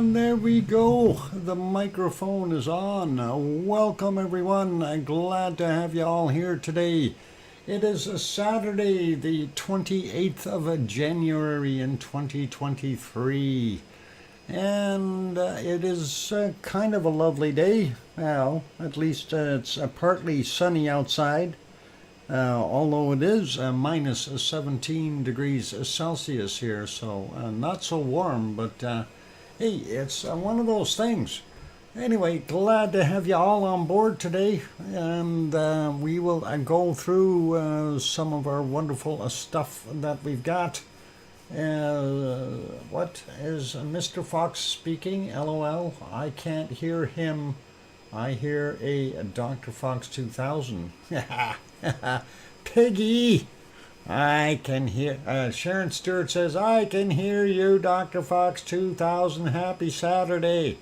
And there we go. The microphone is on. Welcome everyone. I'm glad to have you all here today. It is a Saturday, the 28th of January in 2023. And it is kind of a lovely day. Well, at least it's partly sunny outside. Although it is minus 17 degrees Celsius here, so not so warm, but hey, it's one of those things. Anyway, glad to have you all on board today, and we will go through some of our wonderful stuff that we've got. What is Mr. Fox speaking? LOL. I can't hear him. I hear a DrFox2000. Piggy! I can hear. Sharon Stewart says, I can hear you, DrFox2000. Happy Saturday.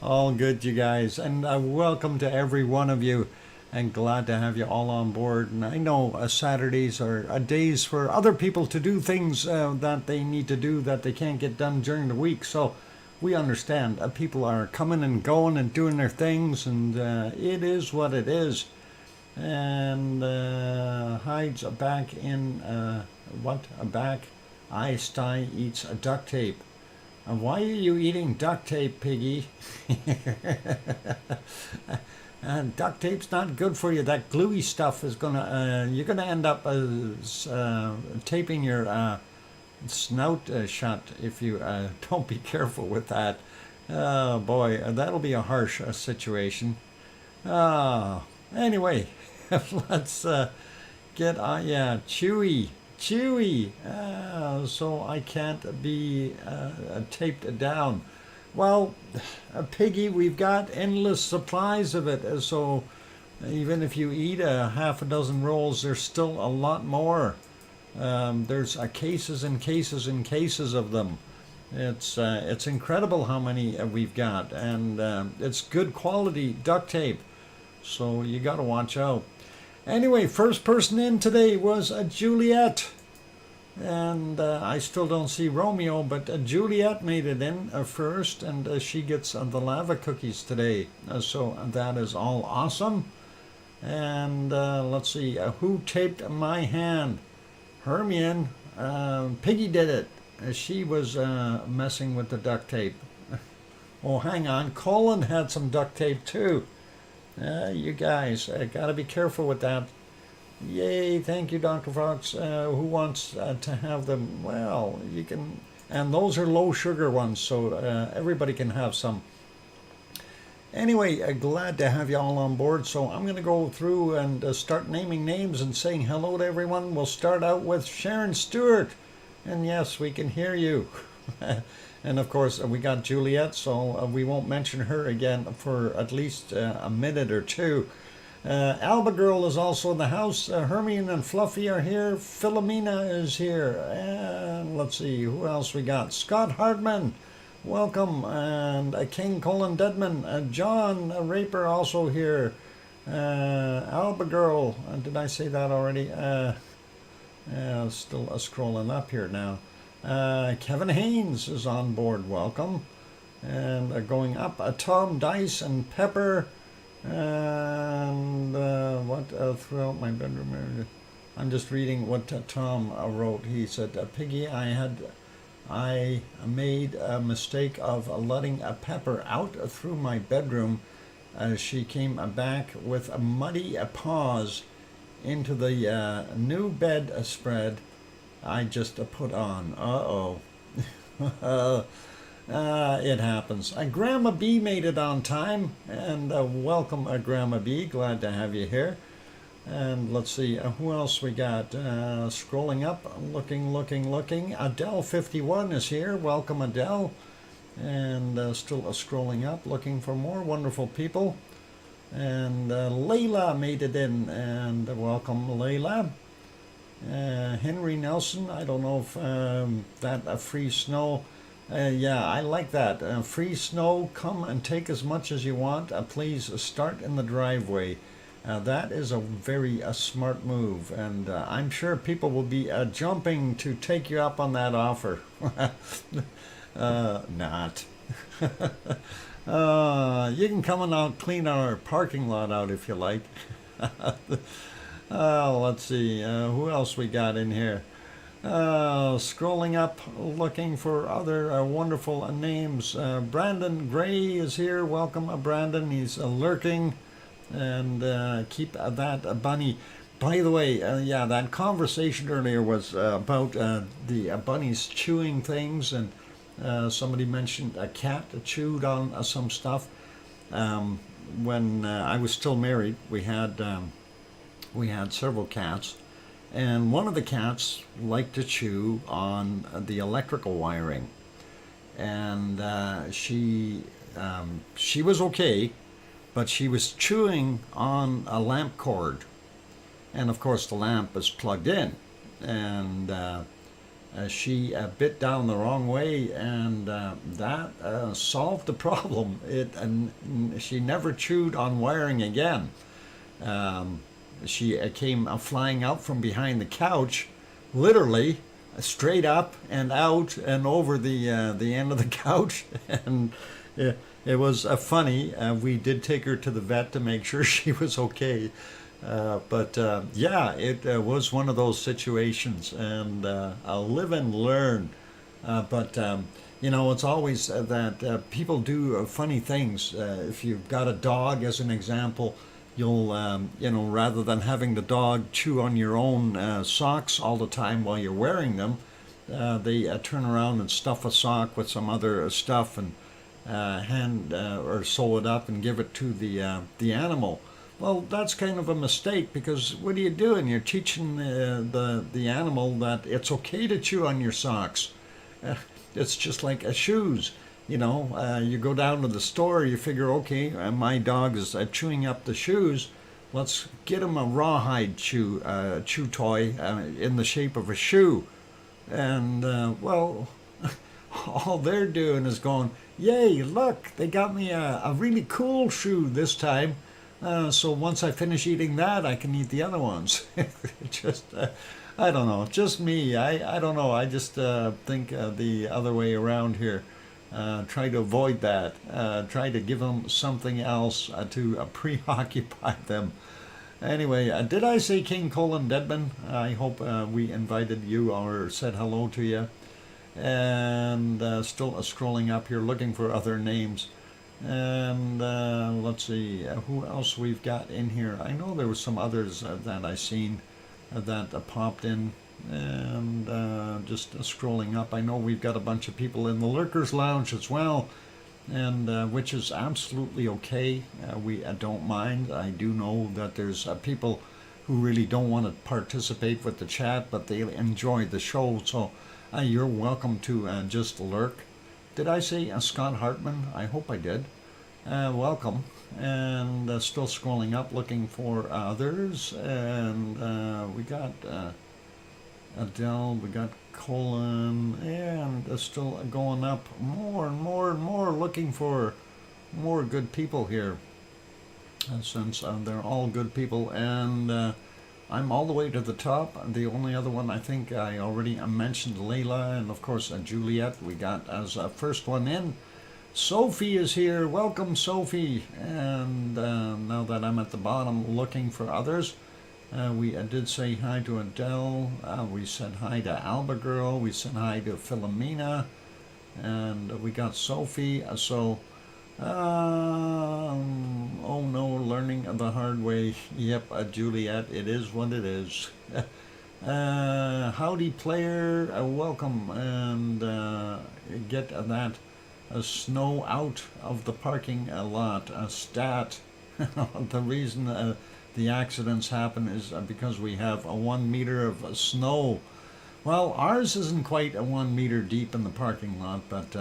All good, you guys. And welcome to every one of you. And glad to have you all on board. And I know Saturdays are days for other people to do things that they need to do that they can't get done during the week. So we understand. People are coming and going and doing their things, and it is what it is. And hides back in a back. I Sty eats a duct tape. And why are you eating duct tape, Piggy? Duct tape's not good for you. That gluey stuff is gonna. You're gonna end up taping your snout shut if you don't be careful with that. Oh boy, that'll be a harsh situation. Anyway, let's get on. Yeah, Chewy. So I can't be taped down. Well, Piggy, we've got endless supplies of it. So even if you eat half a dozen rolls, there's still a lot more. There's cases and cases and cases of them. It's incredible how many we've got, and it's good quality duct tape. So you got to watch out. Anyway, first person in today was Juliet. And I still don't see Romeo, but Juliet made it in first, and she gets the lava cookies today. So that is all awesome. And let's see, who taped my hand? Hermione. Piggy did it. She was messing with the duct tape. Oh, hang on. Colin had some duct tape too. You guys got to be careful with that. Yay, thank you, Dr. Fox. Who wants to have them? Well, you can. And those are low sugar ones, so everybody can have some. Anyway, glad to have you all on board. So I'm going to go through and start naming names and saying hello to everyone. We'll start out with Sharon Stewart. And yes, we can hear you. And of course, we got Juliet, so we won't mention her again for at least a minute or two. Alba Girl is also in the house. Hermione and Fluffy are here. Philomena is here. And let's see, who else we got? Scott Hartman, welcome. And King Colin Deadman. John Raper also here. Alba Girl, did I say that already? Still scrolling up here now. Kevin Haynes is on board, welcome. And going up, Tom Dice and Pepper. And throughout my bedroom, I'm just reading what Tom wrote. He said, Piggy, I made a mistake of letting a Pepper out through my bedroom. She came back with a muddy paws into the new bed spread I just put on. It happens. Grandma B made it on time, and welcome, Grandma B. Glad to have you here. And let's see, who else we got? Scrolling up, looking. Adele 51 is here. Welcome, Adele. And still scrolling up, looking for more wonderful people. And Layla made it in, and welcome, Layla. Henry Nelson, I don't know if that free snow. Yeah, I like that. Free snow, come and take as much as you want. Please start in the driveway. That is a very smart move, and I'm sure people will be jumping to take you up on that offer. Not. You can come and out clean our parking lot out if you like. Let's see, who else we got in here? Scrolling up, looking for other wonderful names. Brandon Gray is here. Welcome, Brandon. He's lurking. And keep that bunny. By the way, yeah, that conversation earlier was about the bunnies chewing things, and somebody mentioned a cat that chewed on some stuff. When I was still married, we had several cats, and one of the cats liked to chew on the electrical wiring, and she was okay, but she was chewing on a lamp cord, and of course the lamp is plugged in, and she bit down the wrong way, and that solved the problem. And she never chewed on wiring again. She came flying out from behind the couch, literally straight up and out and over the end of the couch, and it was funny. We did take her to the vet to make sure she was okay. But yeah, it was one of those situations, and I'll live and learn. But you know, it's always that people do funny things. If you've got a dog, as an example, you'll, you know, rather than having the dog chew on your own socks all the time while you're wearing them, they turn around and stuff a sock with some other stuff and hand or sew it up and give it to the animal. Well, that's kind of a mistake, because what are you doing? You're teaching the animal that it's okay to chew on your socks. It's just like shoes. You know, you go down to the store, you figure, okay, my dog is chewing up the shoes. Let's get him a rawhide chew toy in the shape of a shoe. And, well, all they're doing is going, yay, look, they got me a really cool shoe this time. So once I finish eating that, I can eat the other ones. Just, I don't know, just me. I don't know. I just think the other way around here. Try to avoid that. Try to give them something else to preoccupy them. Anyway, did I say King Colin Deadman? I hope we invited you or said hello to you. And still scrolling up here, looking for other names. And let's see, who else we've got in here. I know there was some others that I seen that popped in, and just scrolling up. I know we've got a bunch of people in the Lurkers Lounge as well, and which is absolutely okay. We don't mind. I do know that there's people who really don't want to participate with the chat, but they enjoy the show, so you're welcome to just lurk. Did I say Scott Hartman? I hope I did. Welcome. And still scrolling up, looking for others. And we got Adele, we got Colin, and still going up more and more and more, looking for more good people here. Since they're all good people, and I'm all the way to the top. The only other one I think I already mentioned, Layla, and of course Juliet we got as first one in. Sophie is here. Welcome, Sophie. And now that I'm at the bottom looking for others, we did say hi to Adele. We said hi to Alba Girl. We said hi to Philomena. And we got Sophie. Oh no, learning the hard way. Yep, Juliet, it is what it is. Howdy player, welcome, and get that snow out of the parking lot. Stat. The reason the accidents happen is because we have a 1 meter of snow. Well, ours isn't quite a 1 meter deep in the parking lot, but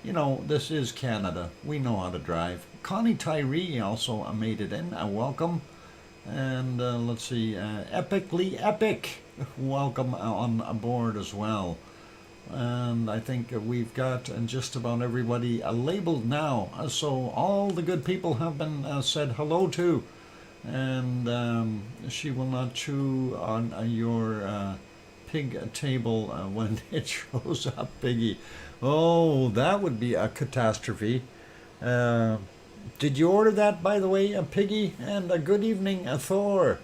you know, this is Canada. We know how to drive. Connie Tyree also made it in. Welcome. And let's see, Epically Epic. Welcome on board as well. And I think we've got just about everybody labeled now. So all the good people have been said hello to. And she will not chew on your pig table when it shows up, Piggy. Oh, that would be a catastrophe. Did you order that, by the way, Piggy? And good evening, Thor.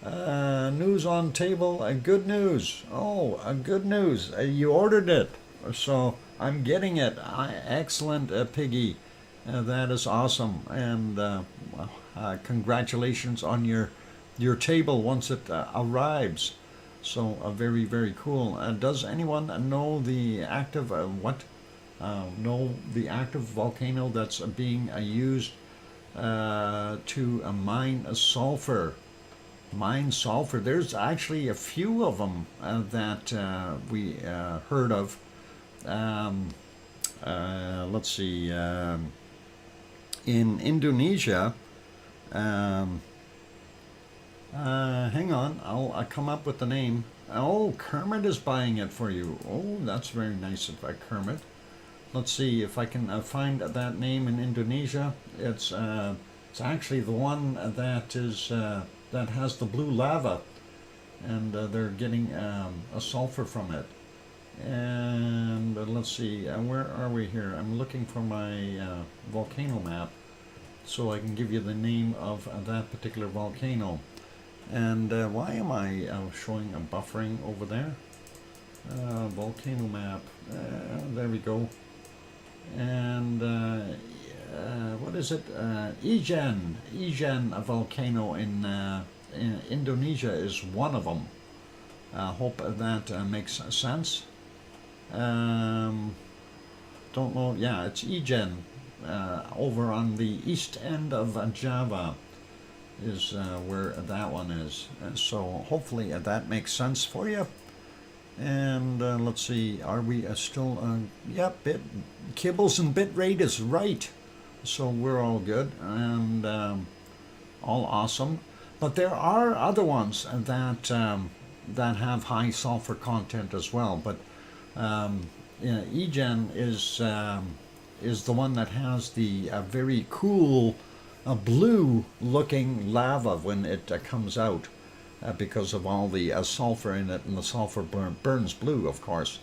News on table, good news. Oh, good news. You ordered it, so I'm getting it. Excellent, Piggy. That is awesome, and congratulations on your table once it arrives. So very, very cool. Does anyone know the active know the active volcano that's being used to mine sulfur? Mine sulfur. There's actually a few of them that we heard of. Let's see. In Indonesia. Hang on, I'll come up with the name. Oh, Kermit is buying it for you. Oh, that's very nice of Kermit. Let's see if I can find that name in Indonesia. It's actually the one that is that has the blue lava, and they're getting a sulfur from it. And let's see, where are we here? I'm looking for my volcano map so I can give you the name of that particular volcano. And why am I showing a buffering over there? Volcano map. There we go. And what is it? Ijen volcano in Indonesia is one of them. Hope that makes sense. Don't know. Yeah, it's Ijen over on the east end of Java is where that one is. So hopefully that makes sense for you. And let's see, are we still, yep, kibbles and bit rate is right. So we're all good and all awesome. But there are other ones that that have high sulfur content as well. But Egen is the one that has the very cool blue looking lava when it comes out because of all the sulfur in it, and the sulfur burns blue, of course.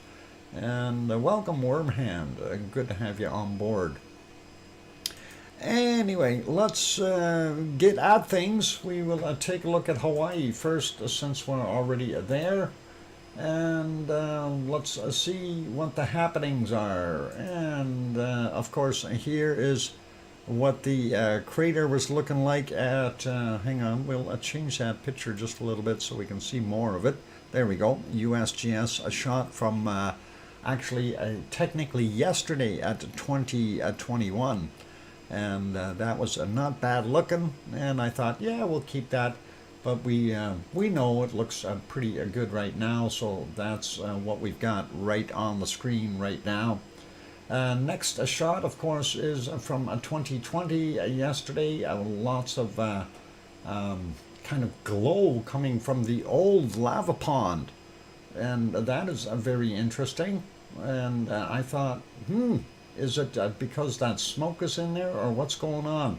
And welcome, Wormhand. Good to have you on board. Anyway, let's get at things. We will take a look at Hawaii first, since we're already there. And let's see what the happenings are. And of course, here is what the crater was looking like at, hang on, we'll change that picture just a little bit so we can see more of it. There we go, USGS, a shot from actually technically yesterday at 2021. And that was not bad looking, and I thought, yeah, we'll keep that. But we know it looks pretty good right now, so that's what we've got right on the screen right now. Next shot, of course, is from 2020, yesterday. Lots of kind of glow coming from the old lava pond. And that is very interesting. And I thought, is it because that smoke is in there, or what's going on?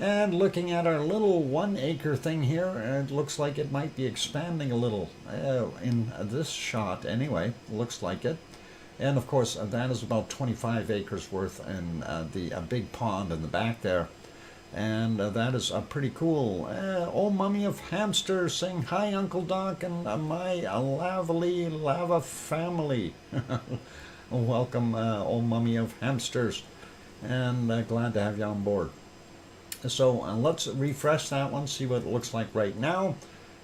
And looking at our little 1 acre thing here, it looks like it might be expanding a little in this shot anyway. Looks like it. And of course, that is about 25 acres worth in the big pond in the back there. And that is pretty cool. Old Mummy of Hamster saying, hi, Uncle Doc, and my lovely lava family. Welcome, Old Mummy of Hamsters. And glad to have you on board. So let's refresh that one, see what it looks like right now.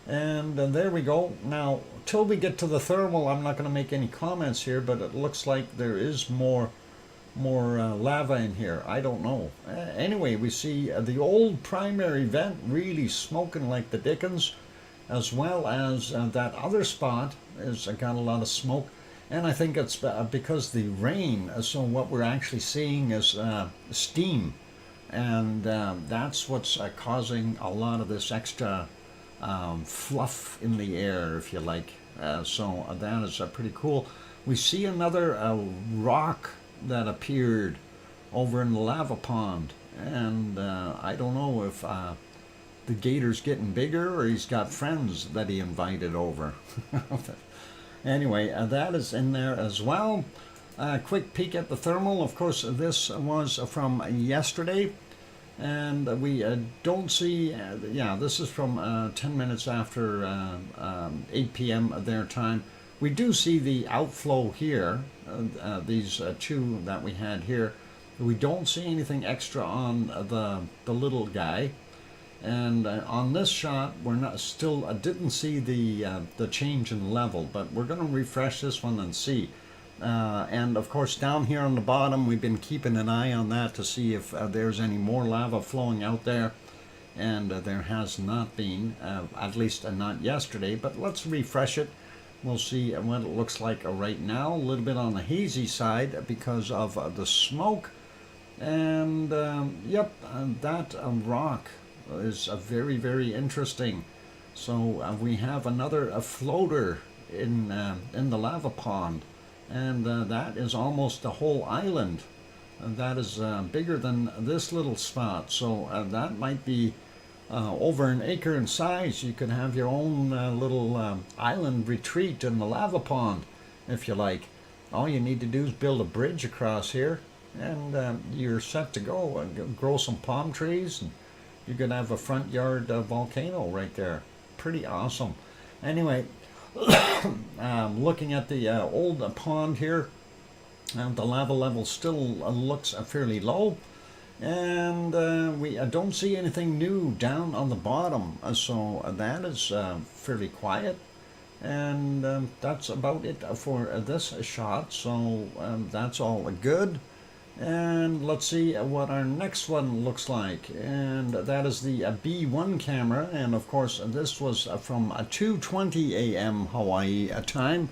And there we go. Now, till we get to the thermal, I'm not going to make any comments here, but it looks like there is more lava in here. I don't know. Anyway, we see the old primary vent really smoking like the dickens, as well as that other spot has got a lot of smoke. And I think it's because the rain, so what we're actually seeing is steam. And that's what's causing a lot of this extra fluff in the air, if you like. So that is pretty cool. We see another rock that appeared over in the lava pond, and I don't know if the gator's getting bigger or he's got friends that he invited over. Anyway, that is in there as well. Quick peek at the thermal. Of course, this was from yesterday, and we don't see, yeah, this is from 10 minutes after 8 p.m. their time. We do see the outflow here, these two that we had here. We don't see anything extra on the little guy. And on this shot, we're not still didn't see the change in level, but we're going to refresh this one and see. And of course, down here on the bottom, we've been keeping an eye on that to see if there's any more lava flowing out there. And there has not been, at least not yesterday. But let's refresh it. We'll see what it looks like right now. A little bit on the hazy side because of the smoke. And yep, that rock is very, very interesting. So we have another floater in the lava pond, and that is almost the whole island. That is bigger than this little spot. So that might be over an acre in size. You can have your own little island retreat in the lava pond, if you like. All you need to do is build a bridge across here, and you're set to go. Grow some palm trees, and you could have a front yard volcano right there. Pretty awesome. Anyway, looking at the old pond here, the lava level still looks fairly low, and we don't see anything new down on the bottom, so that is fairly quiet. And that's about it for this shot, so that's all good. And let's see what our next one looks like, and that is the B1 camera. And of course, this was from 2:20 a.m. Hawaii time.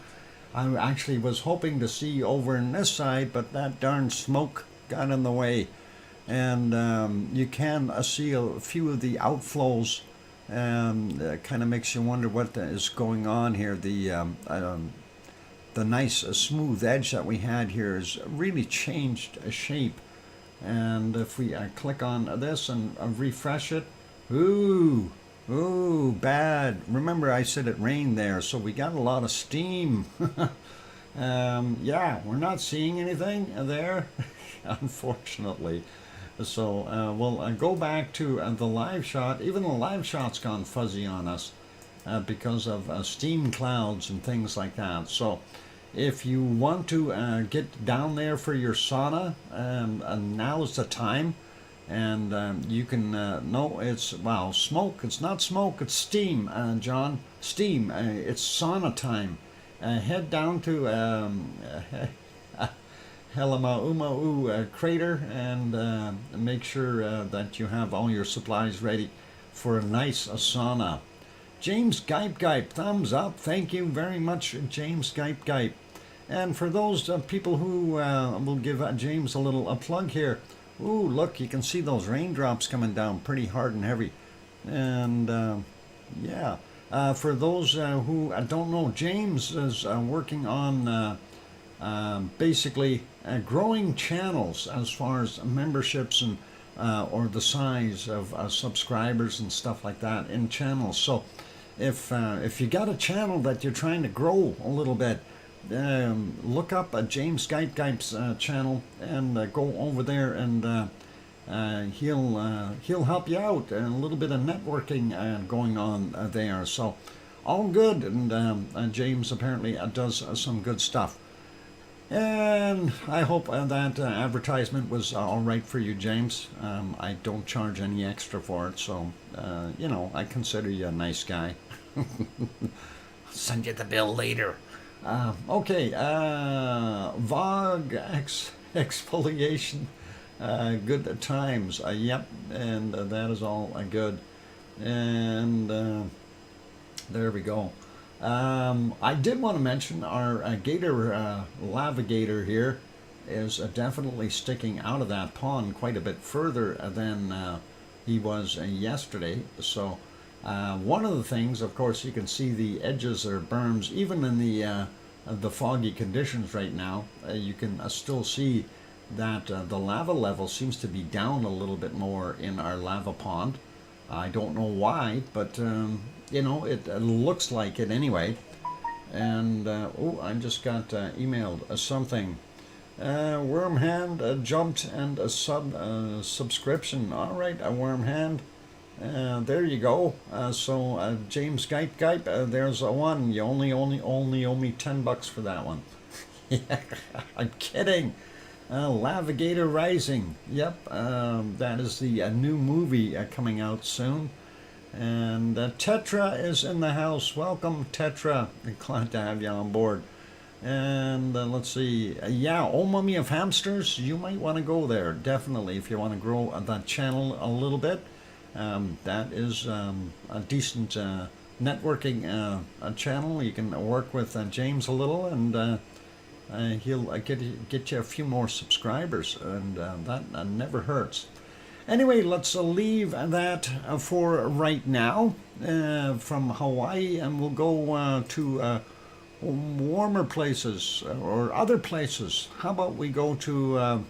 I actually was hoping to see over in this side, but that darn smoke got in the way. And you can see a few of the outflows. Kind of makes you wonder what is going on here. The nice smooth edge that we had here has really changed shape. And if we click on this and refresh it, ooh, bad. Remember I said it rained there, so we got a lot of steam. Yeah, we're not seeing anything there, unfortunately. So we'll go back to the live shot. Even the live shot's gone fuzzy on us because of steam clouds and things like that. So if you want to get down there for your sauna, now's the time. And you can, no, it's, wow, smoke. It's not smoke, it's steam, John. Steam. It's sauna time. Head down to Helemaumau crater and make sure that you have all your supplies ready for a nice sauna. James Gipe, thumbs up. Thank you very much, James Gipe. And for those people who will give James a little plug here. Ooh, look, you can see those raindrops coming down pretty hard and heavy. And yeah, for those who don't know, James is working on basically growing channels as far as memberships and or the size of subscribers and stuff like that in channels. So if you got a channel that you're trying to grow a little bit, look up James Gipe's channel and go over there, and he'll help you out, and a little bit of networking going on there. So all good, and James apparently does some good stuff. And I hope that advertisement was all right for you, James. I don't charge any extra for it, so you know, I consider you a nice guy. Send you the bill later. Okay, VOG exfoliation, good times. Yep, and that is all good. And there we go. I did want to mention our gator, lava gator here is definitely sticking out of that pond quite a bit further than he was yesterday. So one of the things, of course, you can see the edges or berms, even in the foggy conditions right now. You can still see that the lava level seems to be down a little bit more in our lava pond. I don't know why, but you know, it looks like it anyway. And oh, I just got emailed something. Wormhand jumped and a subscription. All right, a Wormhand. There you go. So James Geip, there's a one. You only owe me $10 for that one. Yeah, I'm kidding. Navigator Rising. Yep, that is the new movie coming out soon. And Tetra is in the house. Welcome, Tetra. Glad to have you on board. And let's see. Yeah, Oh Mummy of Hamsters. You might want to go there. Definitely, if you want to grow that channel a little bit. That is a decent networking channel. You can work with James a little, and he'll get you a few more subscribers, and that never hurts. Anyway, let's leave that for right now from Hawaii, and we'll go to warmer places or other places. How about we go to,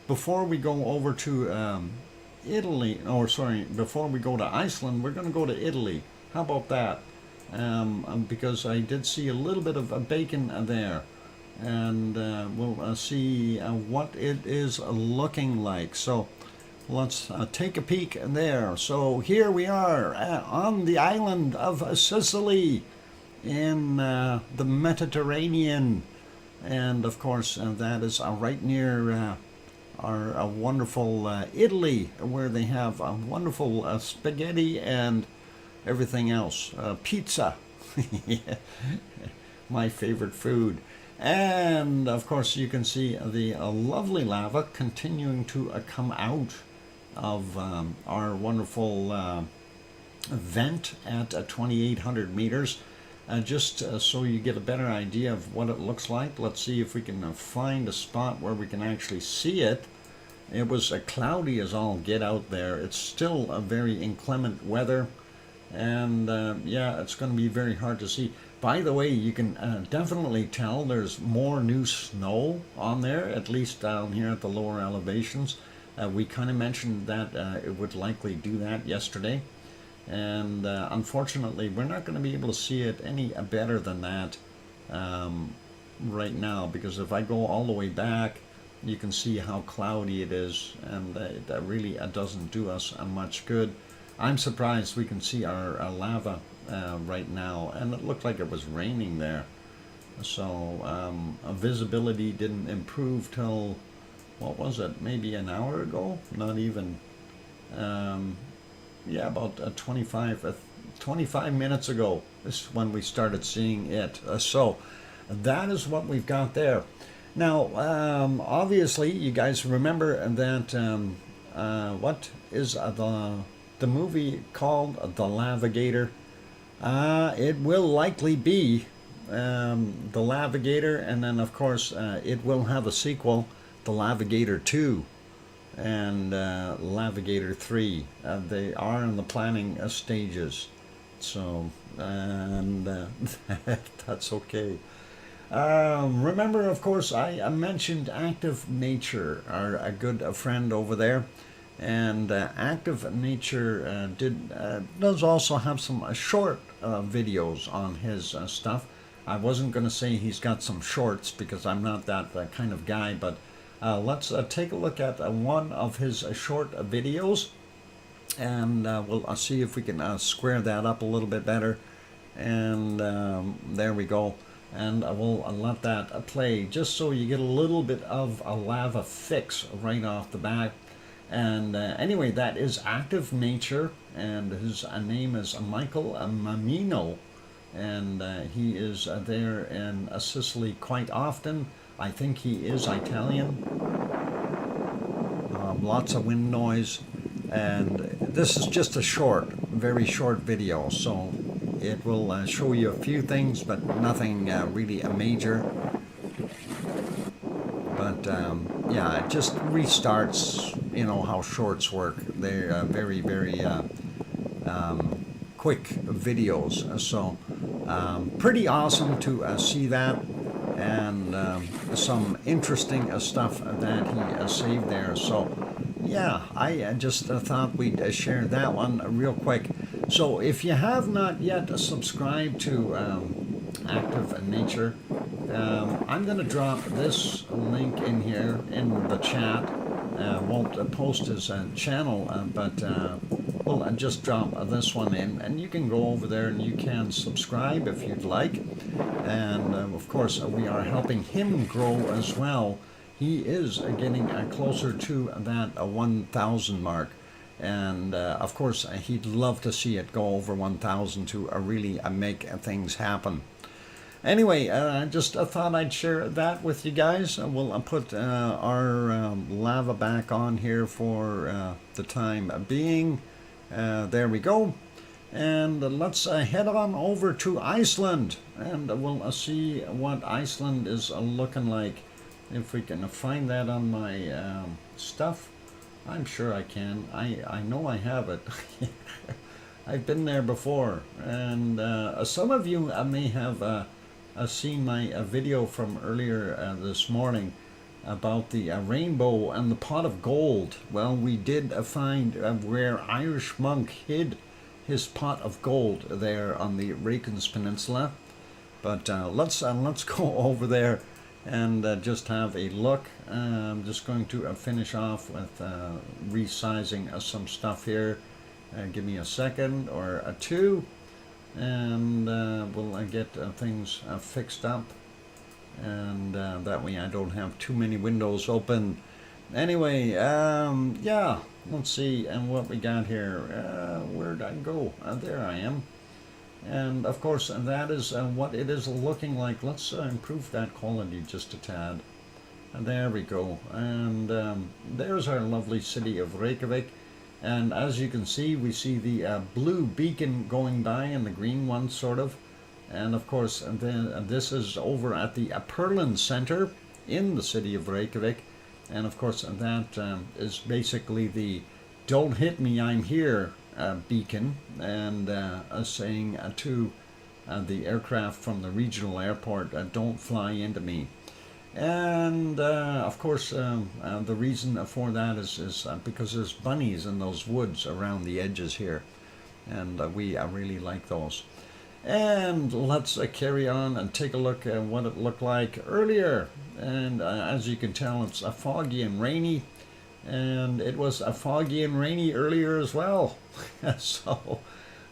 before we go over to Italy, or sorry, before we go to Iceland, we're going to go to Italy. How about that? Because I did see a little bit of bacon there. And we'll see what it is looking like. So let's take a peek there. So here we are on the island of Sicily in the Mediterranean. And of course, that is right near our wonderful Italy, where they have wonderful spaghetti and everything else. Pizza, my favorite food. And of course you can see the lovely lava continuing to come out of our wonderful vent at 2,800 meters. Just so you get a better idea of what it looks like, let's see if we can find a spot where we can actually see it. It was cloudy as all get out there. It's still a very inclement weather, and yeah, it's going to be very hard to see. By the way, you can definitely tell there's more new snow on there, at least down here at the lower elevations. We kind of mentioned that it would likely do that yesterday. And unfortunately, we're not going to be able to see it any better than that right now, because if I go all the way back, you can see how cloudy it is, and that really doesn't do us much good. I'm surprised we can see our lava right now, and it looked like it was raining there. So visibility didn't improve till, what was it, maybe an hour ago? Not even. Yeah, about 25 minutes ago is when we started seeing it. So that is what we've got there. Now, obviously, you guys remember that what is the movie called The Navigator? It will likely be The Navigator, and then of course it will have a sequel, The Navigator 2 and Navigator 3. They are in the planning stages, so and that's okay. Remember, of course, I mentioned Active Nature, our good friend over there, and Active Nature does also have some short videos on his stuff. I wasn't going to say he's got some shorts because I'm not that kind of guy, but let's take a look at one of his short videos, and we'll see if we can square that up a little bit better. And there we go. And we'll let that play just so you get a little bit of a lava fix right off the bat. And anyway, that is Active Nature, and his name is Michael Mamino, and he is there in Sicily quite often. I think he is Italian. Lots of wind noise, and this is just a short, very short video, so it will show you a few things, but nothing really major. But yeah, it just restarts. You know how shorts work. They're very, very quick videos. So pretty awesome to see that, and some interesting stuff that he saved there. So yeah, I just thought we'd share that one real quick. So if you have not yet subscribed to active nature. I'm going to drop this link in here in the chat. Won't post his channel, but we'll just drop this one in, and you can go over there and you can subscribe if you'd like. And of course, we are helping him grow as well. He is getting closer to that 1,000 mark. And of course, he'd love to see it go over 1,000 to really make things happen. Anyway, just thought I'd share that with you guys. We'll put our lava back on here for the time being. There we go. And let's head on over to Iceland, and we'll see what Iceland is looking like. If we can find that on my stuff. I'm sure I can. I know I have it. I've been there before. And some of you may have seen my video from earlier this morning about the rainbow and the pot of gold. Well, we did find where Irish monk hid his pot of gold there on the Reykjanes Peninsula. But let's go over there and just have a look. I'm just going to finish off with resizing some stuff here. Give me a second or two, and we'll get things fixed up, and that way I don't have too many windows open. Anyway, yeah, let's see and what we got here. Where'd I go? There I am. And of course, that is what it is looking like. Let's improve that quality just a tad. And there we go. And there's our lovely city of Reykjavik. And as you can see, we see the blue beacon going by and the green one sort of. And of course, this is over at the Perlin Center in the city of Reykjavik. And of course, that is basically the "Don't hit me, I'm here" beacon, and saying to the aircraft from the regional airport, "Don't fly into me." And of course, the reason for that is because there's bunnies in those woods around the edges here, and we really like those. And let's carry on and take a look at what it looked like earlier. And as you can tell, it's foggy and rainy. And it was foggy and rainy earlier as well. So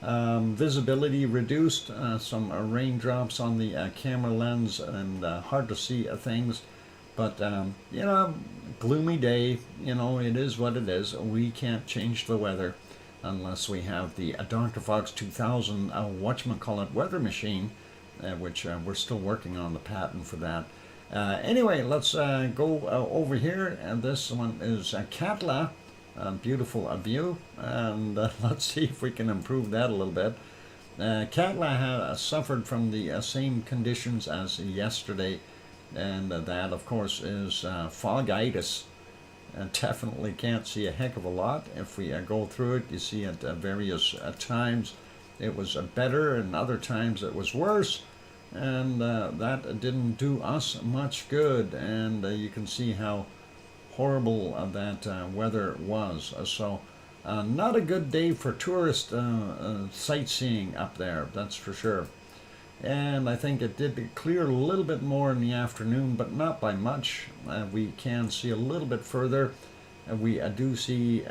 visibility reduced, some raindrops on the camera lens, and hard to see things. But, you know, gloomy day, you know, it is what it is. We can't change the weather unless we have the DrFox2000 whatchamacallit weather machine, which we're still working on the patent for that. Anyway, let's go over here, and this one is Katla, beautiful view, and let's see if we can improve that a little bit. Katla has suffered from the same conditions as yesterday, and that of course is fogitis. Definitely can't see a heck of a lot. If we go through it, you see at various times it was better, and other times it was worse. And that didn't do us much good, and you can see how horrible that weather was. So not a good day for tourist sightseeing up there, that's for sure. And I think it did clear a little bit more in the afternoon, but not by much. We can see a little bit further. We do see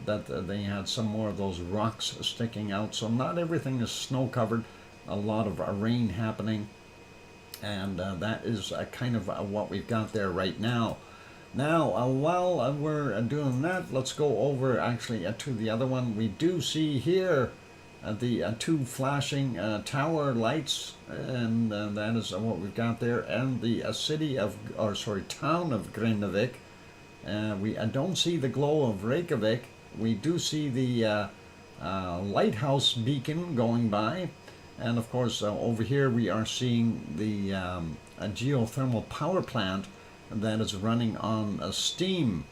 that they had some more of those rocks sticking out, so not everything is snow covered. A lot of rain happening, and that is kind of what we've got there right now. Now, while we're doing that, let's go over actually to the other one. We do see here the two flashing tower lights, and that is what we've got there, and the town of Grindavik. We don't see the glow of Reykjavik. We do see the lighthouse beacon going by. And of course, over here we are seeing the a geothermal power plant that is running on steam.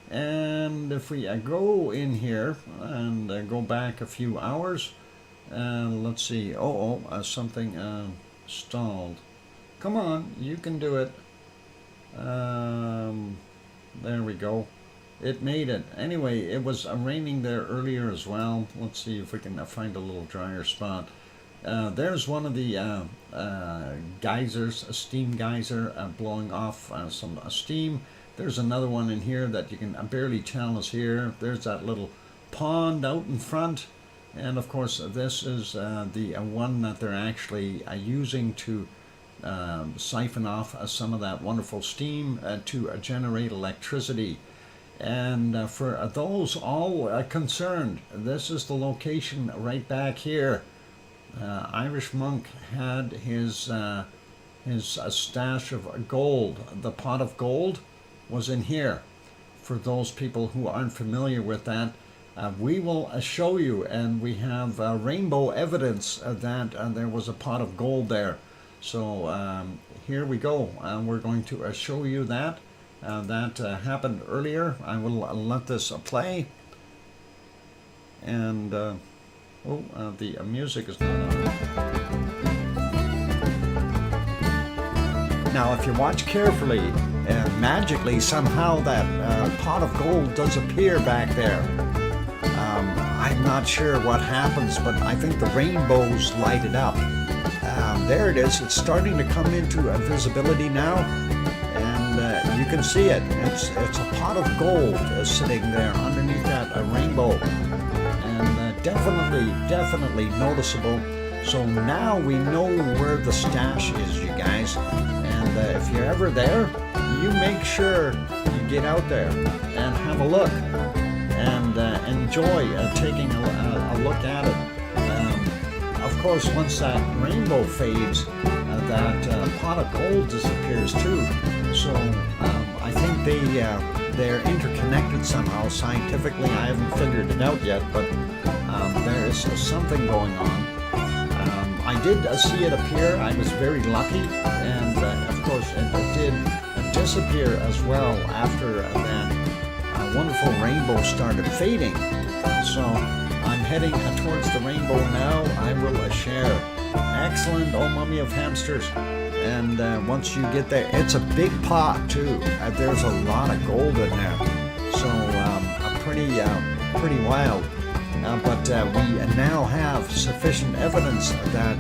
And if we go in here and go back a few hours, let's see. Something stalled. Come on, you can do it. There we go. It made it. Anyway, it was raining there earlier as well. Let's see if we can find a little drier spot. There's one of the geysers, a steam geyser blowing off some steam. There's another one in here that you can barely tell is here. There's that little pond out in front. And of course, this is the one that they're actually using to siphon off some of that wonderful steam to generate electricity. And for those all concerned, this is the location right back here. Irish monk had his stash of gold. The pot of gold was in here. For those people who aren't familiar with that, we will show you, and we have rainbow evidence that there was a pot of gold there. So here we go. We're going to show you that. That happened earlier. I will let this play. And the music is not on. Now, if you watch carefully, magically somehow that pot of gold does appear back there. I'm not sure what happens, but I think the rainbows light it up. There it is. It's starting to come into visibility now, and you can see it. It's a pot of gold sitting there underneath that rainbow, and definitely noticeable. So now we know where the stash is, you guys. And if you're ever there, you make sure you get out there and have a look and enjoy taking a look at it. Of course, once that rainbow fades, that pot of gold disappears too. So I think they're interconnected somehow scientifically. I haven't figured it out yet, but there is something going on. I did see it appear. I was very lucky, and of course it did disappear as well after that wonderful rainbow started fading. So I'm heading towards the rainbow now. I will share. Excellent, oh mummy of hamsters. And once you get there, it's a big pot too. There's a lot of gold in there. So pretty wild. But we now have sufficient evidence that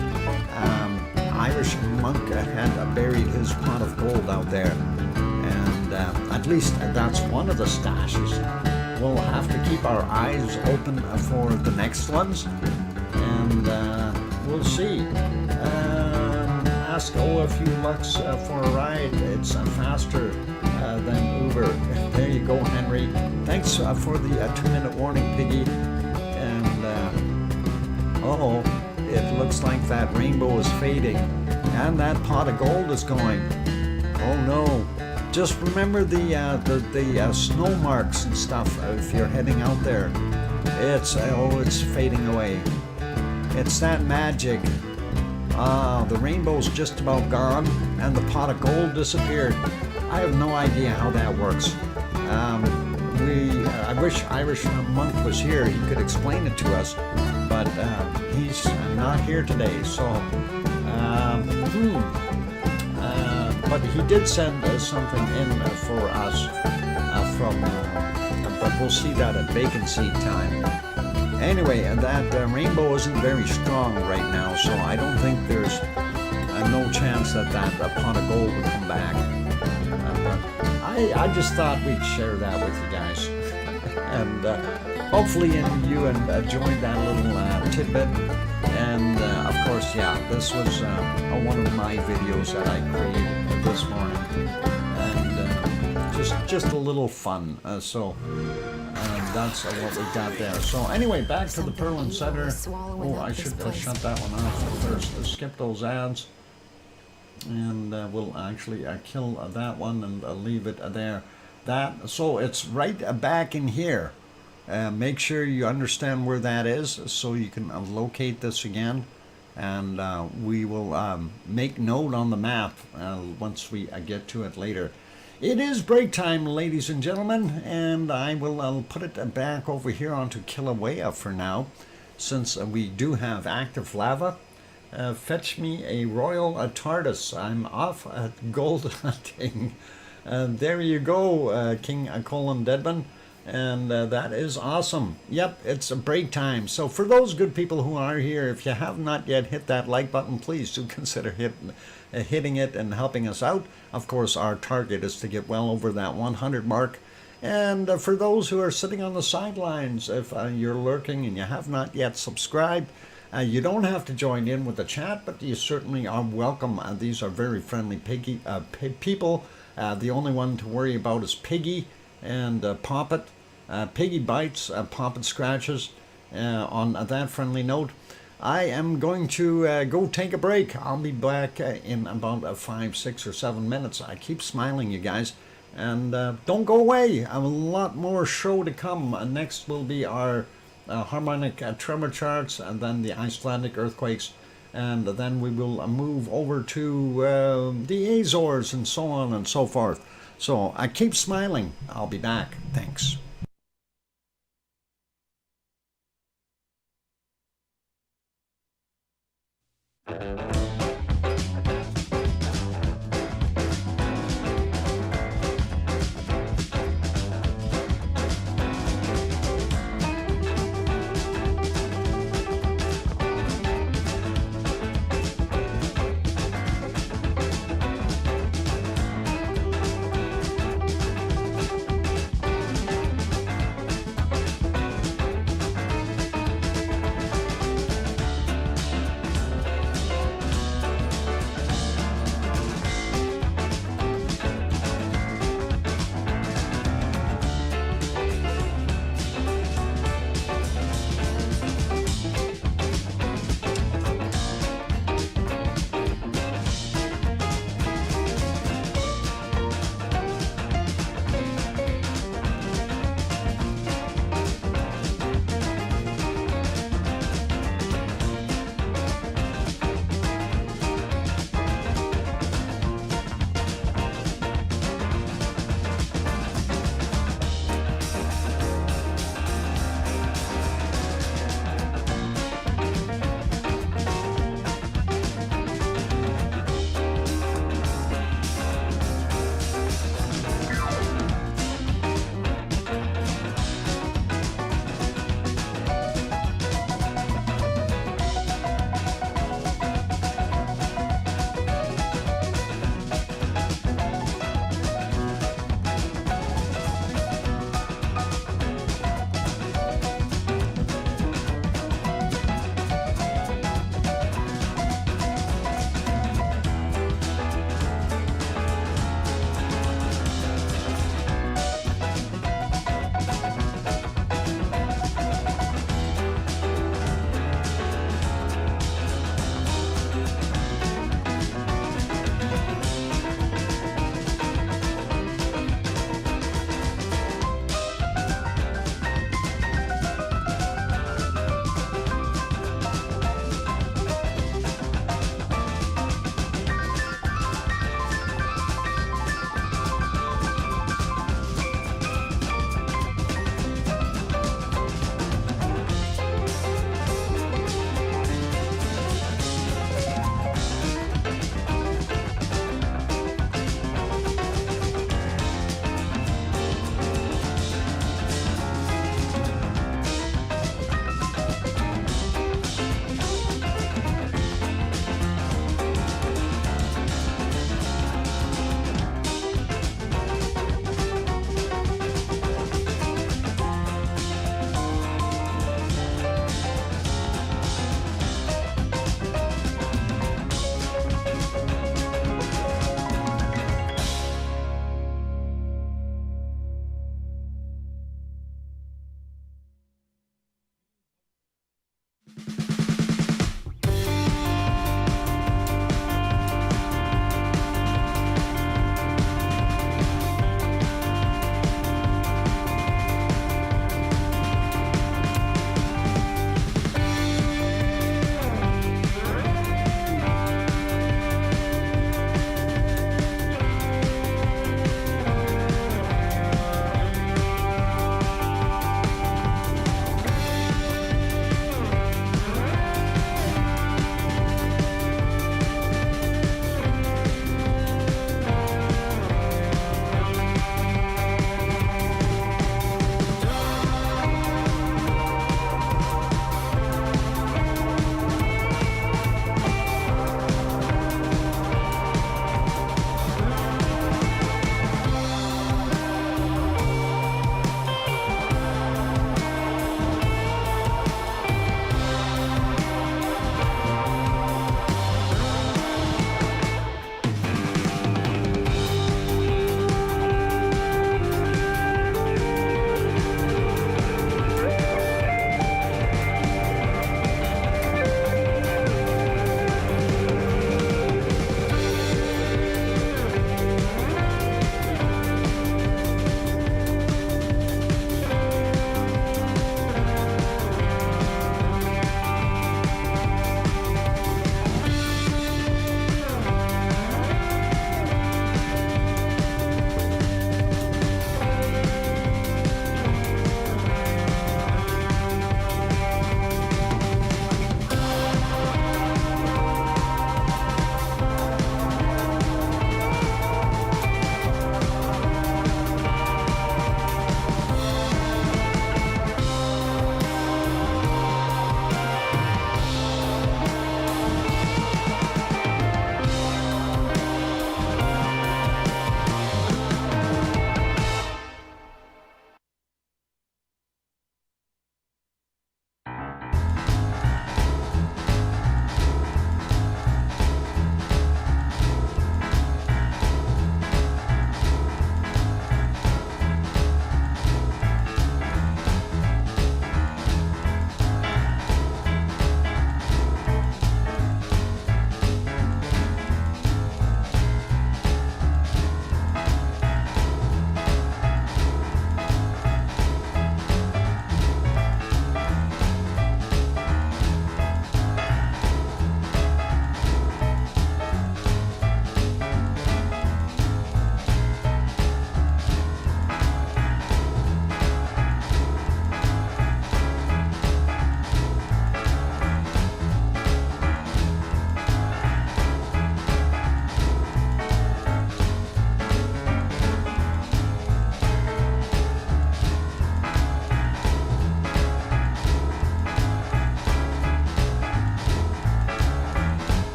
Irish monk had buried his pot of gold out there. And at least that's one of the stashes. We'll have to keep our eyes open for the next ones, and we'll see. Ask OFU-Lux for a ride. It's faster than Uber. There you go, Henry. Thanks for the 2-minute warning, Piggy. And it looks like that rainbow is fading, and that pot of gold is going. Oh no. Just remember the snow marks and stuff if you're heading out there. It's fading away. It's that magic. The rainbow's just about gone, and the pot of gold disappeared. I have no idea how that works. I wish Irish monk was here. He could explain it to us, but he's not here today. So. But he did send something in for us but we'll see that at vacancy time. Anyway, that rainbow isn't very strong right now, so I don't think there's no chance that pot of gold will come back. But I just thought we'd share that with you guys. And hopefully you enjoyed that little tidbit. And of course, yeah, this was one of my videos that I created this morning, and just a little fun. So that's what we got there. So anyway, back to the Pearl and Center. Oh, I should shut that one off first. Skip those ads, and we'll actually kill that one and leave it there. So it's right back in here. Make sure you understand where that is so you can locate this again, and we will make note on the map once we get to it later. It is break time, ladies and gentlemen, and I'll put it back over here onto Kilauea for now, since we do have active lava. Fetch me a royal TARDIS. I'm off at gold hunting. There you go, King Colin Deadman. And that is awesome. Yep, it's a break time. So for those good people who are here, if you have not yet hit that like button, please do consider hitting it and helping us out. Of course, our target is to get well over that 100 mark. And for those who are sitting on the sidelines, if you're lurking and you have not yet subscribed, you don't have to join in with the chat, but you certainly are welcome. These are very friendly people. The only one to worry about is Piggy and Poppet. Piggy bites, Poppet scratches. On that friendly note, I am going to go take a break. I'll be back in about 5, 6, or 7 minutes. I keep smiling, you guys. And don't go away. A lot more show to come. Next will be our harmonic tremor charts, and then the Icelandic earthquakes. And then we will move over to the Azores and so on and so forth. So I keep smiling. I'll be back. Thanks.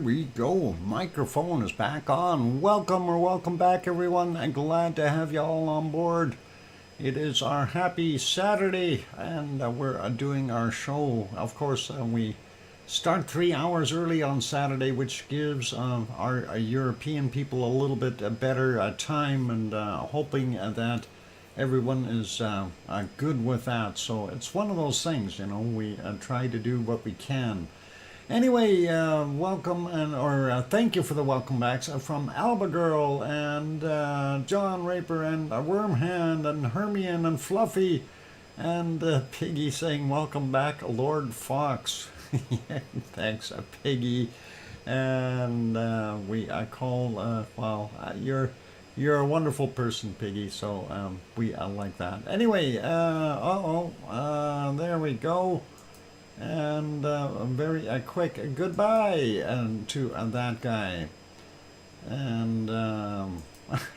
we go. Microphone is back on. Welcome back, everyone. I'm glad to have you all on board. It is our happy Saturday, and we're doing our show. Of course, we start 3 hours early on Saturday, which gives our European people a little bit better time, and hoping that everyone is good with that. So it's one of those things, you know, we try to do what we can. Anyway, welcome or thank you for the welcome backs from Alba Girl and John Raper and Wormhand and Hermione and Fluffy and Piggy saying welcome back, Lord Fox. Thanks, Piggy. And I call you're a wonderful person, Piggy. So we like that. Anyway, there we go. And a very quick goodbye to that guy. And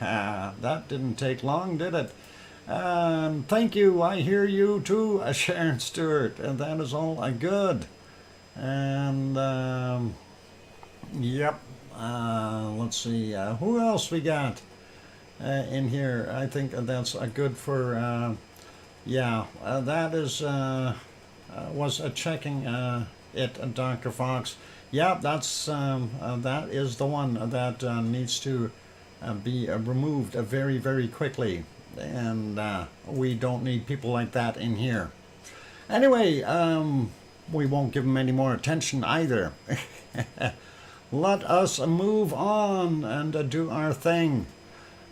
that didn't take long, did it? Thank you. I hear you too, Sharon Stewart. And that is all good. And yep. Let's see. Who else we got in here? I think that's good for. That is. Was checking it, Dr. Fox. Yeah, that's that is the one that needs to be removed very, very quickly, and we don't need people like that in here. Anyway, we won't give them any more attention either. Let us move on and do our thing.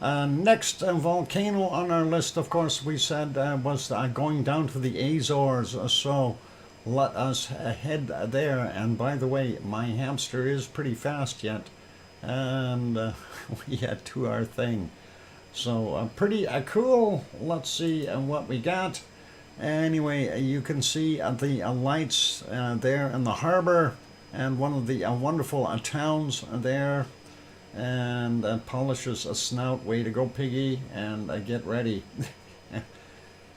Next volcano on our list, of course, we said was going down to the Azores, so let us head there. And by the way, my hamster is pretty fast yet, and we had to our thing. So pretty cool. Let's see what we got. Anyway, you can see the lights there in the harbor, and one of the wonderful towns there. And polishes a snout. Way to go, Piggy, and get ready.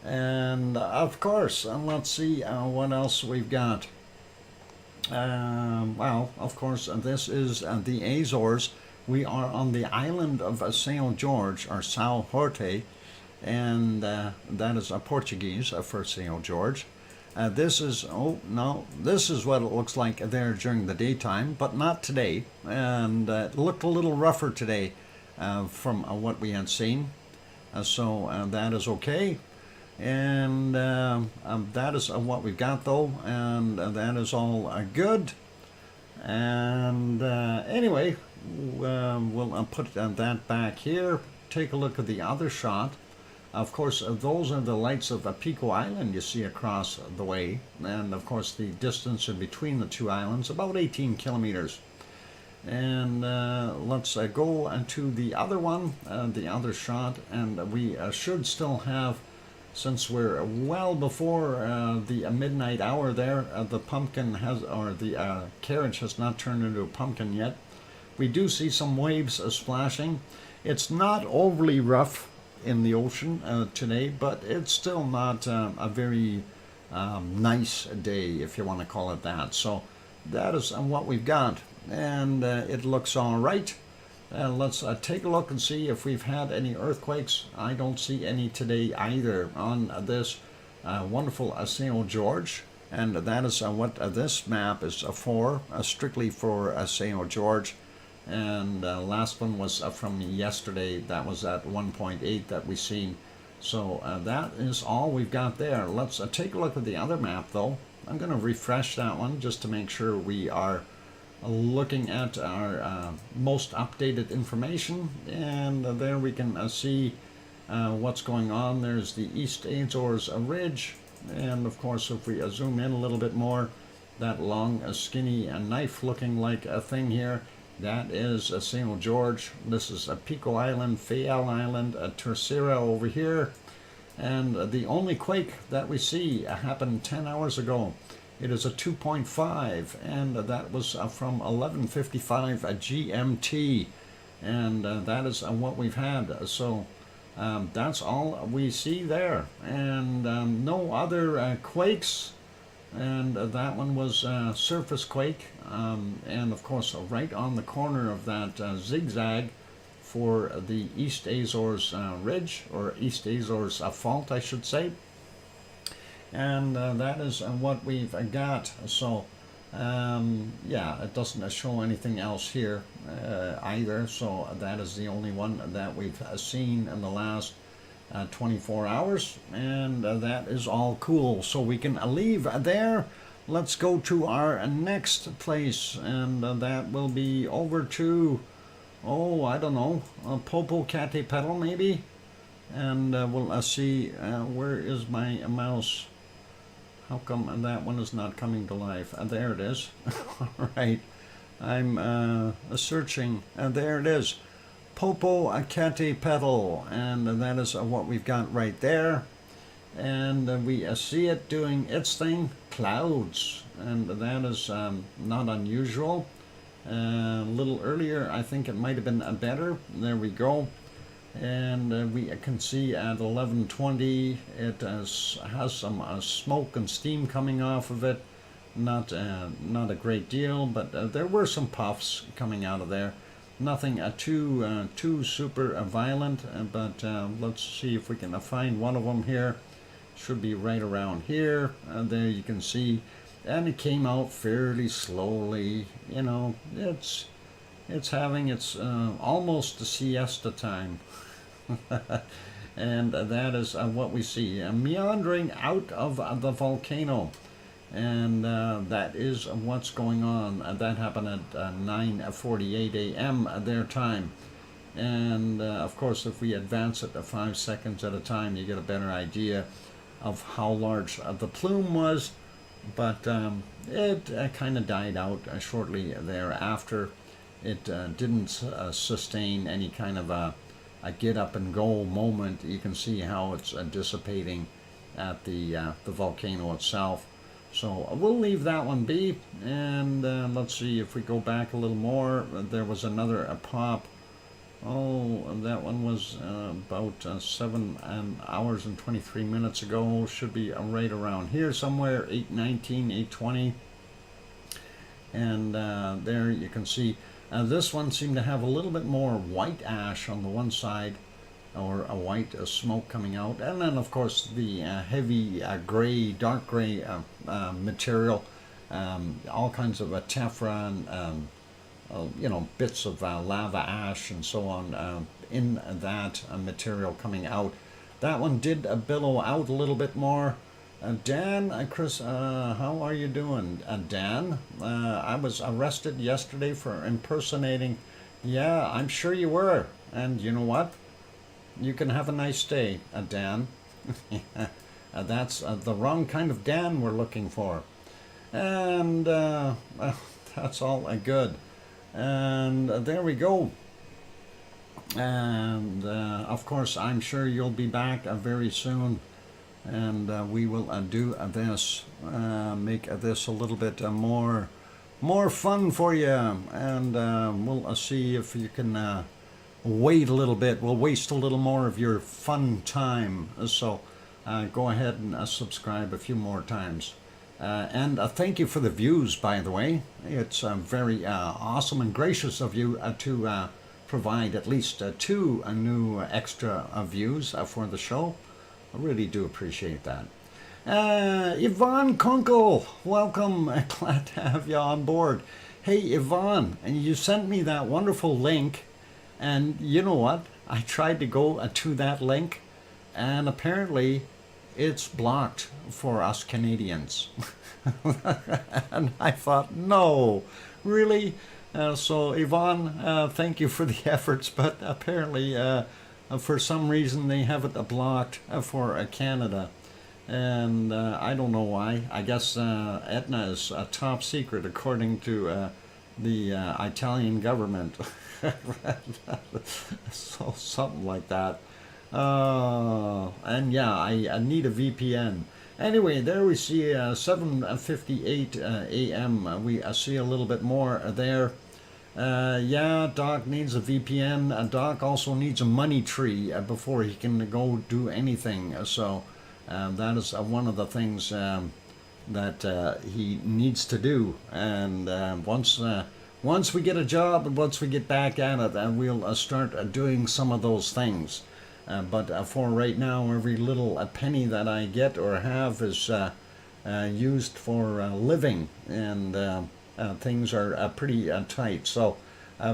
And of course, let's see what else we've got. Well, of course, this is the Azores. We are on the island of São Jorge, or São Jorge, and that is Portuguese for São Jorge. This is what it looks like there during the daytime, but not today. And it looked a little rougher today from what we had seen. So that is okay. And that is what we've got, though. And that is all good. And anyway, we'll put that back here. Take a look at the other shot. Of course, those are the lights of Pico Island you see across the way. And of course, the distance in between the two islands, about 18 kilometers. And let's go to the other one, the other shot. And we should still have, since we're well before the midnight hour there, the pumpkin has, or the carriage has not turned into a pumpkin yet. We do see some waves splashing. It's not overly rough in the ocean today, but it's still not a very nice day, if you want to call it that. So that is what we've got, and it looks all right. Let's take a look and see if we've had any earthquakes. I don't see any today either on this wonderful São Jorge, and that is what this map is for, strictly for São Jorge. And last one was from yesterday. That was at 1.8 that we seen. So that is all we've got there. Let's take a look at the other map, though. I'm going to refresh that one just to make sure we are looking at our most updated information. And there we can see what's going on. There's the East Azores Ridge. And of course, if we zoom in a little bit more, that long, skinny knife looking like a thing here, that is São Jorge. This is Pico Island, Fayal Island, Terceira over here. And the only quake that we see happened 10 hours ago. It is a 2.5, and that was from 11:55 GMT. And that is what we've had. So that's all we see there. And no other quakes and that one was surface quake, and of course right on the corner of that zigzag for the East Azores Ridge, or East Azores Fault, I should say. And that is what we've got. So yeah, it doesn't show anything else here either, so that is the only one that we've seen in the last 24 hours, and that is all cool. So we can leave there. Let's go to our next place, and that will be over to, oh, I don't know, Popocatepetl maybe, and we'll see. Where is my mouse? How come that one is not coming to life? There it is. All right, I'm searching, and there it is, Popocatepetl, and that is what we've got right there. And we see it doing its thing, clouds, and that is not unusual. A little earlier, I think it might have been better. There we go. And we can see at 11:20 it has some smoke and steam coming off of it. Not a great deal, but there were some puffs coming out of there. Nothing too super violent, but let's see if we can find one of them here. Should be right around here. There you can see, and it came out fairly slowly. You know, it's having its almost a siesta time. And that is what we see, meandering out of the volcano, and that is what's going on. That happened at 9:48 a.m. their time, and of course if we advance it 5 seconds at a time, you get a better idea of how large the plume was. But it kind of died out shortly thereafter. It didn't sustain any kind of a get up and go moment. You can see how it's dissipating at the volcano itself. So we'll leave that one be, and let's see if we go back a little more. There was another pop. Oh, that one was about 7 hours and 23 minutes ago. Should be right around here somewhere, 8:19, 8:20. And there you can see this one seemed to have a little bit more white ash on the one side, or a white smoke coming out, and then of course the heavy gray, dark gray material, all kinds of tephra and you know, bits of lava ash and so on in that material coming out. That one did billow out a little bit more. Dan, Chris, how are you doing? Dan, I was arrested yesterday for impersonating. Yeah, I'm sure you were. And you know what? You can have a nice day, Dan. That's the wrong kind of Dan we're looking for. And that's all good. And there we go. And of course, I'm sure you'll be back very soon. And we will do this, make this a little bit more fun for you, and we'll see if you can wait a little bit. We'll waste a little more of your fun time, so go ahead and subscribe a few more times. And thank you for the views, by the way. It's very awesome and gracious of you to provide at least 2 new extra views for the show. I really do appreciate that. Yvonne Kunkel, welcome. Glad to have you on board. Hey, Yvonne, and you sent me that wonderful link, and you know what? I tried to go to that link, and apparently it's blocked for us Canadians. And I thought, no, really? So, Yvonne, thank you for the efforts, but apparently for some reason they have it blocked for Canada, and I don't know why. I guess Etna is top secret according to the Italian government. So something like that. And yeah, I need a VPN. Anyway, there we see 7:58 a.m. We see a little bit more there. Yeah, Doc needs a VPN. Doc also needs a money tree before he can go do anything. So that is one of the things that he needs to do. And once we get a job and once we get back at it, we'll start doing some of those things. But for right now, every little penny that I get or have is used for living, and things are pretty tight. So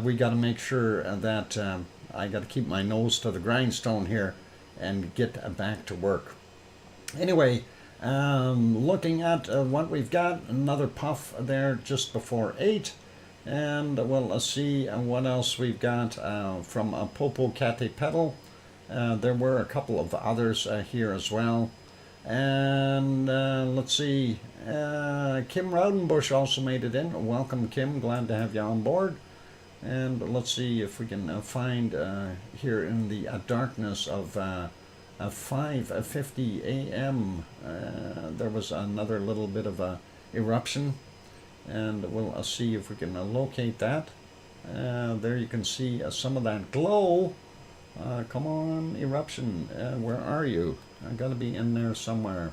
we got to make sure that I got to keep my nose to the grindstone here and get back to work. Anyway, looking at what we've got, another puff there just before 8. And we'll see what else we've got from Popocatepetl. There were a couple of others here as well. And let's see, Kim Raudenbush also made it in. Welcome, Kim. Glad to have you on board. And let's see if we can find here in the darkness of 5:50 a.m. There was another little bit of a eruption. And we'll see if we can locate that. There you can see some of that glow. Come on, Eruption, where are you? I gotta be in there somewhere.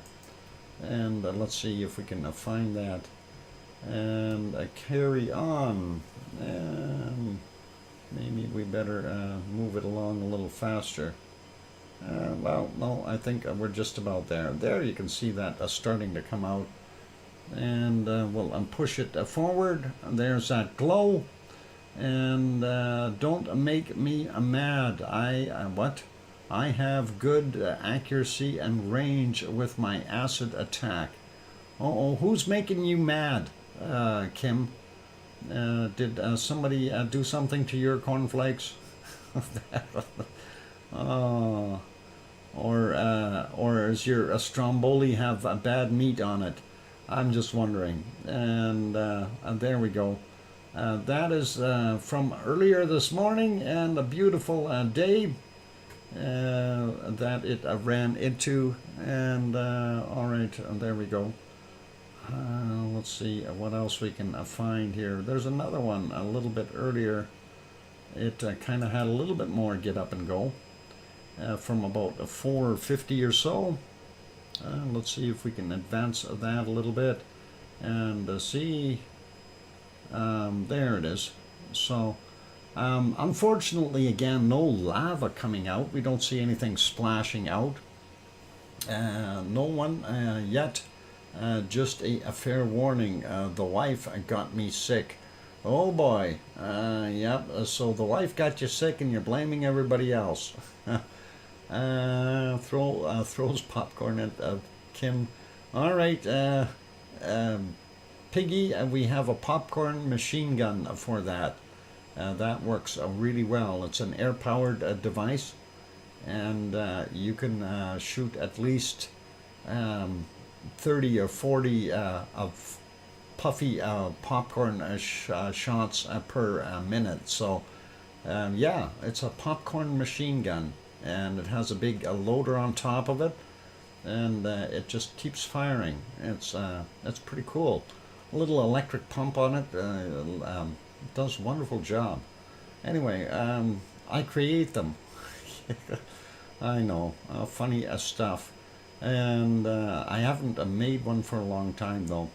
And let's see if we can find that and carry on. Maybe we better move it along a little faster. Well, no, I think we're just about there. There you can see that starting to come out. And we'll push it forward. There's that glow. And don't make me mad. I have good accuracy and range with my acid attack. Oh, who's making you mad, Kim? Did somebody do something to your cornflakes? Or does your stromboli have bad meat on it? I'm just wondering. And there we go. That is from earlier this morning, and a beautiful day that it ran into. And all right, there we go. Let's see what else we can find here. There's another one a little bit earlier. It kind of had a little bit more get up and go from about 4:50 or so. Let's see if we can advance that a little bit and see. There it is. So unfortunately, again, no lava coming out. We don't see anything splashing out. No one yet. Just a fair warning. The wife got me sick. Oh boy. Yep. So the wife got you sick and you're blaming everybody else. Throws popcorn at Kim. All right, Piggy, we have a popcorn machine gun for that. That works really well. It's an air-powered device, and you can shoot at least 30 or 40 of puffy popcorn shots per minute. So, yeah, it's a popcorn machine gun. And it has a big loader on top of it, and it just keeps firing. It's pretty cool. A little electric pump on it does a wonderful job. Anyway, I create them. I know, funny stuff, and I haven't made one for a long time though.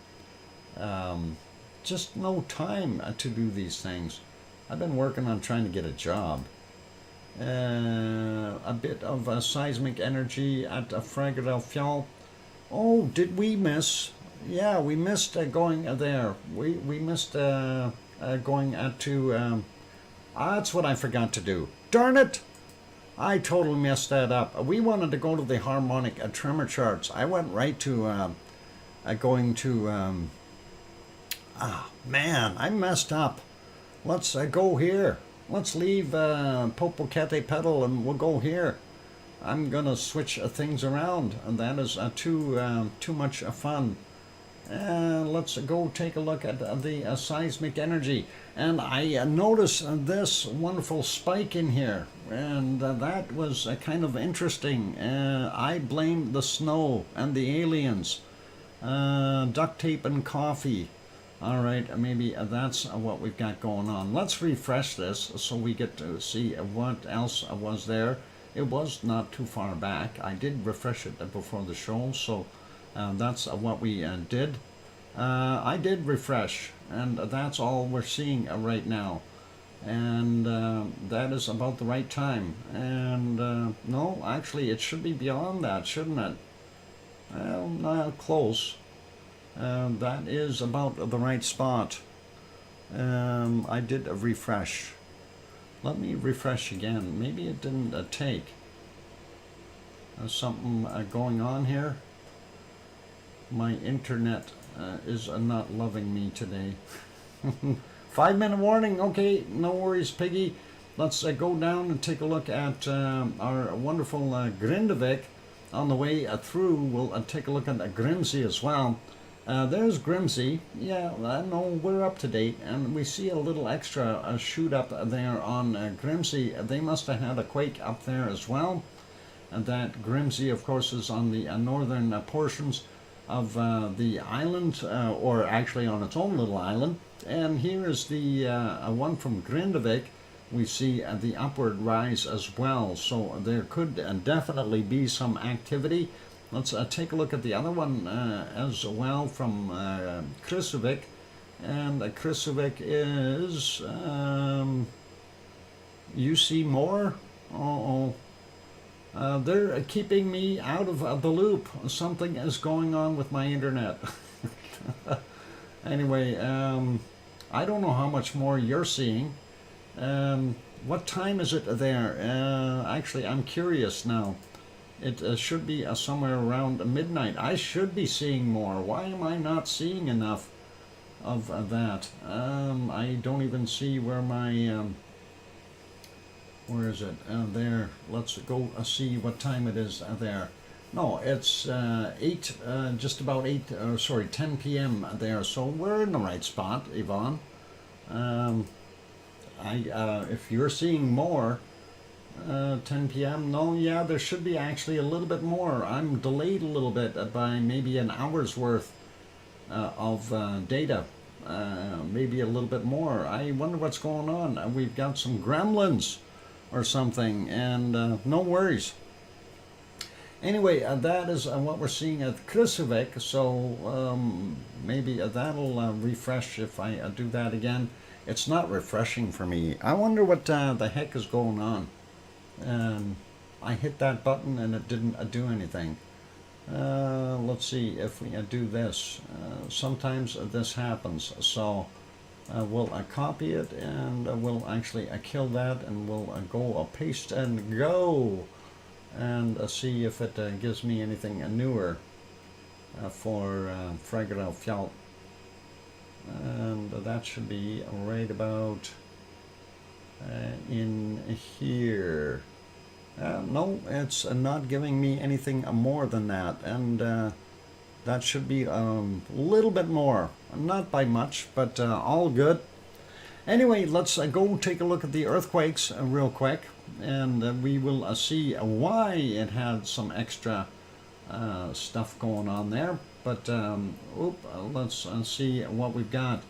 Just no time to do these things. I've been working on trying to get a job. A bit of seismic energy at Eruption. Oh, did we miss? Yeah, we missed going there. We missed going to. That's what I forgot to do. Darn it! I totally messed that up. We wanted to go to the harmonic tremor charts. I went right to going to. Man, I messed up. Let's go here. Let's leave Popocatepetl and we'll go here. I'm gonna switch things around, and that is too much fun. Let's go take a look at the seismic energy. And I noticed this wonderful spike in here, and that was kind of interesting. I blame the snow and the aliens, duct tape and coffee. All right, maybe that's what we've got going on. Let's refresh this so we get to see what else was there. It was not too far back. I did refresh it before the show, so That's what we did. I did refresh, and that's all we're seeing right now. And that is about the right time. And no, actually, it should be beyond that, shouldn't it? Well, not close. That is about the right spot. I did a refresh. Let me refresh again. Maybe it didn't take. Something going on here. My internet is not loving me today. 5-minute warning. Okay, no worries, Piggy. Let's go down and take a look at our wonderful Grindavik. On the way through, we'll take a look at Grimsey as well. There's Grimsey. Yeah, I know we're up to date, and we see a little extra shoot up there on Grimsey. They must have had a quake up there as well. And that Grimsey, of course, is on the northern portions of the island, or actually on its own little island. And here is the one from Grindavik. We see the upward rise as well, so there could definitely be some activity. Let's take a look at the other one as well from Krusevik. And Krusevik is, you see more? Uh-oh. They're keeping me out of the loop. Something is going on with my internet. Anyway, I don't know how much more you're seeing. What time is it there? Actually, I'm curious now. It should be somewhere around midnight. I should be seeing more. Why am I not seeing enough of that? I don't even see where my... where is it? There. Let's go see what time it is there. No, it's 8, just about 8, sorry, 10 p.m. there. So we're in the right spot, Yvonne. If you're seeing more, 10 p.m. No, yeah, there should be actually a little bit more. I'm delayed a little bit by maybe an hour's worth of data. Maybe a little bit more. I wonder what's going on. We've got some gremlins or something, and no worries. Anyway, that is what we're seeing at Krusevik, so maybe that'll refresh if I do that again. It's not refreshing for me. I wonder what the heck is going on. I hit that button and it didn't do anything. Let's see if we do this. Sometimes this happens, so we'll copy it, and we'll actually kill that, and we'll go paste and go, and see if it gives me anything newer for Fragile Fjall. And that should be right about in here. No, it's not giving me anything more than that, and that should be a little bit more. Not by much, but all good. Anyway, let's go take a look at the earthquakes real quick, and we will see why it had some extra stuff going on there. But let's see what we've got.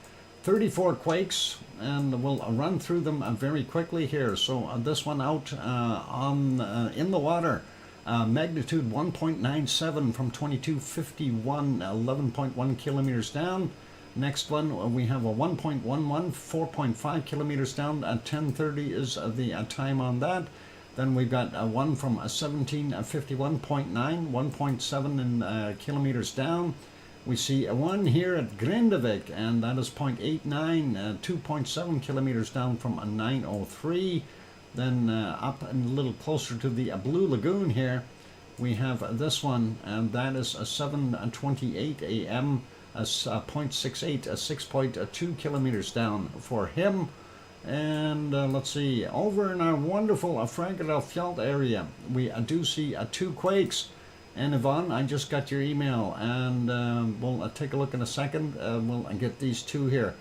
34 quakes, and we'll run through them very quickly here. So this one out in the water, magnitude 1.97 from 2251, 11.1 kilometers down. Next one, we have a 1.11, 4.5 kilometers down. At 10:30 is the time on that. Then we've got one from 1751.9, 1.7 in kilometers down. We see one here at Grindavik, and that is 0.89, 2.7 kilometers down from 903. Then up and a little closer to the Blue Lagoon here, we have this one, and that is 7:28 a.m., 0.68, 6.2 kilometers down for him. And let's see, over in our wonderful Fragile Fjall area, we do see 2 quakes. And Yvonne, I just got your email, and we'll take a look in a second. We'll get these 2 here.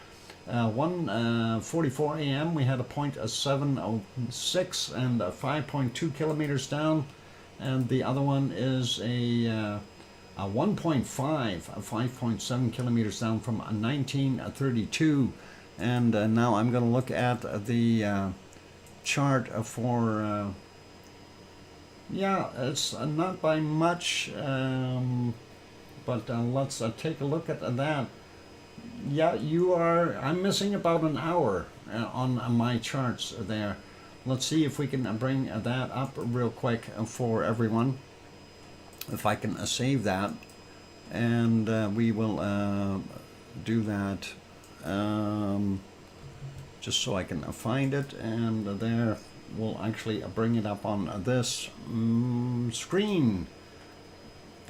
1:44 a.m. we had a 0.706 and 5.2 kilometers down, and the other one is a 1.5, 5.7 kilometers down from 1932. And now I'm going to look at the chart for, yeah, it's not by much. But let's take a look at that. Yeah, I'm missing about an hour on my charts there. Let's see if we can bring that up real quick for everyone. If I can save that, and we will do that just so I can find it, and there we'll actually bring it up on this screen,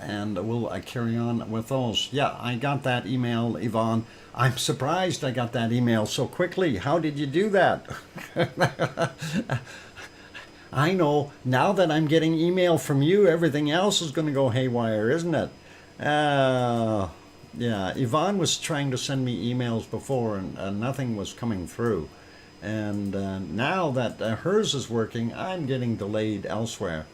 and we'll carry on with those. Yeah, I got that email, Yvonne. I'm surprised I got that email so quickly. How did you do that? I know, now that I'm getting email from you, everything else is going to go haywire, isn't it? Yeah, Yvonne was trying to send me emails before, and nothing was coming through. And now that hers is working, I'm getting delayed elsewhere.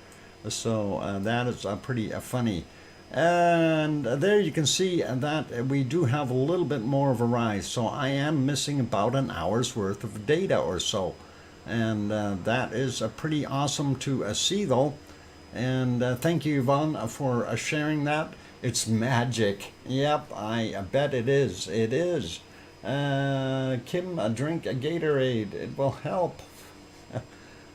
So that is pretty funny. And there you can see that we do have a little bit more of a rise. So I am missing about an hour's worth of data or so. And that is pretty awesome to see, though. And thank you, Yvonne, for sharing that. It's magic. Yep, I bet it is. It is. Kim, drink a Gatorade. It will help.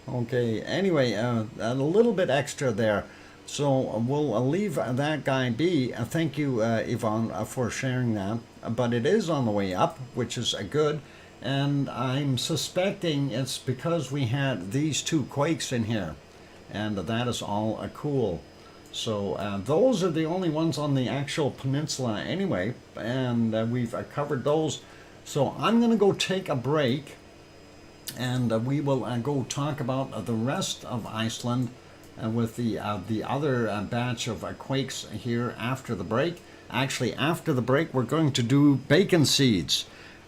Okay, anyway, a little bit extra there. So we'll leave that guy be. Thank you, Yvonne, for sharing that. But it is on the way up, which is good. And I'm suspecting it's because we had these two quakes in here. And that is all cool. So those are the only ones on the actual peninsula anyway. And we've covered those. So I'm going to go take a break. And we will go talk about the rest of Iceland with the other batch of quakes here after the break. Actually, after the break, we're going to do bacon seeds.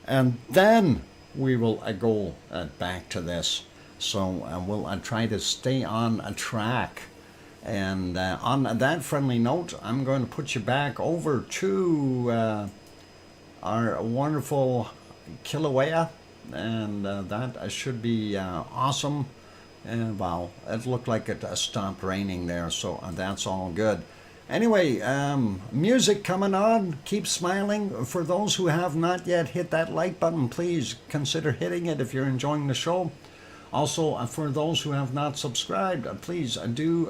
And then we will go back to this. So we'll try to stay on a track. And on that friendly note, I'm going to put you back over to our wonderful Kilauea. And that should be awesome. And wow, it looked like it stopped raining there, so that's all good. Anyway, music coming on. Keep smiling. For those who have not yet hit that like button, please consider hitting it if you're enjoying the show. Also, for those who have not subscribed, please do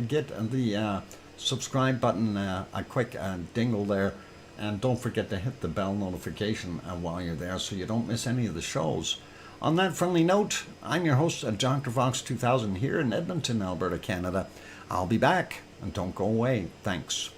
get the subscribe button, a quick dingle there. And don't forget to hit the bell notification while you're there so you don't miss any of the shows. On that friendly note, I'm your host, DrFox2000, here in Edmonton, Alberta, Canada. I'll be back, and don't go away. Thanks.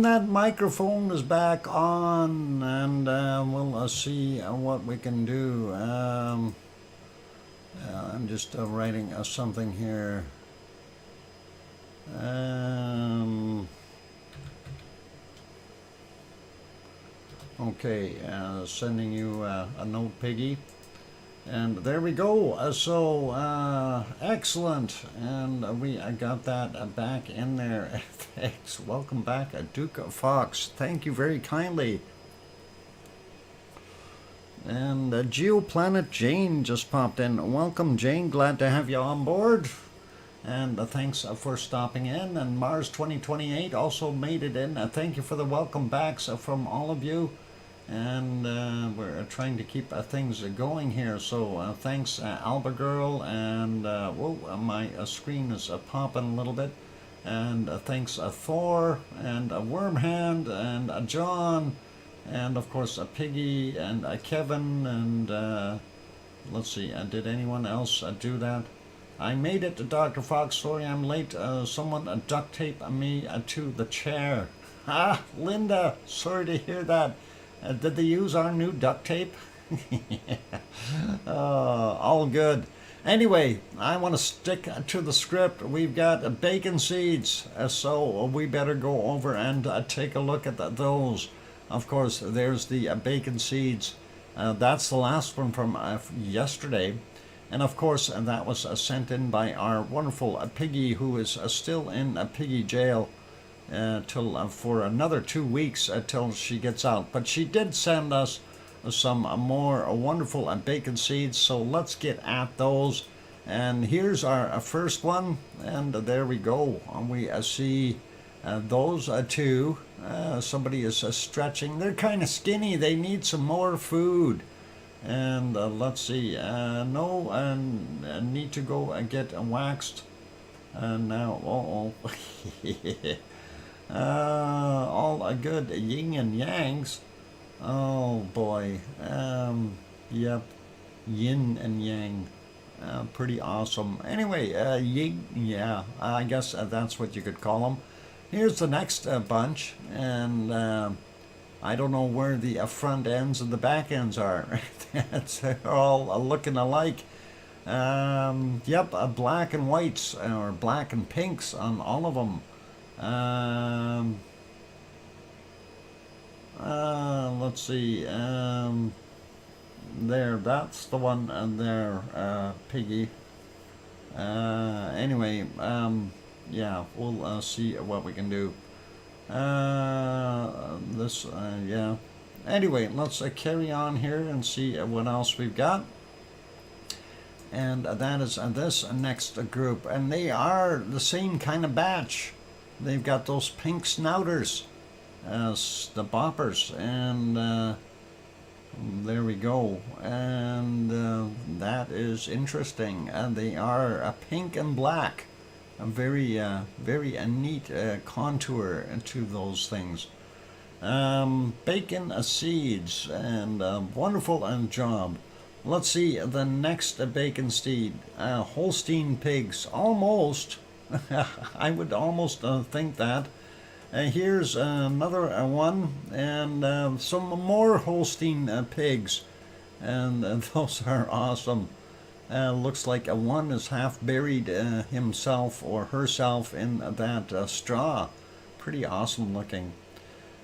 that microphone is back on, and we'll see what we can do. I'm just writing something here. Okay, sending you a note, Piggy. And there we go. Excellent. And we got that back in there. Thanks. Welcome back, Duke Fox. Thank you very kindly. And Geoplanet Jane just popped in. Welcome, Jane. Glad to have you on board. And thanks for stopping in. And Mars 2028 also made it in. Thank you for the welcome backs from all of you. And we're trying to keep things going here. So thanks, Alba Girl. And whoa, my screen is popping a little bit. And thanks, Thor, and Wormhand, and John, and of course Piggy, and Kevin, and let's see, did anyone else do that? I made it to Dr. Fox. Sorry I'm late. Someone duct taped me to the chair. Ah, Linda, sorry to hear that. Did they use our new duct tape? All good. Anyway, I want to stick to the script. We've got bacon seeds, so we better go over and take a look at those. Of course, there's the bacon seeds. That's the last one from yesterday. And of course, that was sent in by our wonderful Piggy, who is still in Piggy jail. Till for another 2 weeks till she gets out. But she did send us some more wonderful bacon seeds, so let's get at those. And here's our first one, and there we go. We see those two. Somebody is stretching. They're kind of skinny. They need some more food. And let's see. No, and need to go get waxed. And now, all good yin and yangs. Oh boy. Yep. Yin and yang. Pretty awesome. Anyway, yin, yeah, I guess that's what you could call them. Here's the next bunch, and I don't know where the front ends and the back ends are. They're all looking alike. Yep, black and whites, or black and pinks on all of them. Let's see. There, that's the one there, Piggy. Anyway, yeah, we'll see what we can do. Yeah. Anyway, let's carry on here and see what else we've got. And that is this next group, and they are the same kind of batch. They've got those pink snouters, the boppers, and there we go. And that is interesting. And they are pink and black. A very, very neat contour to those things. Bacon seeds, and wonderful job. Let's see the next bacon seed. Holstein pigs, almost. I would almost think that. Here's another one, and some more Holstein pigs, and those are awesome. Looks like one is half buried himself or herself in that straw. Pretty awesome looking.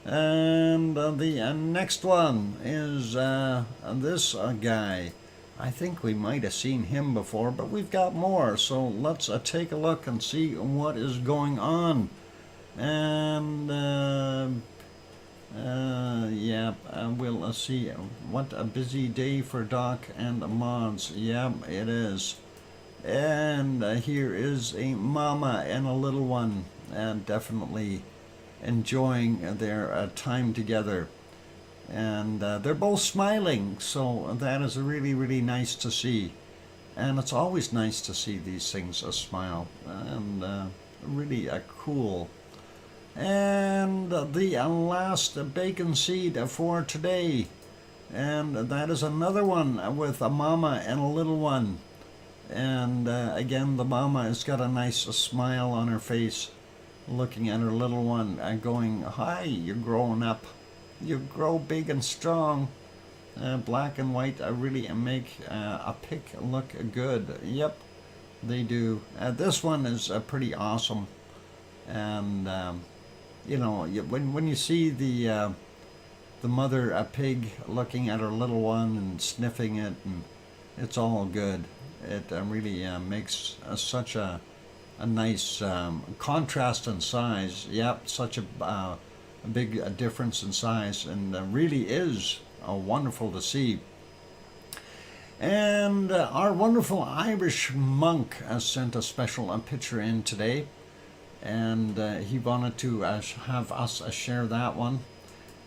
And the next one is this guy. I think we might have seen him before, but we've got more. So let's take a look and see what is going on. And yeah, we'll see. What a busy day for Doc and mods. Yeah, it is. And here is a mama and a little one, and definitely enjoying their time together. And they're both smiling, so that is really, really nice to see. And it's always nice to see these things smile, and really cool. And the last bacon seed for today, and that is another one with a mama and a little one. And again, the mama has got a nice smile on her face. looking at her little one and going, "Hi, you're growing up. You grow big and strong." Black and white really make a pic look good. Yep, they do. This one is pretty awesome. And you know, when you see the mother pig looking at her little one and sniffing it, and it's all good. It really makes such a nice contrast in size. Yep, such a big difference in size, and really is wonderful to see. And our wonderful Irish monk sent a special picture in today, and he wanted to have us share that one.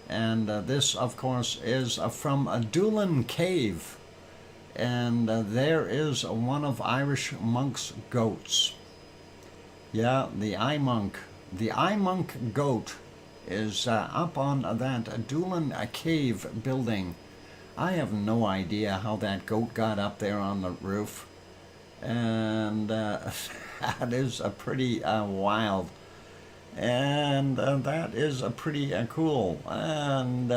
And this, of course, is from a Doolin Cave, and there is one of Irish monk's goats. Yeah, the eye monk goat is up on that Doolin Cave building. I have no idea how that goat got up there on the roof, and that is a pretty wild, and that is a pretty cool. And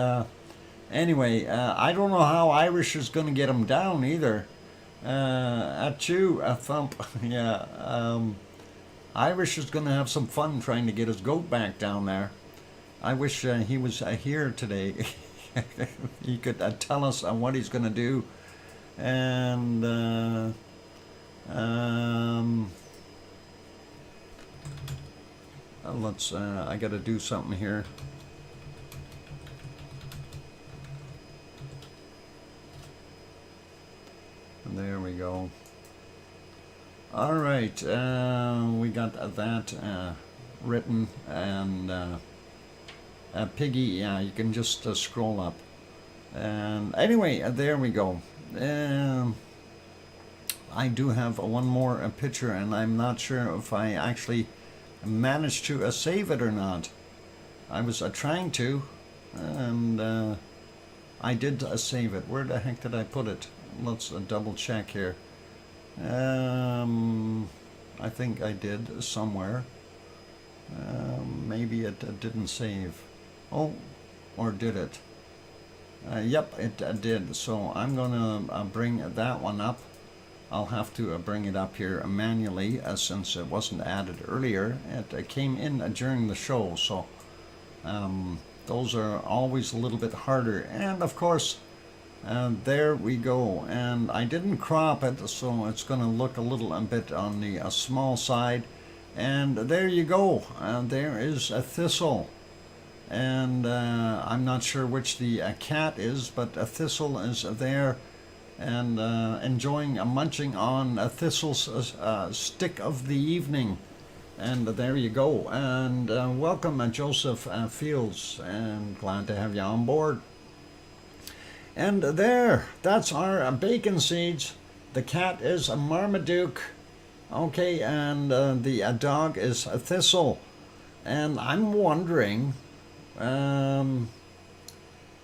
anyway, I don't know how Irish is going to get him down either. Achoo, a thump. Yeah, Irish is going to have some fun trying to get his goat back down there. I wish he was here today. He could tell us what he's going to do. And let's, I got to do something here. There we go. All right, we got that written, and Piggy, yeah, you can just scroll up. And anyway, there we go. I do have one more picture, and I'm not sure if I actually managed to save it or not. I was trying to, and I did save it. Where the heck did I put it? Let's double check here. I think I did somewhere. Maybe it didn't save. Oh, or did it? Yep, it did. So I'm gonna bring that one up. I'll have to bring it up here manually since it wasn't added earlier. It came in during the show, so those are always a little bit harder. And of course, there we go. And I didn't crop it, so it's going to look a little bit on the small side. And there you go. There is a thistle. And I'm not sure which the cat is, but a thistle is there, and enjoying munching on a thistle's stick of the evening. And there you go. And welcome, Joseph Fields, and glad to have you on board. And there, that's our bacon seeds. The cat is a Marmaduke. Okay, and the dog is a thistle. And I'm wondering,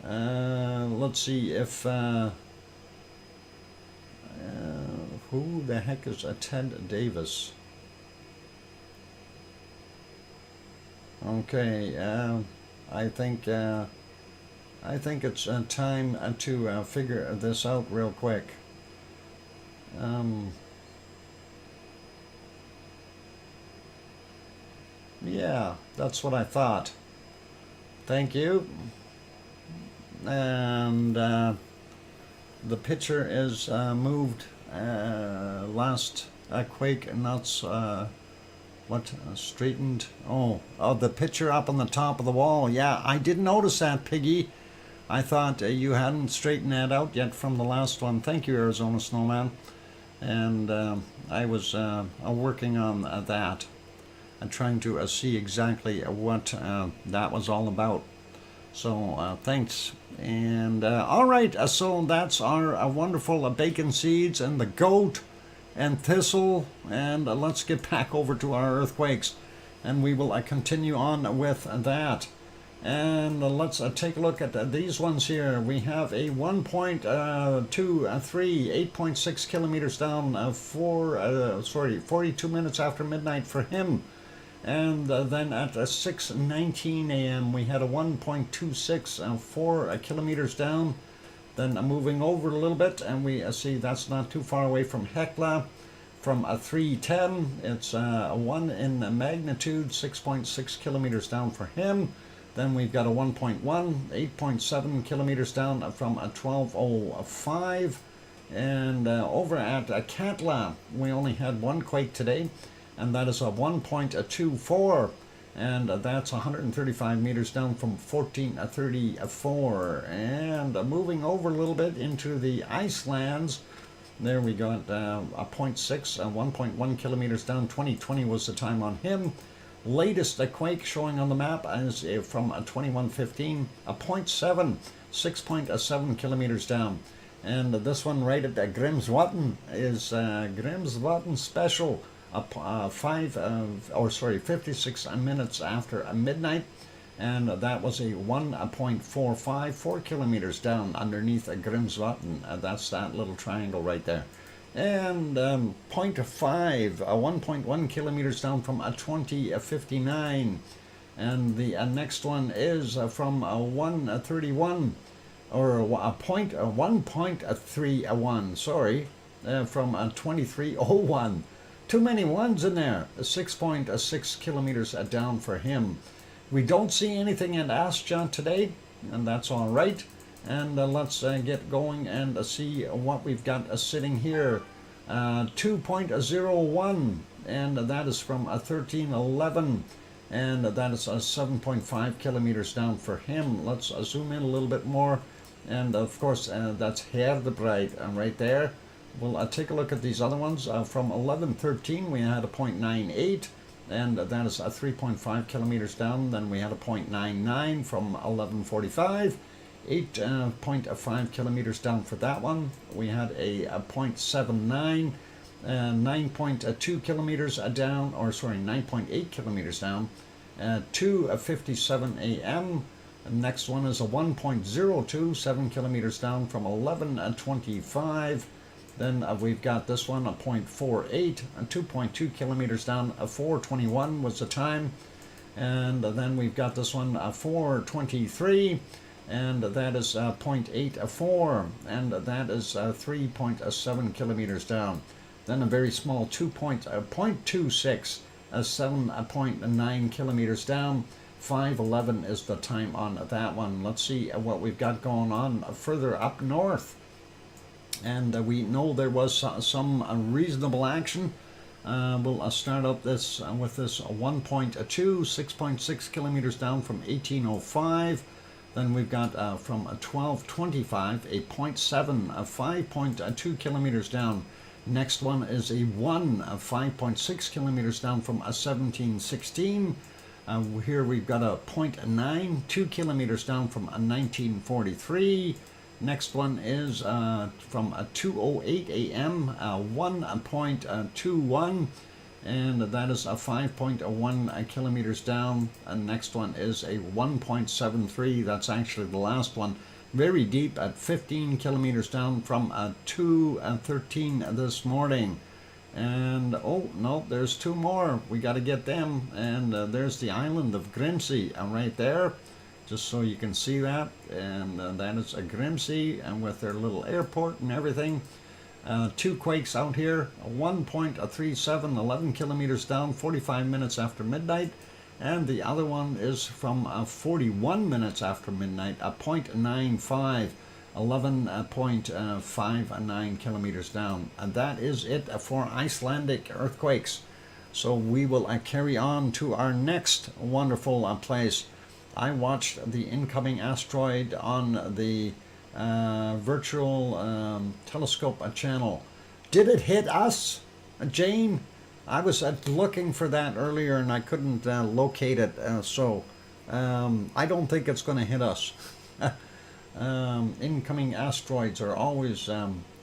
let's see if, who the heck is Ted Davis? Okay, I think it's time to figure this out real quick. Yeah, that's what I thought. Thank you. And the picture is moved last quake nuts. Straightened? Oh, the picture up on the top of the wall. Yeah, I did notice that, Piggy. I thought you hadn't straightened that out yet from the last one. Thank you, Arizona Snowman. And I was working on that and trying to see exactly what that was all about. So thanks. And all right, so that's our wonderful bacon seeds and the goat and thistle. And let's get back over to our earthquakes, and we will continue on with that. And let's take a look at these ones here. We have a 1.23, 8.6 kilometers down, 42 minutes after midnight for him. And then at 6:19 a.m. we had a 1.26, 4 kilometers down. Then moving over a little bit, and we see that's not too far away from Hecla. From a 310, it's a 1 in magnitude, 6.6 kilometers down for him. Then we've got a 1.1, 8.7 kilometers down from a 1205. And over at Katla, we only had one quake today, and that is a 1.24, and that's 135 meters down from 1434. And moving over a little bit into the Icelands, there we got a 0.6, 1.1 kilometers down. 2020 was the time on him. Latest quake showing on the map is from 2115, a 0.7, 6.7 kilometers down. And this one right at Grimsvatn is Grimsvatn Special, 56 minutes after midnight, and that was a 1.45, 4 kilometers down underneath Grimsvatn. That's that little triangle right there. And 0.5, 1.1 kilometers down from 2059. And the next one is from 131. Or a 1.31, sorry, from 2301. Too many ones in there. 6.6 kilometers down for him. We don't see anything at Astja today, and that's all right. And let's get going and see what we've got sitting here. 2.01, and that is from 1311. And that is 7.5 kilometers down for him. Let's zoom in a little bit more. And of course, that's Herdebreit right there. We'll take a look at these other ones. From 1113, we had a 0.98, and that is 3.5 kilometers down. Then we had a 0.99 from 1145, 8.5 kilometers down for that one. We had a 0.79, 9.2 kilometers down, or sorry, 9.8 kilometers down, 2:57 a.m. Next one is a 1.02, 7 kilometers down from 1125. Then we've got this one, a 0.48, 2.2 kilometers down, 421 was the time. And then we've got this one, 423, and that is 0.84, and that is 3.7 kilometers down. Then a very small 0.26, 7.9 kilometers down. 5:11 is the time on that one. Let's see what we've got going on further up north. And we know there was some reasonable action. We'll start up this with this 1.2, 6.6 kilometers down from 1805. Then we've got from 1225, a 0.7, 5.2 kilometers down. Next one is a 5.6 kilometers down from 1716. Here we've got a 0.9, 2 kilometers down from 1943. Next one is from 2:08 a.m., 1.21, and that is a 5.1 kilometers down. And next one is a 1.73. That's actually the last one. Very deep at 15 kilometers down from 2:13 this morning. And oh no, there's two more. We got to get them. And there's the island of Grimsey right there, just so you can see that. And that is a Grimsey, and with their little airport and everything. Two quakes out here. 1.37, 11 kilometers down, 45 minutes after midnight. And the other one is from 41 minutes after midnight, a 0.95. 11.59 kilometers down. And that is it for Icelandic earthquakes. So we will carry on to our next wonderful place. I watched the incoming asteroid on the virtual telescope channel. Did it hit us, Jane? I was looking for that earlier and I couldn't locate it. So I don't think it's going to hit us. Incoming asteroids are always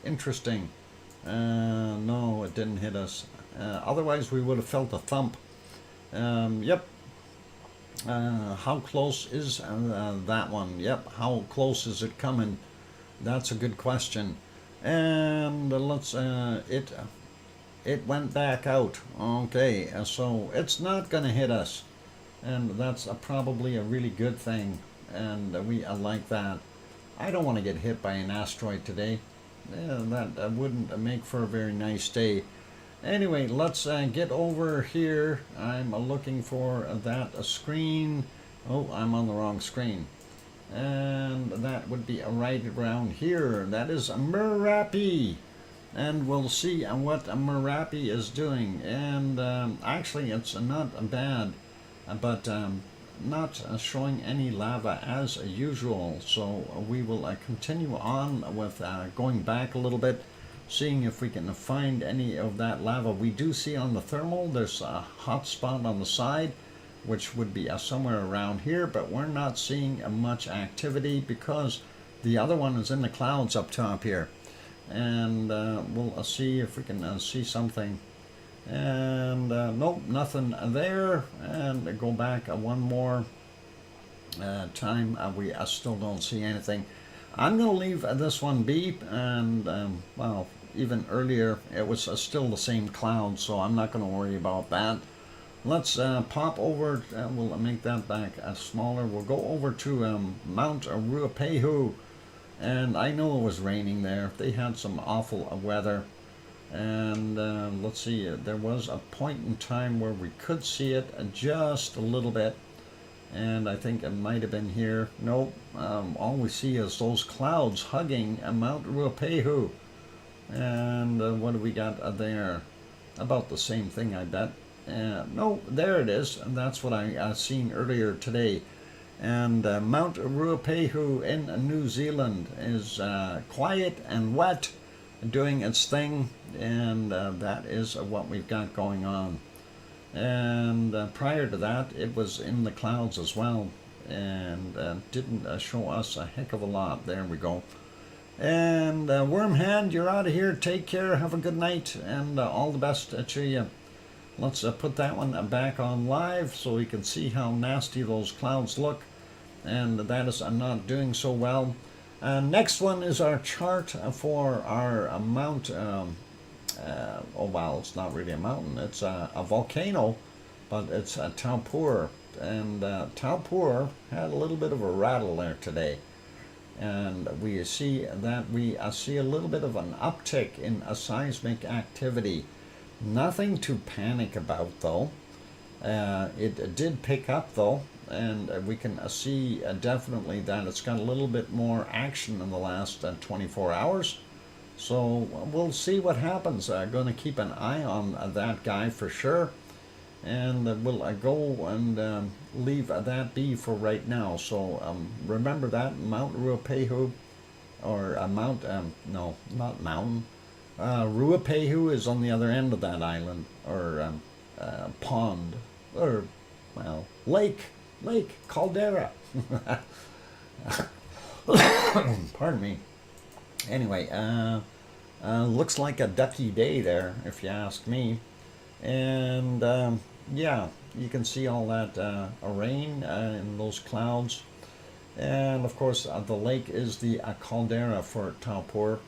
interesting. No, it didn't hit us. Otherwise, we would have felt a thump. Yep. How close is that one? Yep. How close is it coming? That's a good question. And let's it went back out. Okay, so it's not going to hit us, and that's probably a really good thing, and we like that. I don't want to get hit by an asteroid today. That wouldn't make for a very nice day. Anyway, let's get over here. I'm looking for that screen. Oh, I'm on the wrong screen. And that would be right around here. That is Merapi. And we'll see what Merapi is doing. And actually, it's not bad, but not showing any lava as usual. So we will continue on with going back a little bit, seeing if we can find any of that lava. We do see on the thermal, there's a hot spot on the side, which would be somewhere around here, but we're not seeing much activity because the other one is in the clouds up top here. And we'll see if we can see something. And nope, nothing there. And go back one more time. We still don't see anything. I'm going to leave this one be. And well, even earlier it was still the same cloud, so I'm not going to worry about that. Let's pop over. We'll make that back smaller. We'll go over to Mount Ruapehu. And I know it was raining there. They had some awful weather. And let's see, there was a point in time where we could see it just a little bit. And I think it might have been here. Nope, all we see is those clouds hugging Mount Ruapehu. And what do we got there? About the same thing, I bet. No, there it is. And that's what I seen earlier today. And Mount Ruapehu in New Zealand is quiet and wet, doing its thing, and that is what we've got going on. And prior to that, it was in the clouds as well, and didn't show us a heck of a lot. There we go. And Wormhand, you're out of here. Take care. Have a good night, and all the best to you. Let's put that one back on live so we can see how nasty those clouds look. And that is not doing so well. Next one is our chart for our mount. Oh wow, it's not really a mountain. It's a volcano, but it's a Taupur. And Taupur had a little bit of a rattle there today. And we see that we see a little bit of an uptick in seismic activity. Nothing to panic about though. It did pick up though. And we can see definitely that it's got a little bit more action in the last 24 hours. So we'll see what happens. Going to keep an eye on that guy for sure. And we'll go and leave that be for right now. So remember that Mount Ruapehu, or Mount, no, not mountain. Ruapehu is on the other end of that island, or pond, or, well, lake. Caldera. Pardon me. Anyway, looks like a ducky day there, if you ask me. And yeah, you can see all that rain in those clouds. And of course, the lake is the caldera for Taupur.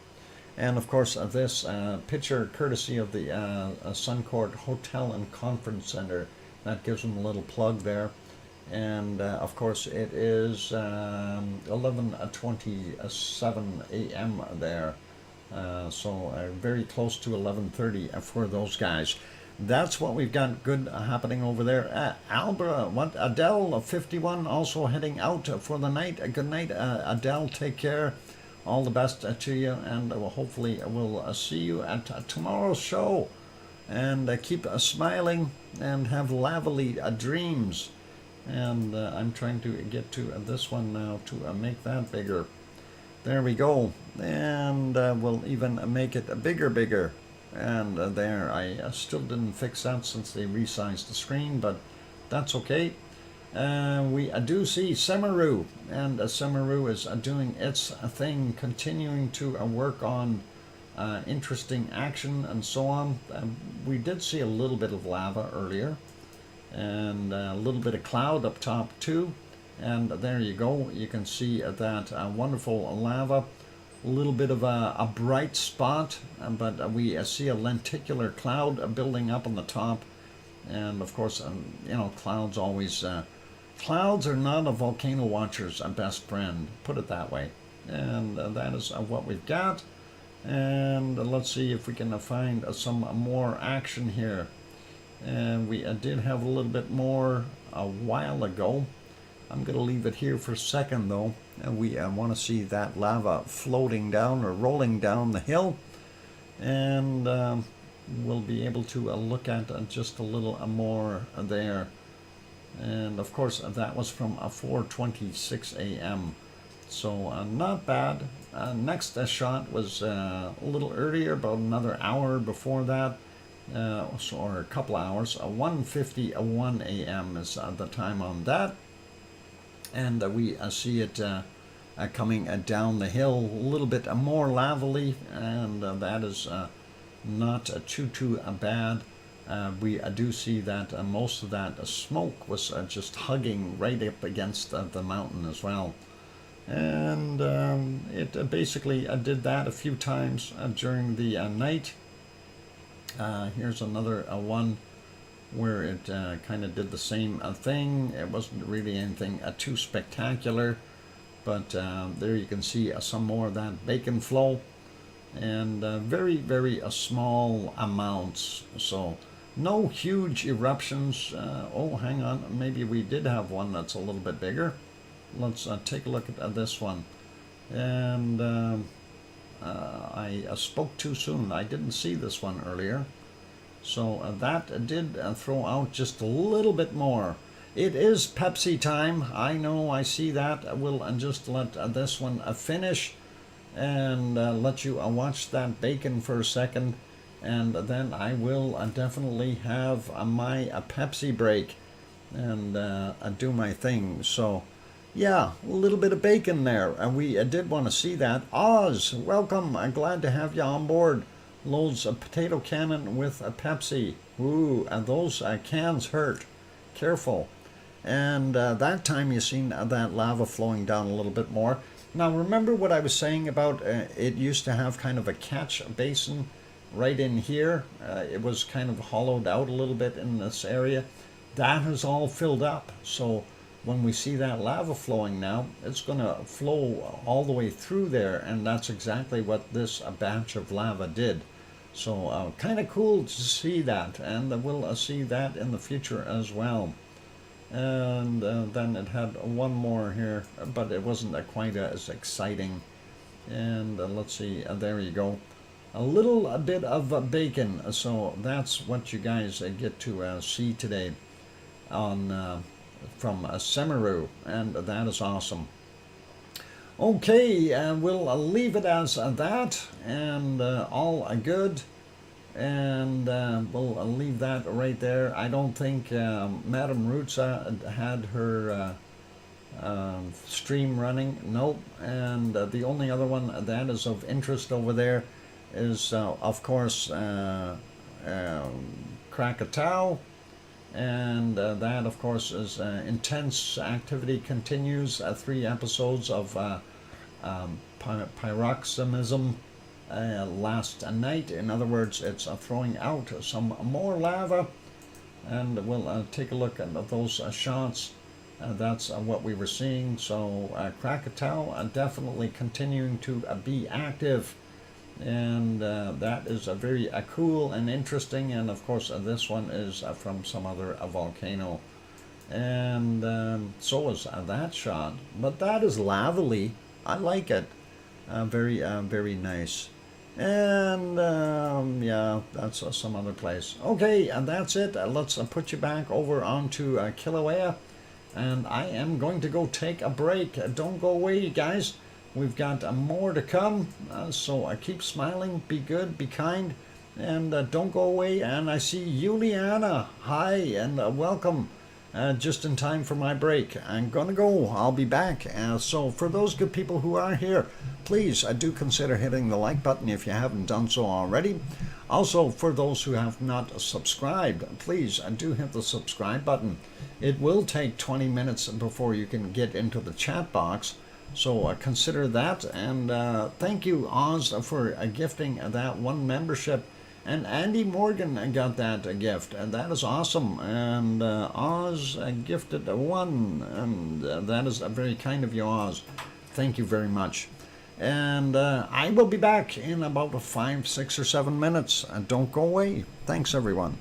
And of course, this picture courtesy of the Suncourt Hotel and Conference Center. That gives them a little plug there. And of course it is 11:27 a.m. there, so very close to 11:30 for those guys. That's what we've got good happening over there. Adele 51 also heading out for the night. Good night, Adele. Take care. All the best to you, and hopefully we'll see you at tomorrow's show. And keep smiling and have lovely dreams. And I'm trying to get to this one now to make that bigger. There we go. And we'll even make it bigger. And there, I still didn't fix that since they resized the screen, but that's okay. We do see Semeru, and Semeru is doing its thing, continuing to work on interesting action and so on. We did see a little bit of lava earlier. And a little bit of cloud up top too, and there you go. You can see that wonderful lava a little bit of a bright spot, but we see a lenticular cloud building up on the top. And of course, you know, clouds always, clouds are not a volcano watcher's best friend, put it that way. And that is what we've got. And let's see if we can find some more action here. And we did have a little bit more a while ago. I'm going to leave it here for a second though. And we want to see that lava floating down or rolling down the hill. And we'll be able to look at just a little more there. And of course that was from 4:26 a.m. So not bad. Next shot was a little earlier, about another hour before that, or a couple hours. 1:51 a.m. is the time on that. And we see it coming down the hill a little bit more lavily, and that is not too bad. We do see that most of that smoke was just hugging right up against the mountain as well. And it basically did that a few times during the night. Here's another one where it kind of did the same thing. It wasn't really anything too spectacular, but there you can see some more of that bacon flow, and very small amounts. So no huge eruptions. Oh, hang on, maybe we did have one that's a little bit bigger. Let's take a look at this one. And I spoke too soon. I didn't see this one earlier. So that did throw out just a little bit more. It is Pepsi time. I know, I see that. We'll just let this one finish and let you watch that bacon for a second. And then I will definitely have my Pepsi break and do my thing. So yeah, a little bit of bacon there, and we did want to see that. Oz, welcome. I'm glad to have you on board. Loads of potato cannon with a Pepsi. Ooh, and those cans hurt. Careful. And that time you seen that lava flowing down a little bit more. Now remember what I was saying about it used to have kind of a catch basin right in here. It was kind of hollowed out a little bit in this area. That has all filled up. So when we see that lava flowing now, it's going to flow all the way through there, and that's exactly what this batch of lava did. So kind of cool to see that, and we'll see that in the future as well. And then it had one more here, but it wasn't quite as exciting. And let's see, there you go. A little bit of bacon, so that's what you guys get to see today on from Semeru, and that is awesome. Okay, we'll leave it as that, and all good, and we'll leave that right there. I don't think Madame Rutsa had her stream running. Nope. And the only other one that is of interest over there is of course Krakatoa. And that, of course, is intense activity continues. 3 episodes of pyroxenism last night. In other words, it's throwing out some more lava. And we'll take a look at those shots. That's what we were seeing. So Krakatoa definitely continuing to be active. And that is a very cool and interesting, and of course this one is from some other volcano, and so is that shot, but that is lavally. I like it. Very nice. And yeah, that's some other place. Okay, and that's it. Let's put you back over onto Kilauea, and I am going to go take a break. Don't go away, you guys. We've got more to come, so keep smiling, be good, be kind, and don't go away. And I see Juliana. Hi, and welcome. Just in time for my break. I'm gonna go. I'll be back. So for those good people who are here, please do consider hitting the like button if you haven't done so already. Also, for those who have not subscribed, please do hit the subscribe button. It will take 20 minutes before you can get into the chat box. So consider that, and thank you, Oz, for gifting that one membership. And Andy Morgan got that gift, and that is awesome. And Oz gifted one, and that is very kind of you, Oz. Thank you very much. And I will be back in about 5, 6, or 7 minutes. And don't go away. Thanks, everyone.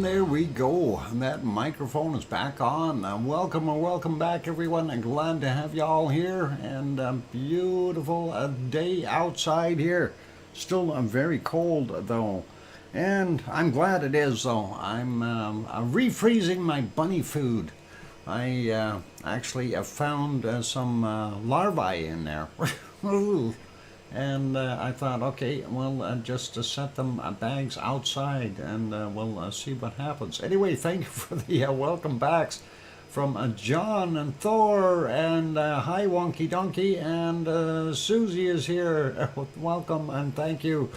And there we go. That microphone is back on. Welcome back, everyone. I'm glad to have you all here. And a beautiful day outside here. Still very cold, though. And I'm glad it is, though. I'm refreezing my bunny food. I actually found some larvae in there. And I thought, okay, well, just to set them bags outside, and we'll see what happens. Anyway, thank you for the welcome backs from John and Thor, and hi, Wonky Donkey, and Susie is here. Welcome and thank you.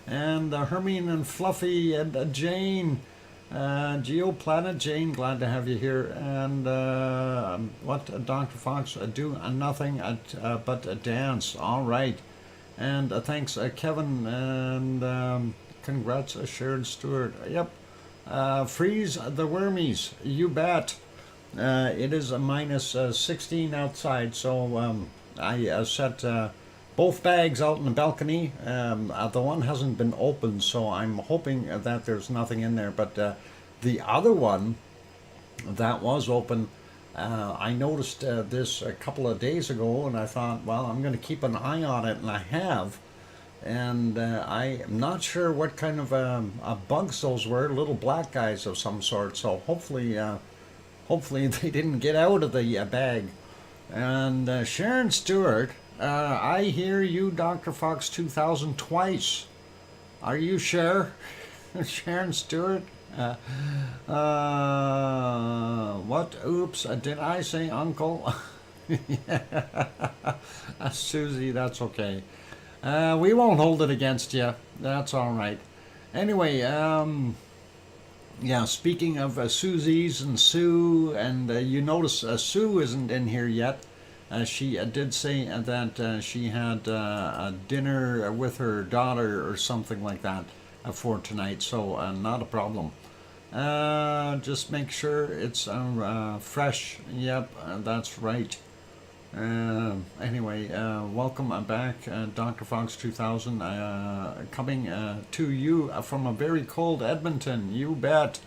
And Hermine and Fluffy and Jane, Geoplanet Jane, glad to have you here. And what Dr. Fox do? Nothing but dance. All right. And thanks, Kevin, and congrats, Sharon Stewart. Yep, freeze the wormies, you bet. It is a minus 16 outside, so I set both bags out in the balcony. The one hasn't been opened, so I'm hoping that there's nothing in there. But the other one that was open, I noticed this a couple of days ago, and I thought, well, I'm going to keep an eye on it, and I have. And I am not sure what kind of bugs those were, little black guys of some sort. So hopefully they didn't get out of the bag. And Sharon Stewart, I hear you, DrFox2000, twice. Are you sure, Sharon Stewart? What? Oops, did I say uncle? Susie, that's okay. We won't hold it against you. That's all right. Anyway, yeah, speaking of Susie's and Sue, and you notice Sue isn't in here yet. She did say that she had a dinner with her daughter or something like that for tonight, so not a problem. Just make sure it's fresh. Yep, that's right. Anyway, welcome back, DrFox2000, coming to you from a very cold Edmonton. You bet.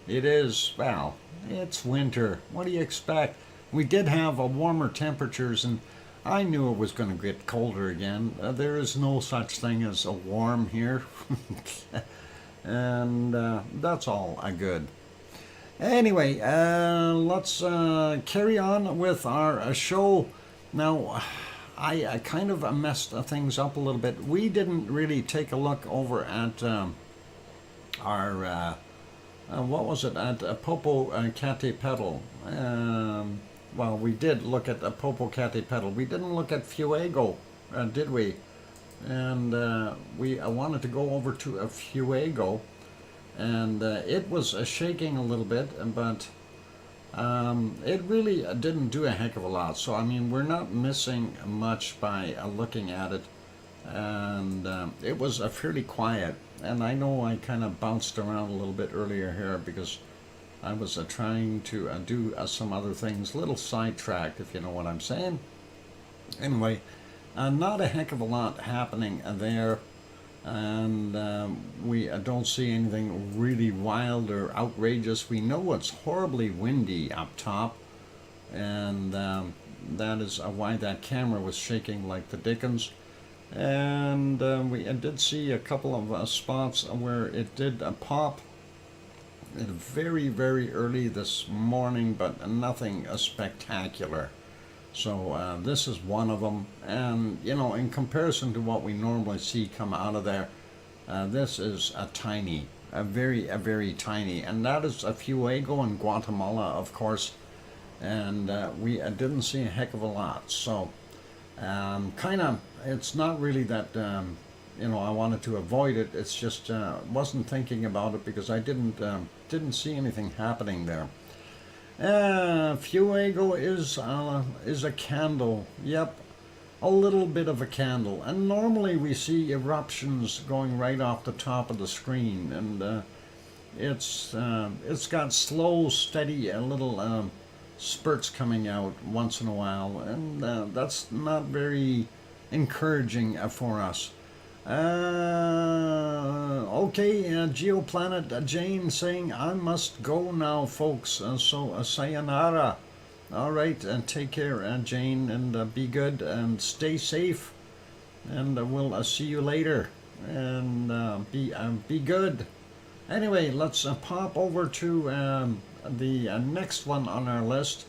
It is, well, it's winter. What do you expect? We did have warmer temperatures, and I knew it was going to get colder again. There is no such thing as a warm here. And that's all good. Anyway, let's carry on with our show. Now, I kind of messed things up a little bit. We didn't really take a look over at our, what was it, at Popocatepetl. Well, we did look at Popocatepetl. We didn't look at Fuego, did we? And we wanted to go over to Fuego, and it was shaking a little bit, but it really didn't do a heck of a lot. So I mean, we're not missing much by looking at it, and it was fairly quiet. And I know I kind of bounced around a little bit earlier here because I was trying to do some other things, little sidetracked, if you know what I'm saying. Anyway. Not a heck of a lot happening there, and we don't see anything really wild or outrageous. We know it's horribly windy up top, and that is why that camera was shaking like the dickens. And we did see a couple of spots where it did pop very, very early this morning, but nothing spectacular. So this is one of them, and you know, in comparison to what we normally see come out of there, this is a very tiny, and that is a Fuego in Guatemala, of course, and we didn't see a heck of a lot. So kind of, it's not really that you know, I wanted to avoid it. It's just wasn't thinking about it because I didn't see anything happening there. Fuego is a candle. Yep, a little bit of a candle. And normally we see eruptions going right off the top of the screen, and it's got slow, steady, little spurts coming out once in a while, and that's not very encouraging for us. Okay, Geoplanet Jane saying, I must go now, folks. So, sayonara. All right, and take care, Jane, and be good and stay safe. And we'll see you later. And be good. Anyway, let's pop over to the next one on our list.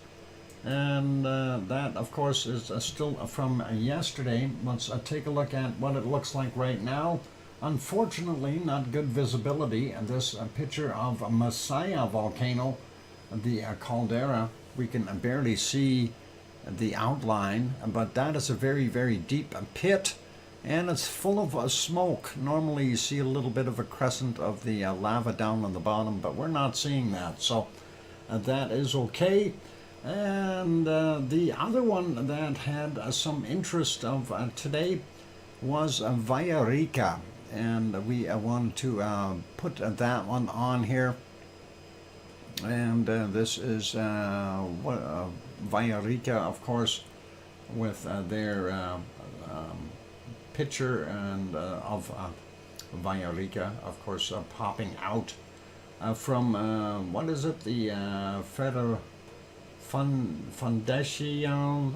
And that, of course, is still from yesterday. Let's take a look at what it looks like right now. Unfortunately, not good visibility. And this picture of Messiah volcano, the caldera, we can barely see the outline, but that is a very, very deep pit, and it's full of smoke. Normally you see a little bit of a crescent of the lava down on the bottom, but we're not seeing that, so that is okay. And the other one that had some interest of today was Villarrica, and we wanted to put that one on here. And this is Villarrica, of course, with their picture and of Villarrica, of course, popping out from what is it? The Fundación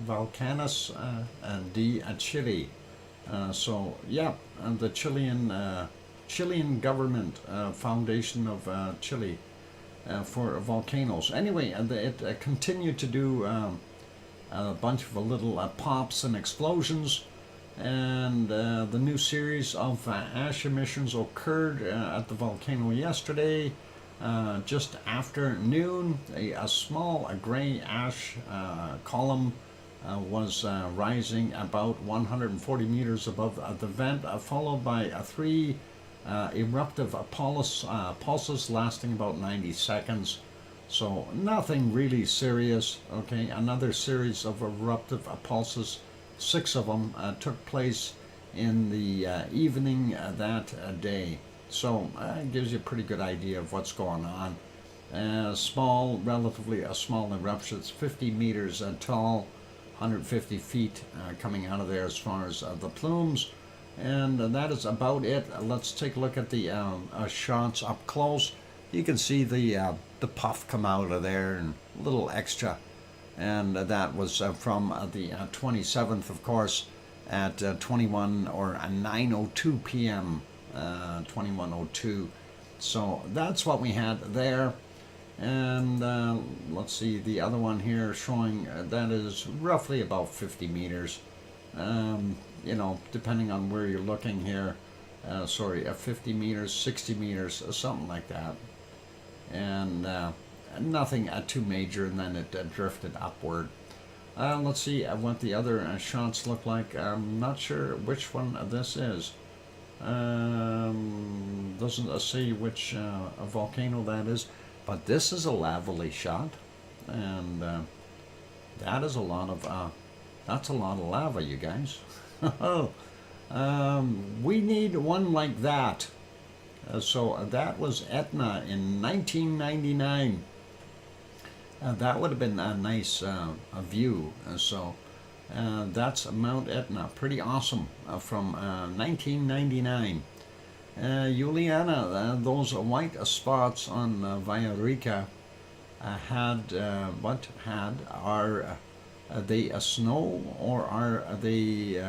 Volcanos de Chile. So yeah, and the Chilean government foundation of Chile for volcanoes. Anyway, it continued to do a bunch of little pops and explosions, and the new series of ash emissions occurred at the volcano yesterday. Just after noon, a small gray ash column was rising about 140 meters above the vent, followed by three eruptive pulses lasting about 90 seconds. So nothing really serious. Okay, another series of eruptive pulses, 6 of them took place in the evening that day. So it gives you a pretty good idea of what's going on. Relatively small eruptions, 50 meters tall, 150 feet coming out of there as far as the plumes. And that is about it. Let's take a look at the shots up close. You can see the puff come out of there and a little extra. And that was from the 27th, of course, at 9:02 p.m. 21:02. So that's what we had there. And let's see, the other one here showing that is roughly about 50 meters. You know, depending on where you're looking here. 50 meters, 60 meters, something like that. And nothing too major, and then it drifted upward. Let's see what the other shots look like. I'm not sure which one this is. Doesn't say which volcano that is, but this is a lavally shot, and that is that's a lot of lava, you guys. We need one like that. So that was Etna in 1999. That would have been a nice view. So that's Mount Etna, pretty awesome, from 1999. Juliana, those white spots on Villarrica are they a snow, or are they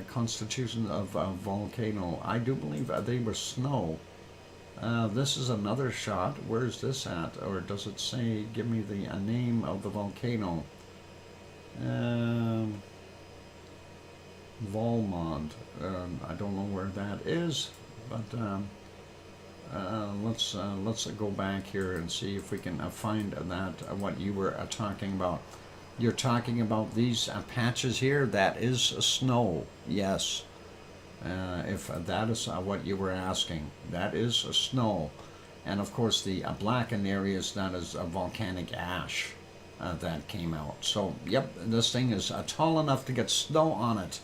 constitution of a volcano? I do believe they were snow. This is another shot. Where's this at? Or does it say, give me the name of the volcano? Volmont. I don't know where that is, but let's go back here and see if we can find that what you were talking about. You're talking about these patches here. That is snow. Yes. If that is what you were asking, that is snow. And of course the blackened areas, that is volcanic ash that came out. So yep, this thing is tall enough to get snow on it.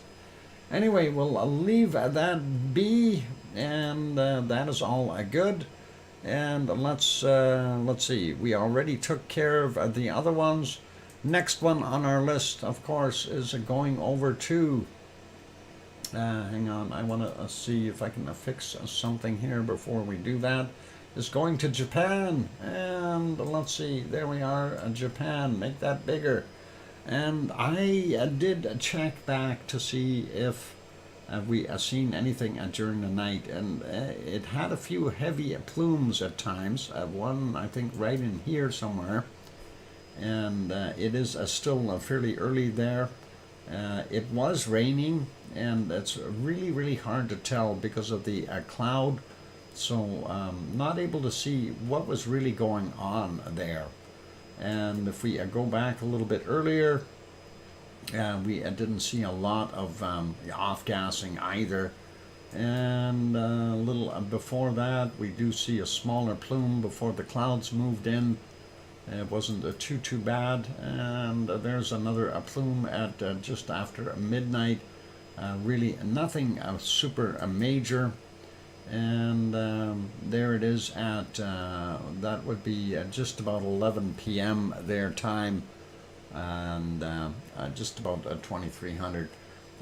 Anyway, we'll leave that be, and that is all good. And let's see, we already took care of the other ones. Next one on our list, of course, is going over to Hang on, I want to see if I can fix something here before we do that. It's going to Japan, and let's see, there we are, Japan, make that bigger. And I did check back to see if we seen anything during the night, and it had a few heavy plumes at times, one I think right in here somewhere, and it is still fairly early there. It was raining, and it's really hard to tell because of the cloud, so not able to see what was really going on there. And if we go back a little bit earlier, we didn't see a lot of off-gassing either. And a little before that, we do see a smaller plume before the clouds moved in. It wasn't too bad. And there's another plume at just after midnight. Really nothing super major. And there it is at, that would be just about 11 p.m. their time, and just about 2300.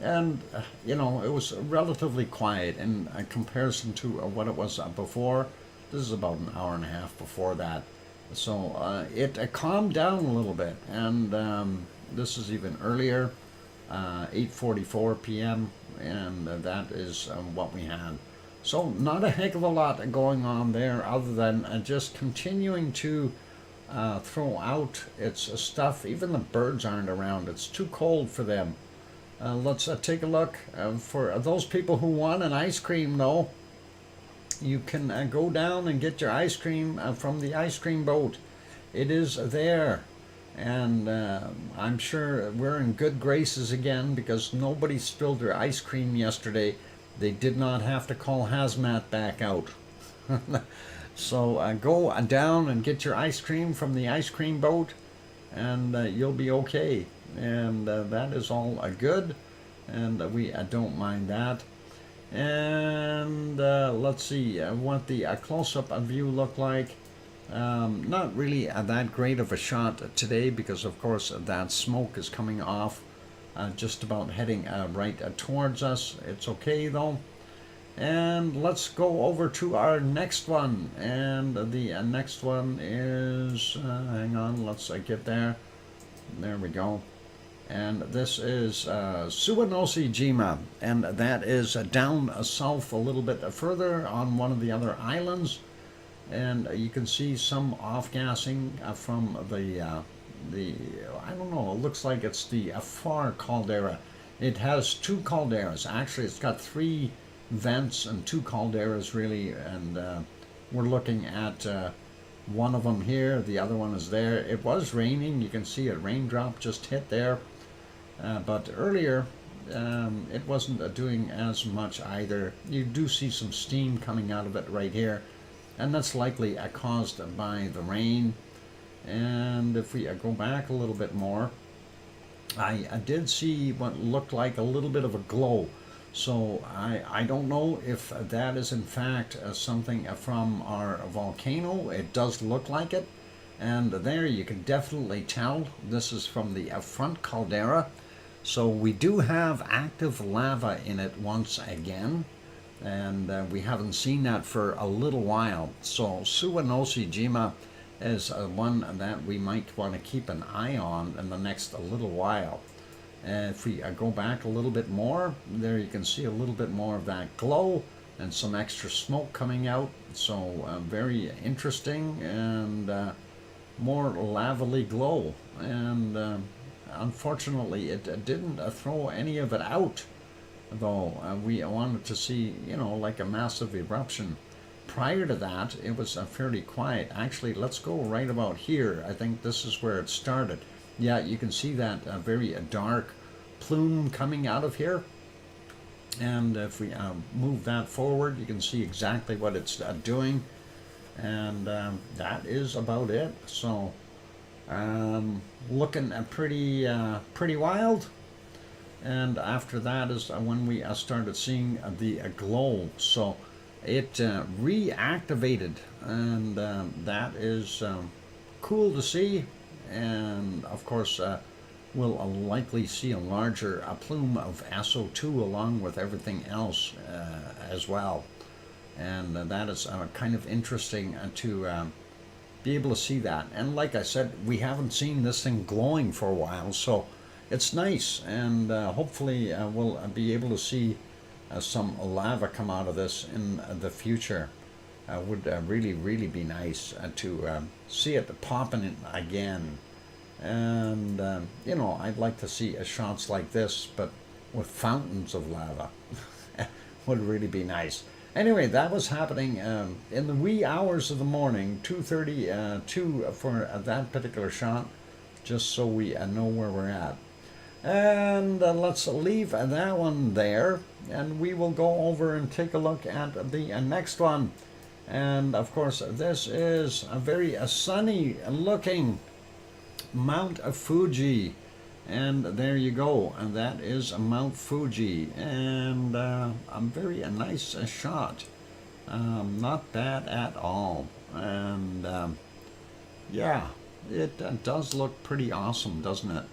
And, you know, it was relatively quiet in comparison to what it was before. This is about an hour and a half before that. So it calmed down a little bit, and this is even earlier, 8:44 p.m., and that is what we had. So not a heck of a lot going on there, other than just continuing to throw out its stuff. Even the birds aren't around. It's too cold for them. Let's take a look. For those people who want an ice cream, though, you can go down and get your ice cream from the ice cream boat. It is there. And I'm sure we're in good graces again, because nobody spilled their ice cream yesterday. They did not have to call hazmat back out. So go down and get your ice cream from the ice cream boat, and you'll be okay. And that is all good, and we don't mind that. And let's see what the close-up view looked like. Not really that great of a shot today, because of course that smoke is coming off, just about heading right towards us. It's okay though. And let's go over to our next one, and the next one is hang on, let's get there. There we go. And this is Suwanosi-jima, and that is down south a little bit further on one of the other islands. And you can see some off-gassing from the I don't know, it looks like it's the far caldera. It has two calderas. Actually, it's got three vents and two calderas, really, and we're looking at one of them here. The other one is there. It was raining. You can see a raindrop just hit there. But earlier, it wasn't doing as much either. You do see some steam coming out of it right here, and that's likely caused by the rain. And if we go back a little bit more, I did see what looked like a little bit of a glow. So I don't know if that is in fact something from our volcano. It does look like it. And there you can definitely tell this is from the front caldera. So we do have active lava in it once again. And we haven't seen that for a little while. So Suwanosi-jima is one that we might want to keep an eye on in the next little while. If we go back a little bit more, there you can see a little bit more of that glow and some extra smoke coming out. So very interesting, and more lavally glow. And unfortunately, it didn't throw any of it out, though. We wanted to see, you know, like a massive eruption. Prior to that, it was fairly quiet. Actually, let's go right about here. I think this is where it started. Yeah, you can see that very dark plume coming out of here. And if we move that forward, you can see exactly what it's doing. And that is about it. So, looking pretty wild. And after that is when we started seeing the glow. So it reactivated, and that is cool to see. And of course, we'll likely see a larger plume of SO2 along with everything else as well. And that is kind of interesting to be able to see that. And like I said, we haven't seen this thing glowing for a while, so it's nice. And hopefully we'll be able to see some lava come out of this in the future. Would really, really be nice to see it popping in again. And, you know, I'd like to see shots like this, but with fountains of lava. Would really be nice. Anyway, that was happening in the wee hours of the morning, 2:32 for that particular shot, just so we know where we're at. And let's leave that one there, and we will go over and take a look at the next one. And of course, this is a very sunny looking Mount Fuji. And there you go, and that is Mount Fuji, and a very nice shot, not bad at all. And yeah, it does look pretty awesome, doesn't it?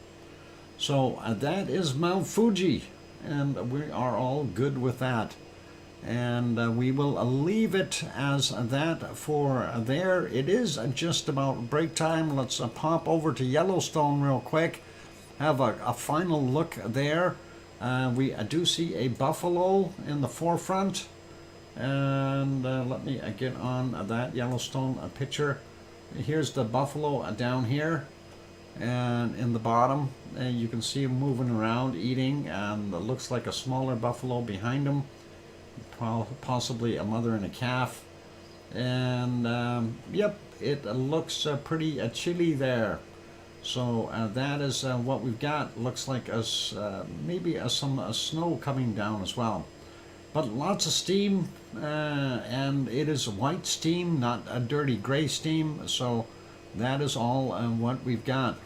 So that is Mount Fuji, and we are all good with that. And we will leave it as that for there. It is just about break time. Let's pop over to Yellowstone real quick. Have a final look there. We do see a buffalo in the forefront. And let me get on that Yellowstone picture. Here's the buffalo down here. And in the bottom, you can see him moving around, eating. And it looks like a smaller buffalo behind him. Possibly a mother and a calf. And yep, it looks pretty chilly there. So that is what we've got. Looks like maybe some snow coming down as well. But lots of steam, and it is white steam, not a dirty gray steam. So that is all what we've got.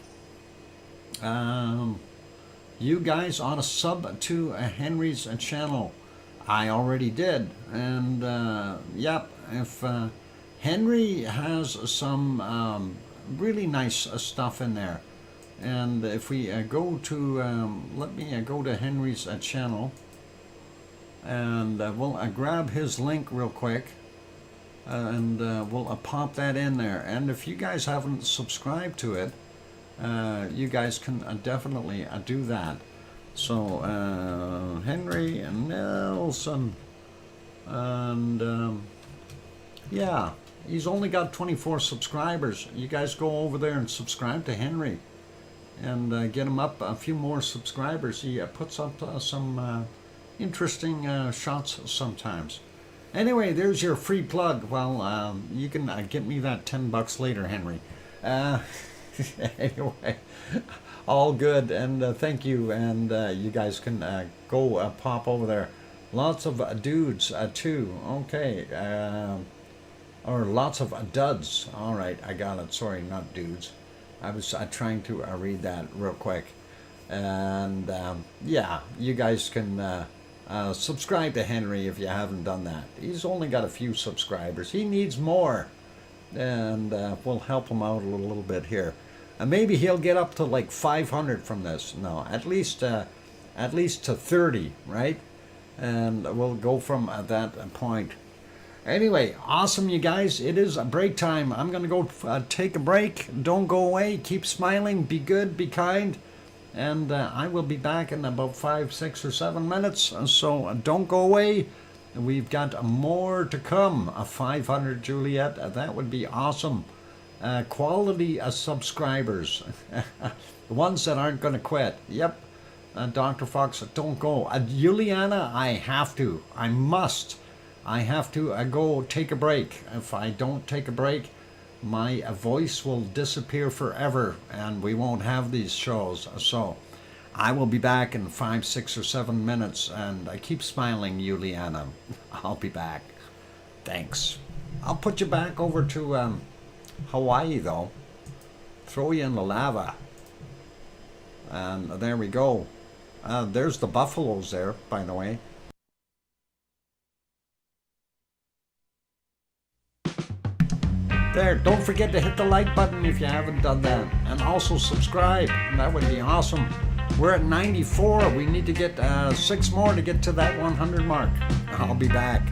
You guys ought to sub to Henry's channel. I already did. And yep, if Henry has some really nice stuff in there. And if we go to, let me go to Henry's channel, and we'll grab his link real quick, and we'll pop that in there. And if you guys haven't subscribed to it, you guys can definitely do that. So Henry Nelson, and yeah, he's only got 24 subscribers. You guys go over there and subscribe to Henry, and get him up a few more subscribers. He puts up some interesting shots sometimes. Anyway, there's your free plug. Well, you can get me that $10 later, Henry. Anyway, all good, and thank you. And you guys can go pop over there. Lots of dudes too. Okay. Or lots of duds. All right, I got it. Sorry, not dudes. I was trying to read that real quick. And yeah, you guys can subscribe to Henry if you haven't done that. He's only got a few subscribers. He needs more. And we'll help him out a little bit here. And maybe he'll get up to like 500 from this. No, at least to 30, right? And we'll go from that point. Anyway, awesome, you guys. It is a break time. I'm going to go take a break. Don't go away. Keep smiling. Be good. Be kind. And I will be back in about 5, 6, or 7 minutes. So don't go away. We've got more to come. A 500 Juliet. That would be awesome. Quality subscribers. The ones that aren't going to quit. Yep. Dr. Fox, don't go. Juliana, I have to. I must. I have to go take a break. If I don't take a break, my voice will disappear forever, and we won't have these shows. So I will be back in 5, 6, or 7 minutes, and I keep smiling, Juliana. I'll be back. Thanks. I'll put you back over to Hawaii, though. Throw you in the lava. And there we go. There's the buffaloes there, by the way. There, don't forget to hit the like button if you haven't done that. And also subscribe. That would be awesome. We're at 94. We need to get 6 more to get to that 100 mark. I'll be back.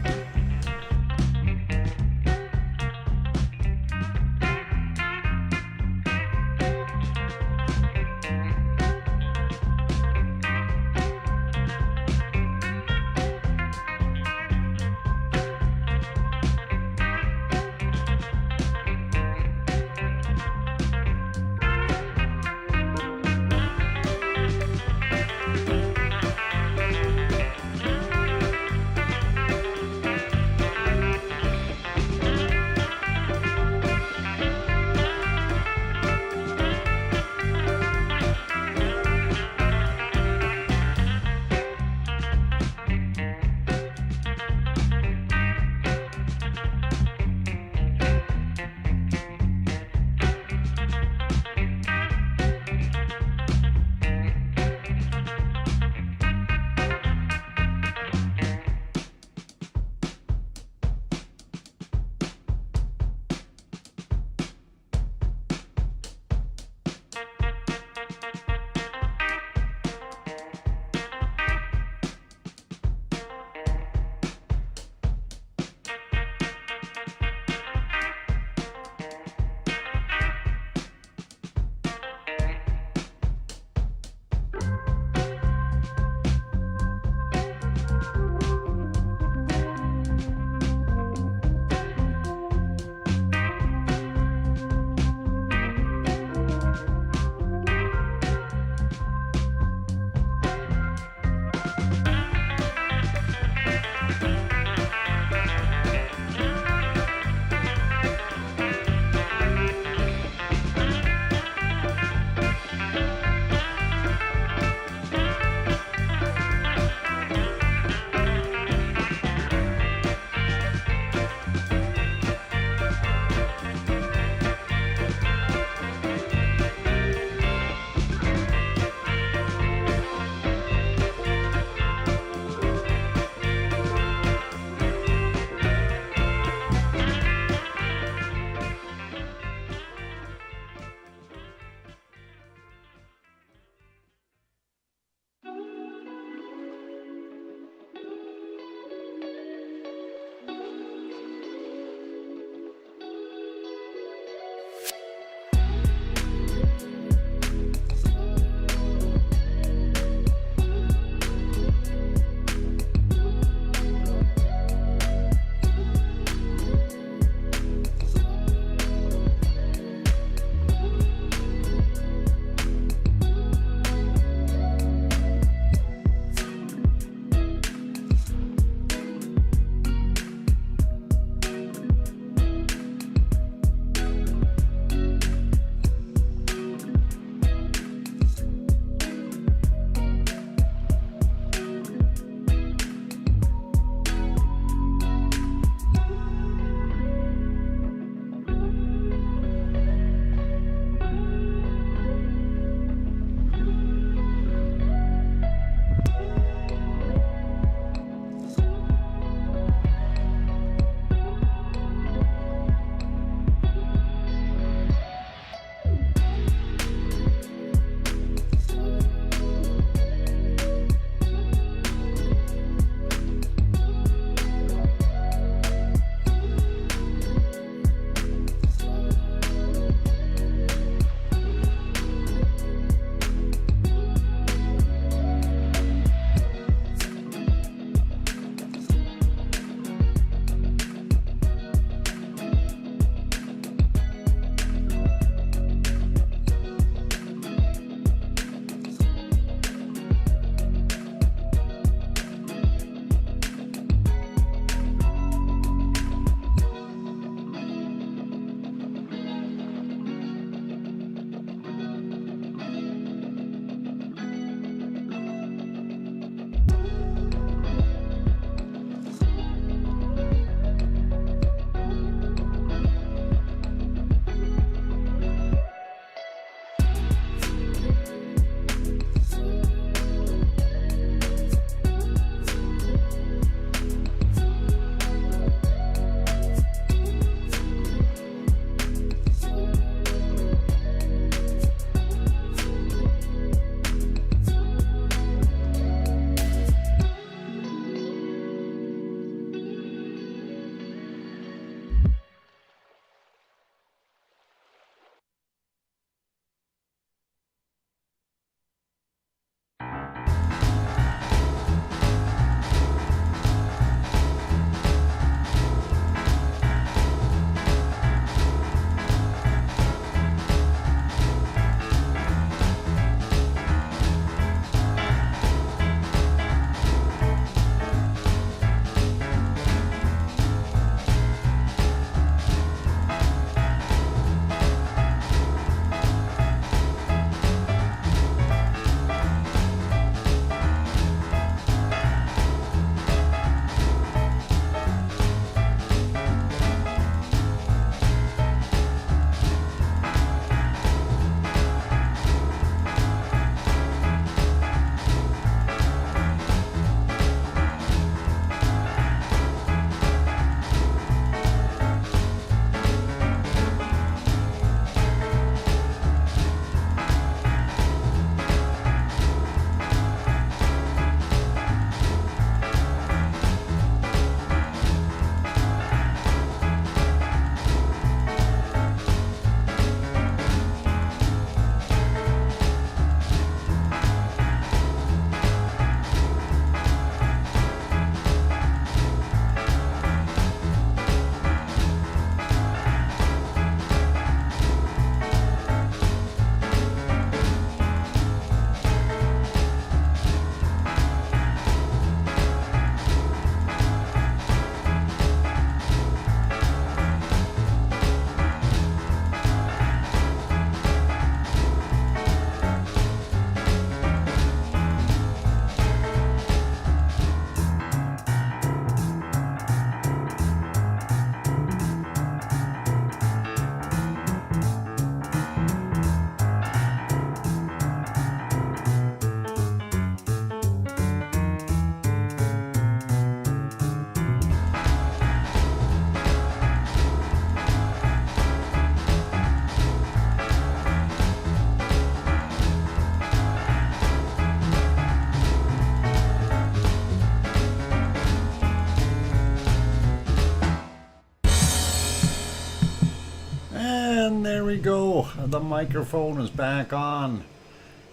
And there we go. The microphone is back on.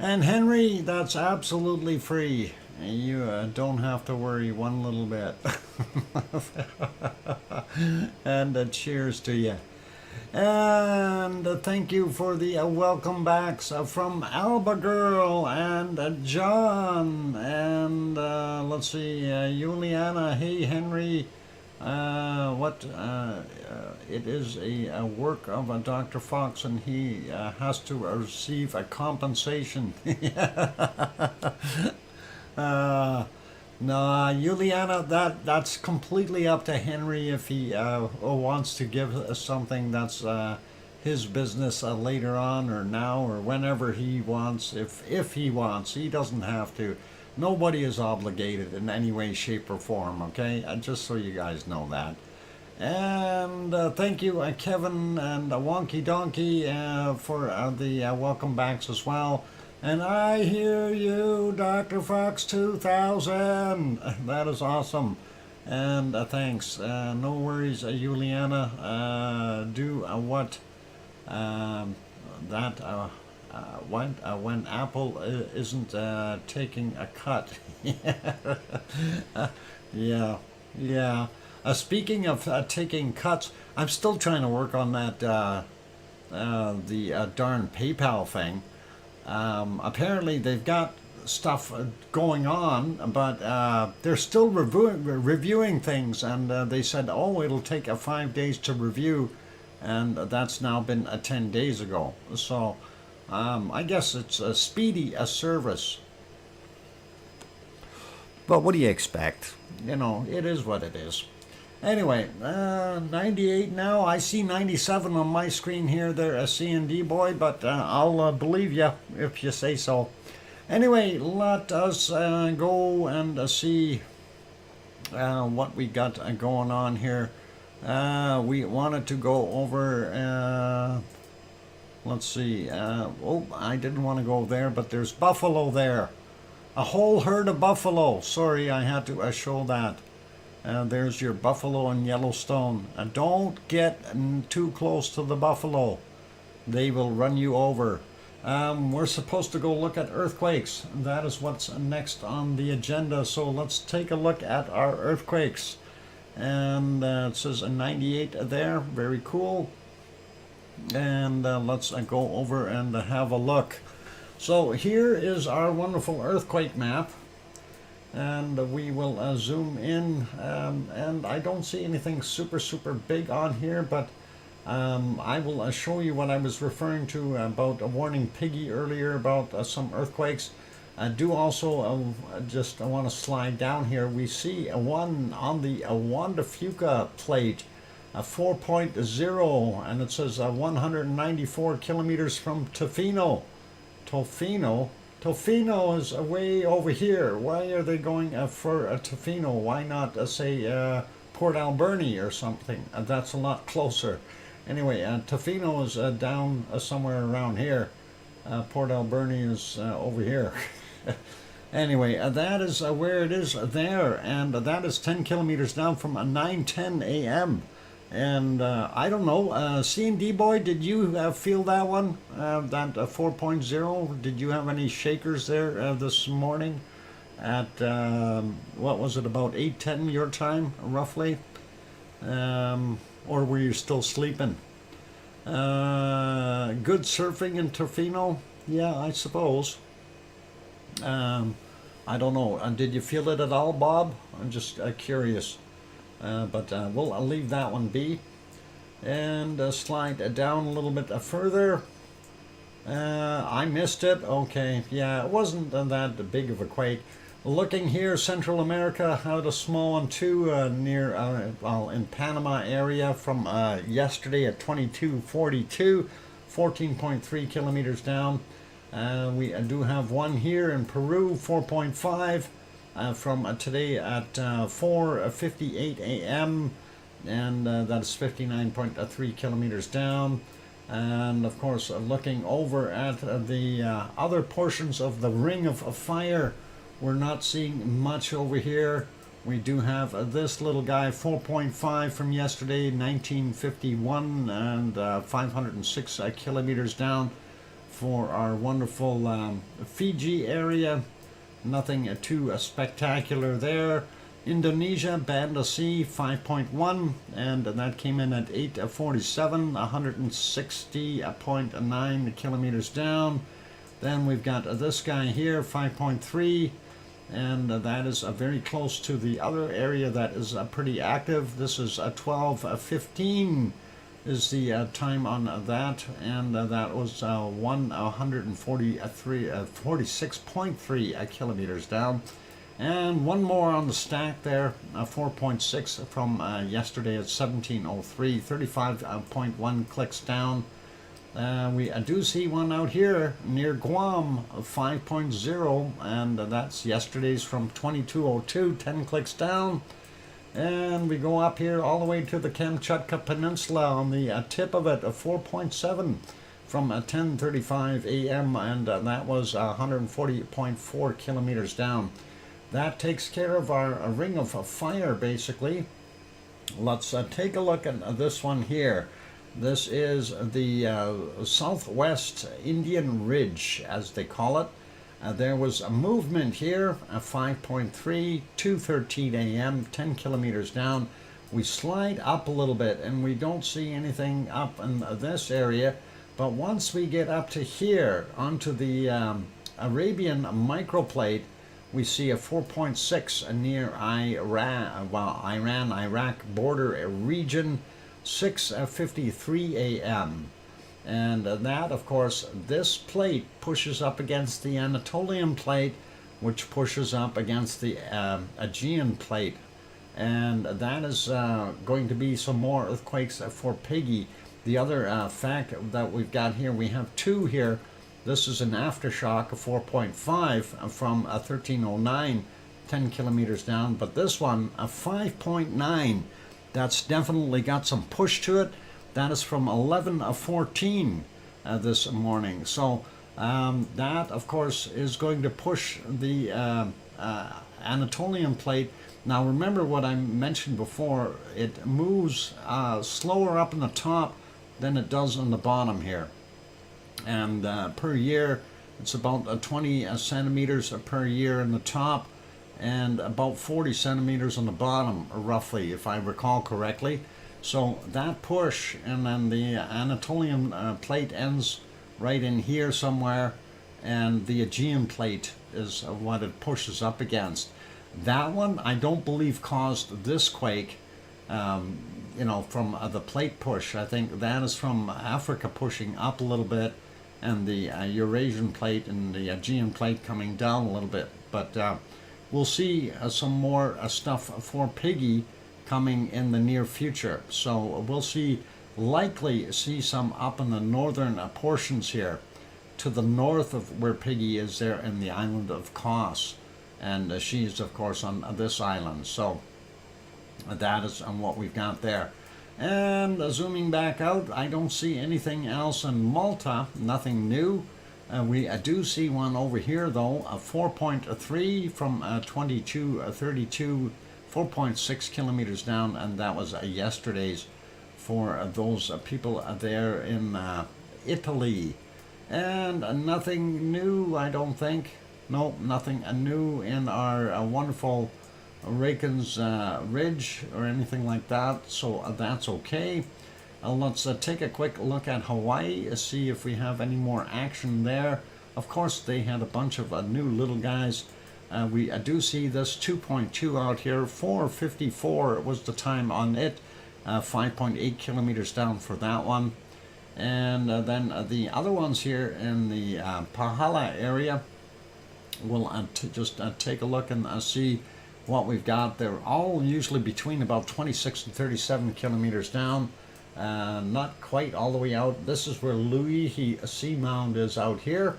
And Henry, that's absolutely free. You don't have to worry one little bit. And cheers to you. And thank you for the welcome backs from Alba Girl and John. And let's see, Juliana, hey Henry. It is a work of Dr. Fox, and he has to receive a compensation. No, Juliana, that's completely up to Henry if he wants to give something. That's his business later on or now or whenever he wants. If he wants, he doesn't have to. Nobody is obligated in any way, shape, or form, okay? Just so you guys know that. And thank you, Kevin and Wonky Donkey, for the welcome backs as well. And I hear you, DrFox2000. That is awesome. And thanks. No worries, Juliana. Do what when Apple isn't taking a cut. Yeah. Speaking of taking cuts, I'm still trying to work on that the darn PayPal thing. Apparently they've got stuff going on, but they're still reviewing things, and they said, oh, it'll take 5 days to review, and that's now been 10 days ago. So I guess it's a speedy service. But what do you expect? You know, it is what it is. Anyway, 98 now. I see 97 on my screen here. There, a C&D boy, but I'll believe you if you say so. Anyway, let us go and see what we got going on here. We wanted to go over, let's see, oh, I didn't want to go there, but there's buffalo there. A whole herd of buffalo. Sorry, I had to show that. There's your buffalo in Yellowstone. Don't get too close to the buffalo. They will run you over. We're supposed to go look at earthquakes. That is what's next on the agenda. So let's take a look at our earthquakes. And it says a 98 there. Very cool. And let's go over and have a look. So here is our wonderful earthquake map. And we will zoom in, and I don't see anything super big on here, but I will show you what I was referring to about warning Piggy earlier about some earthquakes. I do also I want to slide down here. We see one on the Wanda Fuca plate, a 4.0, and it says 194 kilometers from Tofino. Tofino is way over here. Why are they going for Tofino? Why not say Port Alberni or something? That's a lot closer. Anyway, Tofino is down somewhere around here. Port Alberni is over here. Anyway, that is where it is there, and that is 10 kilometers down from 9:10 a.m. And I don't know, C&D boy, did you feel that one, that 4.0? Did you have any shakers there this morning at, what was it, about 8:10 your time, roughly? Or were you still sleeping? Good surfing in Tofino? Yeah, I suppose. I don't know. Did you feel it at all, Bob? I'm just curious. But I'll leave that one be, and slide down a little bit further. I missed it. Okay, yeah, it wasn't that big of a quake. Looking here, Central America had a small one too, near in Panama area from yesterday at 22:42, 14.3 kilometers down. We do have one here in Peru, 4.5. From today at 4:58 a.m. and that's 59.3 kilometers down. And of course, looking over at the other portions of the Ring of Fire, we're not seeing much over here. We do have this little guy, 4.5 from yesterday, 1951, and 506 kilometers down for our wonderful Fiji area. Nothing too spectacular there. Indonesia, Banda Sea, 5.1, and that came in at 847, 160.9 kilometers down. Then we've got this guy here, 5.3, and that is very close to the other area that is pretty active. This is 12:15 is the time on that, and that was 46.3 kilometers down. And one more on the stack there, 4.6 from yesterday at 17:03, 35.1 clicks down. We do see one out here near Guam, 5.0, and that's yesterday's from 22:02, 10 clicks down. And we go up here all the way to the Kamchatka Peninsula on the tip of it, 4.7 from 10:35 a.m., and that was 140.4 kilometers down. That takes care of our ring of fire, basically. Let's take a look at this one here. This is the Southwest Indian Ridge, as they call it. There was a movement here, 5.3, 2:13 a.m., 10 kilometers down. We slide up a little bit, and we don't see anything up in this area. But once we get up to here, onto the Arabian microplate, we see a 4.6 near Iran-Iraq border region, 6:53 a.m. And that, of course, this plate pushes up against the Anatolian plate, which pushes up against the Aegean plate. And that is going to be some more earthquakes for Piggy. The other fact that we've got here, we have two here. This is an aftershock of 4.5 from 1309, 10 kilometers down. But this one, a 5.9, that's definitely got some push to it. That is from 11:14 this morning. So that, of course, is going to push the Anatolian plate. Now remember what I mentioned before, it moves slower up in the top than it does on the bottom here. And per year, it's about 20 centimeters per year in the top, and about 40 centimeters on the bottom, roughly, if I recall correctly. So that push, and then the Anatolian plate ends right in here somewhere, and the Aegean plate is what it pushes up against. That one, I don't believe, caused this quake, you know, from the plate push. I think that is from Africa pushing up a little bit, and the Eurasian plate and the Aegean plate coming down a little bit. But we'll see some more stuff for Piggy coming in the near future. So we'll likely see some up in the northern portions here, to the north of where Piggy is there in the island of Kos. And she's, of course, on this island. So that is what we've got there. And zooming back out, I don't see anything else in Malta, nothing new. We do see one over here, though, a 4.3 from 22:32, 4.6 kilometers down, and that was yesterday's for those people there in Italy. And nothing new, I don't think. No, nothing new in our wonderful Raken's Ridge or anything like that, so that's okay. Let's take a quick look at Hawaii, see if we have any more action there. Of course, they had a bunch of new little guys. We do see this 2.2 out here, 4:54 was the time on it, 5.8 kilometers down for that one. And then the other ones here in the Pahala area, we'll just take a look and see what we've got. They're all usually between about 26 and 37 kilometers down, not quite all the way out. This is where Luihi Seamound is out here.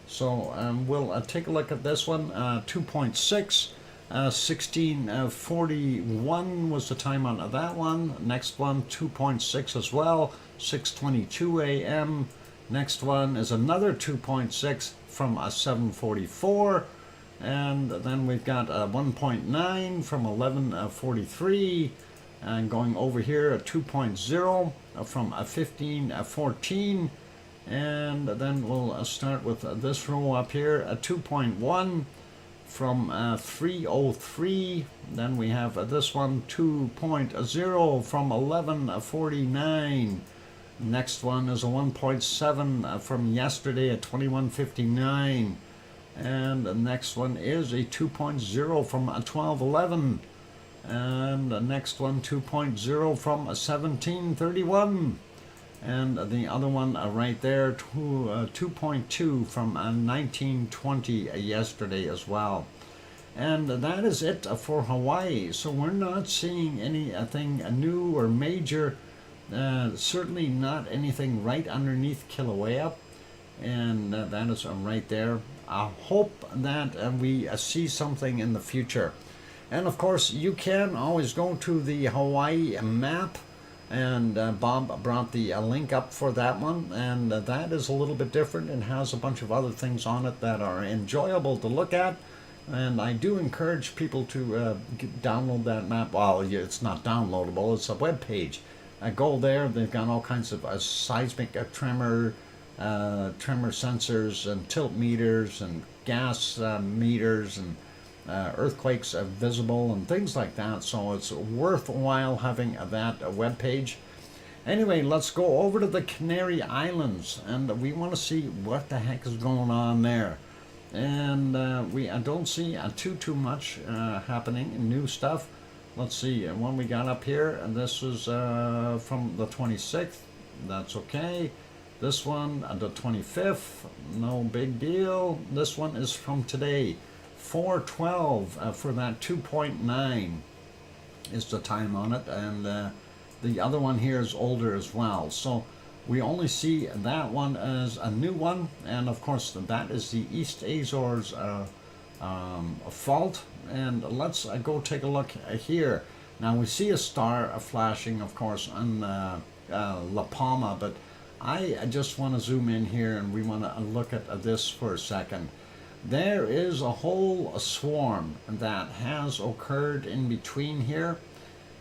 So we'll take a look at this one, 2.6, 16:41 was the time on that one. Next one, 2.6 as well, 6:22 a.m. Next one is another 2.6 from 7:44. And then we've got 1.9 from 11:43, and going over here at 2.0 from 15:14, and then we'll start with this row up here at 2.1 from 3:03. Then we have this one 2.0 from 11:49. Next one is a 1.7 from yesterday at 21:59. And the next one is a 2.0 from 12:11. And the next one 2.0 from 17:31. And the other one right there, 2.2 from 19:20 yesterday as well. And that is it for Hawaii. So we're not seeing anything new or major, certainly not anything right underneath Kilauea. And that is right there. I hope that we see something in the future. And of course, you can always go to the Hawaii map, and Bob brought the link up for that one, and that is a little bit different and has a bunch of other things on it that are enjoyable to look at. And I do encourage people to download that map. Well, it's not downloadable, it's a web page. Go there, they've got all kinds of seismic tremor sensors and tilt meters and gas meters and earthquakes visible and things like that. So it's worthwhile having that web page. Anyway, let's go over to the Canary Islands, and we want to see what the heck is going on there. And I don't see too much happening, new stuff. Let's see, one we got up here, and this is from the 26th. That's okay. This one, the 25th, no big deal. This one is from today, 4:12 for that 2.9 is the time on it, and the other one here is older as well. So we only see that one as a new one, and of course that is the East Azores fault. And let's go take a look here. Now we see a star flashing, of course, on La Palma, but I just want to zoom in here, and we want to look at this for a second. There is a whole swarm that has occurred in between here,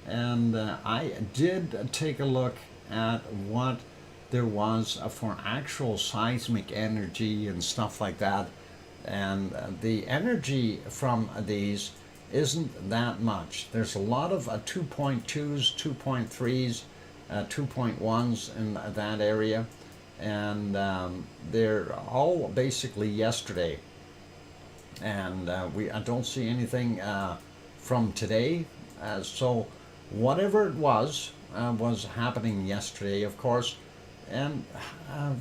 and I did take a look at what there was for actual seismic energy and stuff like that, and the energy from these isn't that much. There's a lot of 2.2s, 2.3s, 2.1s in that area, and they're all basically yesterday. And I don't see anything from today. So whatever it was happening yesterday, of course, and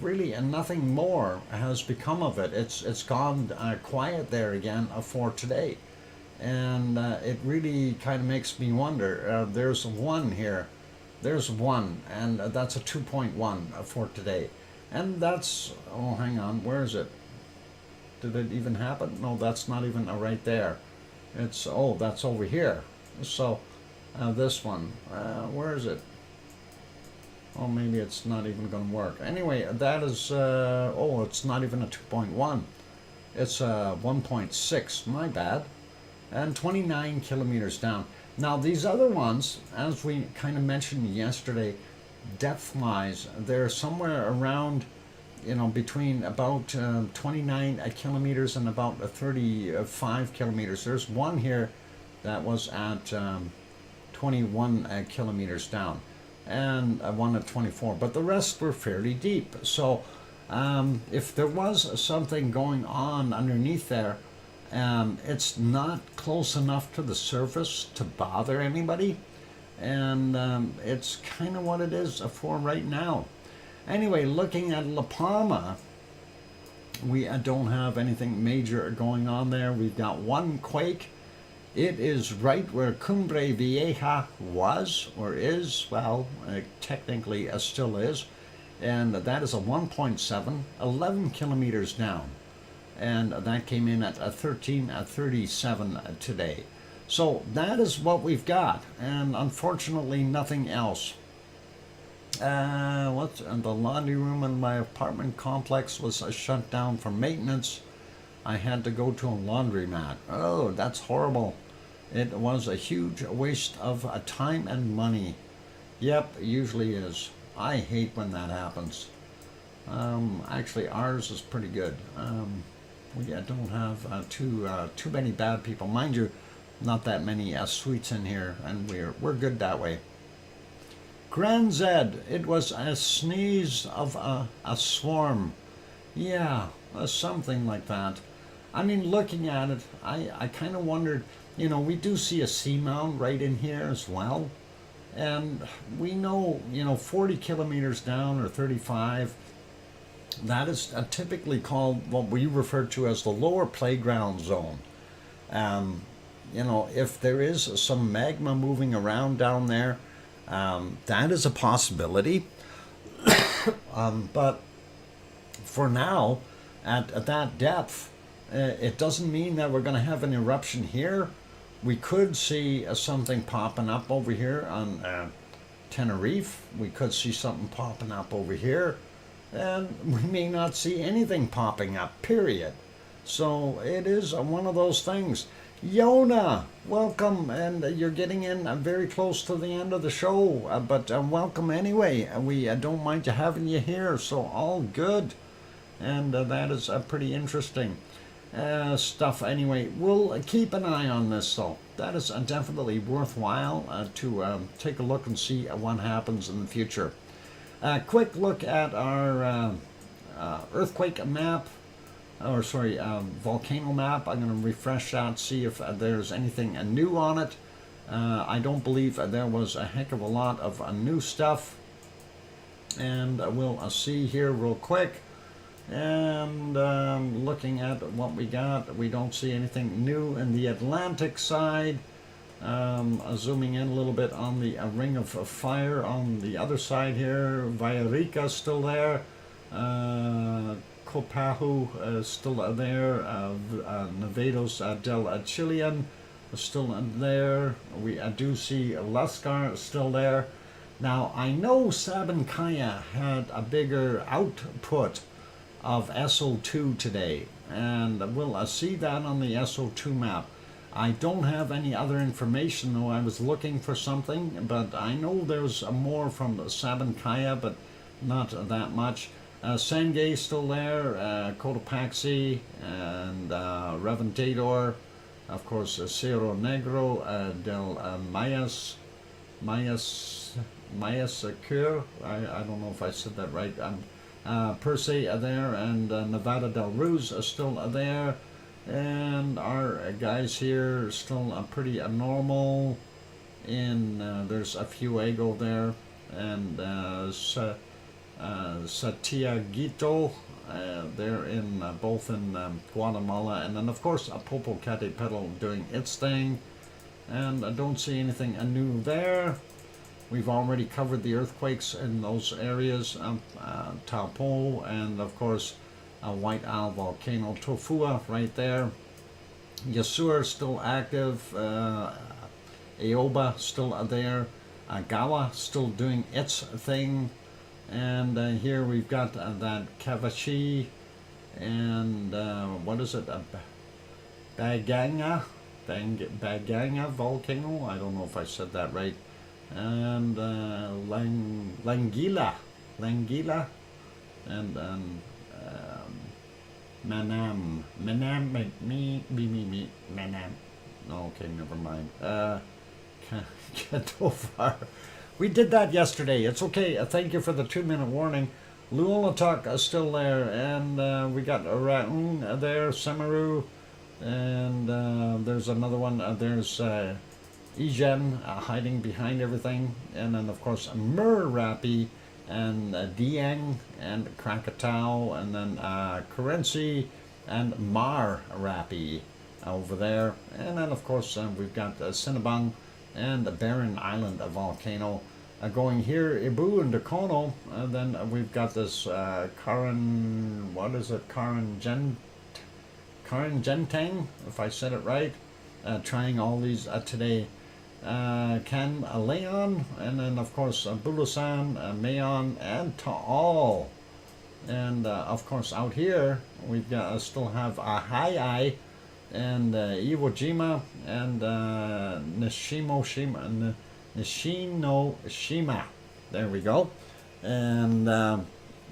really nothing more has become of it. It's gone quiet there again for today, and it really kind of makes me wonder. There's one here. There's one, and that's a 2.1 for today. And that's, oh, hang on, where is it? Did it even happen? No, that's not even right there. It's, oh, that's over here. So, this one, where is it? Oh, maybe it's not even going to work. Anyway, that is, oh, it's not even a 2.1. It's a 1.6, my bad. And 29 kilometers down. Now, these other ones, as we kind of mentioned yesterday, depth-wise, they're somewhere around, between about 29 kilometers and about 35 kilometers. There's one here that was at 21 kilometers down, and one at 24, but the rest were fairly deep. So if there was something going on underneath there, it's not close enough to the surface to bother anybody, and it's kind of what it is for right now. Anyway, looking at La Palma, we don't have anything major going on there. We've got one quake. It is right where Cumbre Vieja was, or is, well, technically still is, and that is a 1.7, 11 kilometers down. And that came in at 1337 today. So that is what we've got, and unfortunately nothing else. The laundry room in my apartment complex was shut down for maintenance. I had to go to a laundromat. Oh, that's horrible. It was a huge waste of time and money. Yep, it usually is. I hate when that happens. Actually, ours is pretty good. We don't have too many bad people. Mind you, not that many sweets in here, and we're good that way. Grand Zed, it was a sneeze of a swarm. Yeah, something like that. I mean, looking at it, I kind of wondered, you know, we do see a seamound right in here as well. And we know, you know, 40 kilometers down or 35, that is typically called what we refer to as the lower playground zone. You know, if there is some magma moving around down there, that is a possibility. But for now, at that depth, it doesn't mean that we're going to have an eruption here. We could see something popping up over here on Tenerife. We could see something popping up over here. And we may not see anything popping up, period. So it is one of those things. Yona, welcome, and you're getting in very close to the end of the show, but welcome anyway. We don't mind having you here, so all good. And that is pretty interesting stuff. Anyway, we'll keep an eye on this, though. That is definitely worthwhile to take a look and see what happens in the future. Quick look at our earthquake map, or sorry, volcano map. I'm going to refresh that, see if there's anything new on it. I don't believe there was a heck of a lot of new stuff. And we'll see here real quick. And looking at what we got, we don't see anything new in the Atlantic side. Zooming in a little bit on the ring of fire on the other side here. Villarica still there. Copahu still there. Nevados del Chilean still there. We do see Lascar still there. Now, I know Sabancaya had a bigger output of SO2 today, and we'll see that on the SO2 map. I don't have any other information, though. I was looking for something, but I know there's more from Sabancaya, but not that much. Sangay still there, Cotopaxi, and Reventador, of course, Cerro Negro, del Mayasacur, I don't know if I said that right. Perse there, and Nevada del Ruz are still there. And our guys here are still pretty normal. There's a Fuego there, and Satiaguito, they're in both in Guatemala, and then of course Popocatepetl doing its thing. And I don't see anything new there. We've already covered the earthquakes in those areas, Taupo, and of course White Owl Volcano, Tofua right there. Yasur still active. Aoba still there. Gawa still doing its thing. And here we've got that Kavachi and what is it? Baganga volcano. I don't know if I said that right. And Langila, and Manam, Manam. Okay, never mind. Get too far. We did that yesterday. It's okay. Thank you for the 2-minute warning. Luolatuk is still there, and we got Raun there, Samaru, and there's another one. There's Ijen hiding behind everything, and then of course Murapi and Dieng and Krakatau, and then Currency and Mar Rapi over there, and then of course we've got Cinnabang and the Barren Island volcano going here, Ibu and Dakono, and then we've got this Karan, what is it, Karan Gentang, if I said it right, trying all these today. Can Leon, and then of course Bulusan, Mayon, and Taal. And of course, out here we've got still have Ahai and Iwo Jima and Nishinoshima. There we go. And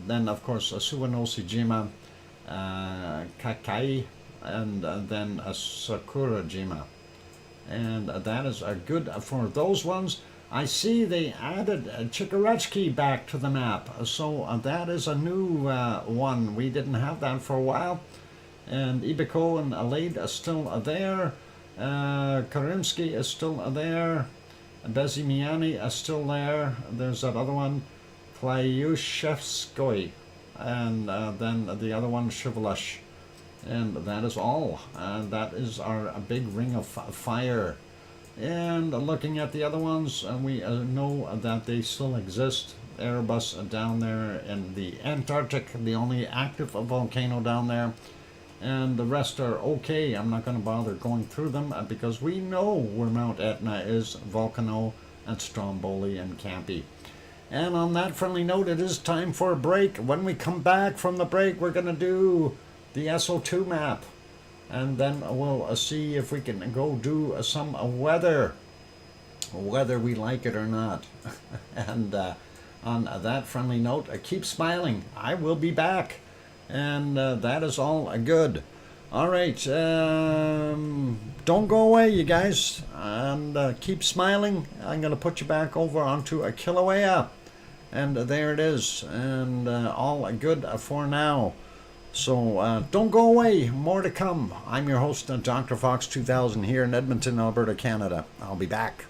then of course Suwanoshijima, Kakai, and then Sakurajima. And that is good for those ones. I see they added Chikorechki back to the map, so that is a new one. We didn't have that for a while. And Ibiko and Alade are still there. Karimsky is still there. Bezimiani is still there. There's that other one, Klyushevskoy, and then the other one, Shivalash. And that is all. That is our big ring of fire. And looking at the other ones, we know that they still exist. Erebus down there in the Antarctic, the only active volcano down there. And the rest are okay. I'm not going to bother going through them because we know where Mount Etna is, Volcano and Stromboli and Campi. And on that friendly note, it is time for a break. When we come back from the break, we're going to do the SO2 map. And then we'll see if we can go do some weather, whether we like it or not. And on that friendly note, keep smiling. I will be back. And that is all good. All right. Don't go away, you guys. And keep smiling. I'm going to put you back over onto a Kilauea. And there it is. And all good for now. So don't go away. More to come. I'm your host, DrFox2000 here in Edmonton, Alberta, Canada. I'll be back.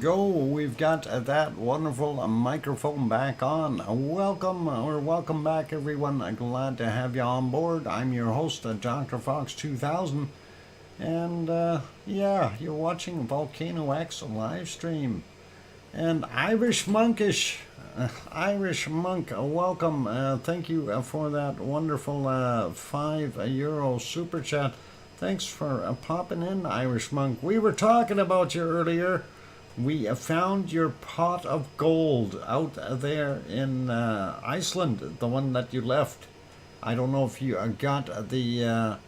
go. We've got that wonderful microphone back on. Welcome back, everyone. Glad to have you on board. I'm your host, DrFox2000. And yeah, you're watching VolcanoX live stream. And Irish Monk, welcome. Thank you for that wonderful €5 super chat. Thanks for popping in, Irish Monk. We were talking about you earlier. We found your pot of gold out there in Iceland, the one that you left. I don't know if you got the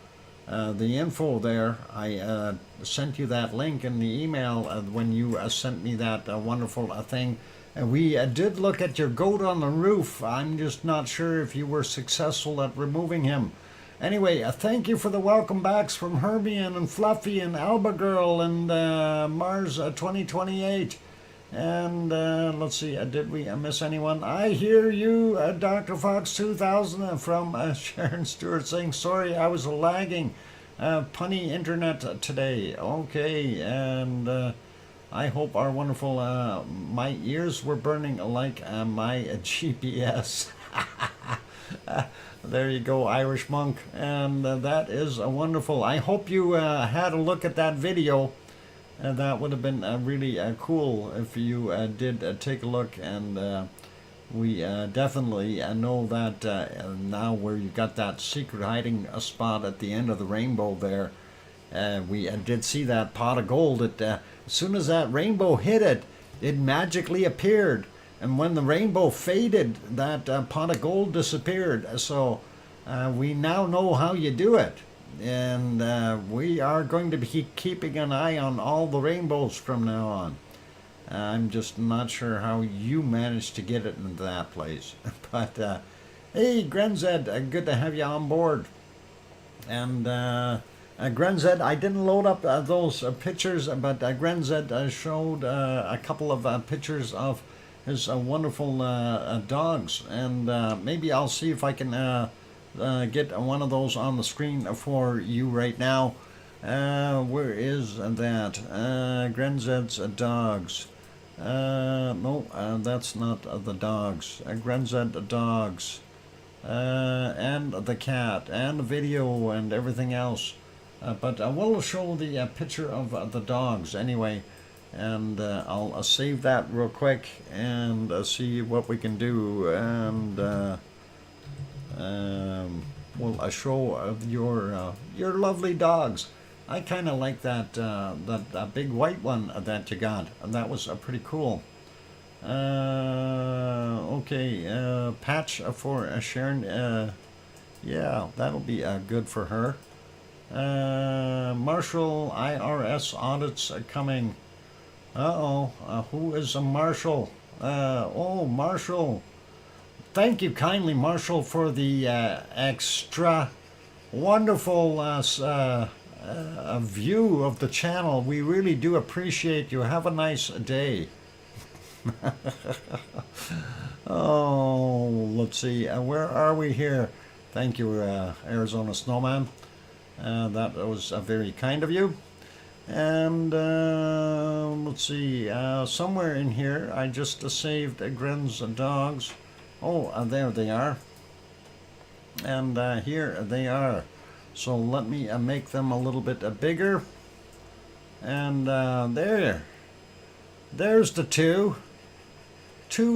info there. I sent you that link in the email when you sent me that wonderful thing. And we did look at your goat on the roof. I'm just not sure if you were successful at removing him. Anyway, thank you for the welcome backs from Herbian and Fluffy and Alba Girl and Mars 2028. And let's see, did we miss anyone? I hear you, Dr. Fox 2000 from Sharon Stewart saying, sorry, I was lagging. Punny internet today. Okay, and I hope our wonderful, my ears were burning like my GPS. There you go, Irish Monk, and that is wonderful. I hope you had a look at that video. That would have been really cool if you did take a look, and we definitely know that now where you got that secret hiding spot at the end of the rainbow there. We did see that pot of gold. As soon as that rainbow hit it, it magically appeared. And when the rainbow faded, that pot of gold disappeared. So we now know how you do it. And we are going to be keeping an eye on all the rainbows from now on. I'm just not sure how you managed to get it into that place. But hey, Grenzed, good to have you on board. And Grenzed, I didn't load up those pictures, but Grenzed showed a couple of pictures of his wonderful dogs, and maybe I'll see if I can get one of those on the screen for you right now. Where is that? Grenzed's dogs. No, that's not the dogs. Grenzed dogs. And the cat, and the video, and everything else. But we'll show the picture of the dogs anyway. And I'll save that real quick and see what we can do, and we'll show your lovely dogs. I kind of like that big white one that you got, and that was pretty cool. Okay, patch for Sharon. Yeah, that'll be good for her. Marshall IRS audits coming. Who is a Marshall? Oh, Marshall. Thank you kindly, Marshall, for the extra wonderful view of the channel. We really do appreciate you. Have a nice day. Oh, let's see. Where are we here? Thank you, Arizona Snowman. That was very kind of you. And let's see, somewhere in here I just saved Gren's dogs. Oh, there they are. And here they are. So let me make them a little bit bigger. And there's the two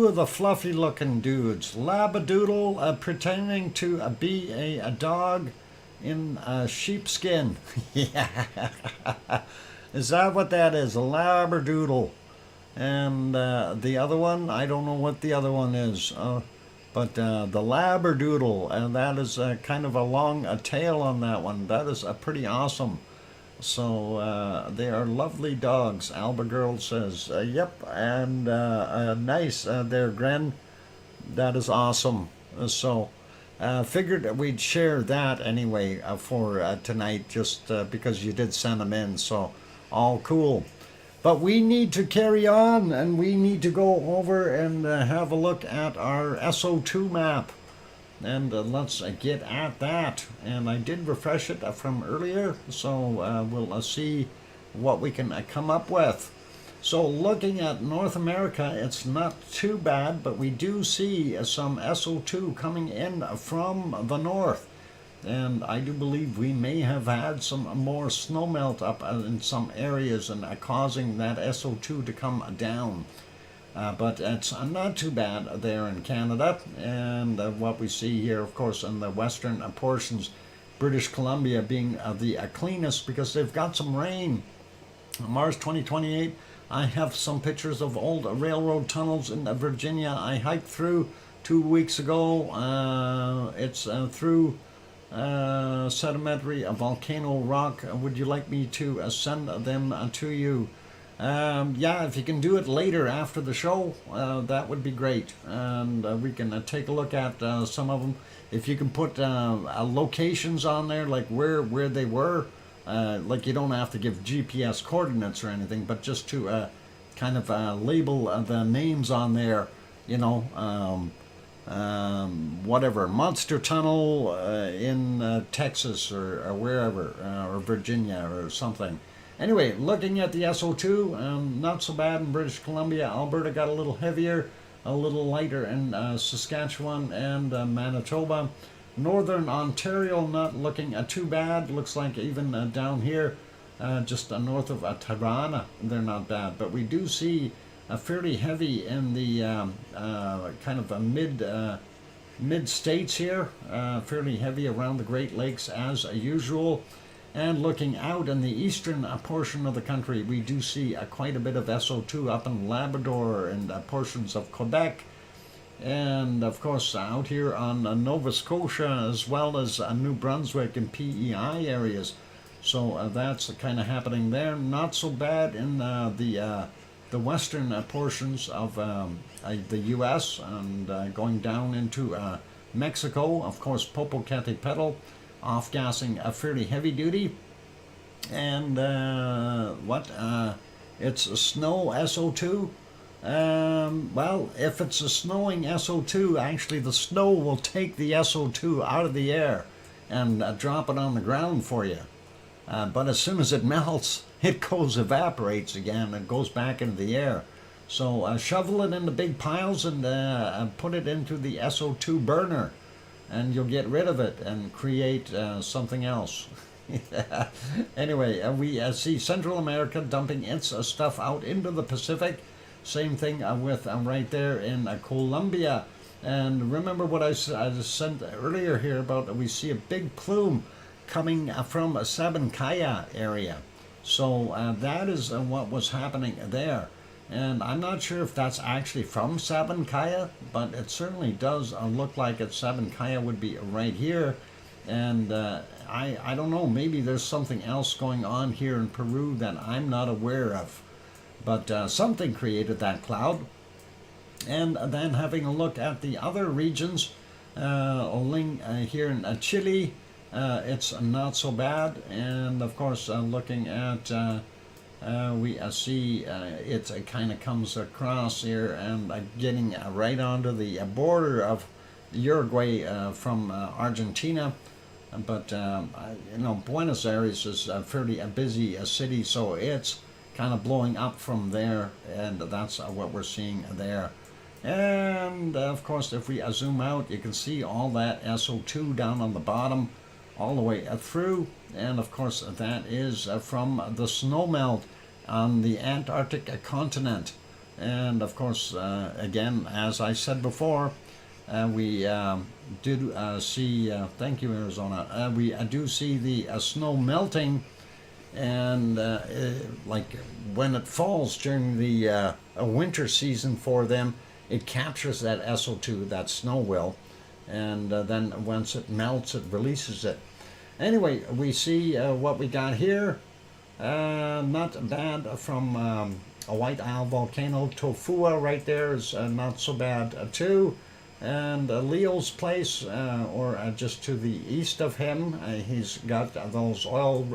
of the fluffy looking dudes. Labradoodle pretending to be a dog in sheepskin. Yeah. Is that what that is? A Labradoodle. And the other one, I don't know what the other one is. But the Labradoodle, and that is kind of a long tail on that one. That is pretty awesome. So they are lovely dogs, Alba Girl says. Yep, and nice there, Gren. That is awesome. So figured we'd share that anyway for tonight, just because you did send them in. So all cool. But we need to carry on, and we need to go over and have a look at our SO2 map. And let's get at that. And I did refresh it from earlier, so we'll see what we can come up with. So looking at North America, it's not too bad, but we do see some SO2 coming in from the north. And I do believe we may have had some more snowmelt up in some areas and causing that SO2 to come down. But it's not too bad there in Canada. And what we see here, of course, in the western portions, British Columbia being the cleanest because they've got some rain. Mars 2028, I have some pictures of old railroad tunnels in Virginia. I hiked through 2 weeks ago. It's through sedimentary volcano rock. Would you like me to send them to you? Yeah, if you can do it later after the show, that would be great. And we can take a look at some of them. If you can put locations on there, like where they were, like you don't have to give GPS coordinates or anything, but just to kind of label the names on there, you know, whatever, Monster Tunnel in Texas or wherever, or Virginia or something. Anyway, looking at the SO2, not so bad in British Columbia. Alberta got a little heavier, a little lighter in Saskatchewan and Manitoba. Northern Ontario not looking too bad. Looks like even down here, just north of Tirana, they're not bad. But we do see fairly heavy in the kind of mid states here, fairly heavy around the Great Lakes as usual. And looking out in the eastern portion of the country, we do see quite a bit of SO2 up in Labrador and portions of Quebec. And of course out here on Nova Scotia as well as New Brunswick and PEI areas. So that's kind of happening there. Not so bad in the western portions of the U.S. and going down into Mexico. Of course, Popocatepetl off-gassing a fairly heavy duty. And it's a snow SO2. Well, if it's a snowing SO2, actually the snow will take the SO2 out of the air and drop it on the ground for you. But as soon as it melts, it evaporates again and goes back into the air. So shovel it into big piles and put it into the SO2 burner, and you'll get rid of it and create something else. Anyway, we see Central America dumping its stuff out into the Pacific. Same thing with right there in Colombia. And remember what I said earlier here about we see a big plume coming from Sabancaya area. So that is what was happening there. And I'm not sure if that's actually from Sabancaya, but it certainly does look like Sabancaya would be right here. And I don't know, maybe there's something else going on here in Peru that I'm not aware of. But something created that cloud. And then having a look at the other regions, here in Chile, it's not so bad. And of course, looking at, we see it kind of comes across here and getting right onto the border of Uruguay from Argentina. But, you know, Buenos Aires is a fairly busy city, so it's kind of blowing up from there, and that's what we're seeing there. And of course, if we zoom out, you can see all that SO2 down on the bottom all the way through. And of course, that is from the snowmelt on the Antarctic continent. And of course, again, as I said before, we did see, thank you Arizona, we do see the snow melting. And like when it falls during the winter season for them, it captures that SO2, that snow will, and then once it melts, it releases it. Anyway, we see what we got here. Not bad from a White Isle volcano. Tofua right there is not so bad too. And Leo's place, or just to the east of him, he's got those oil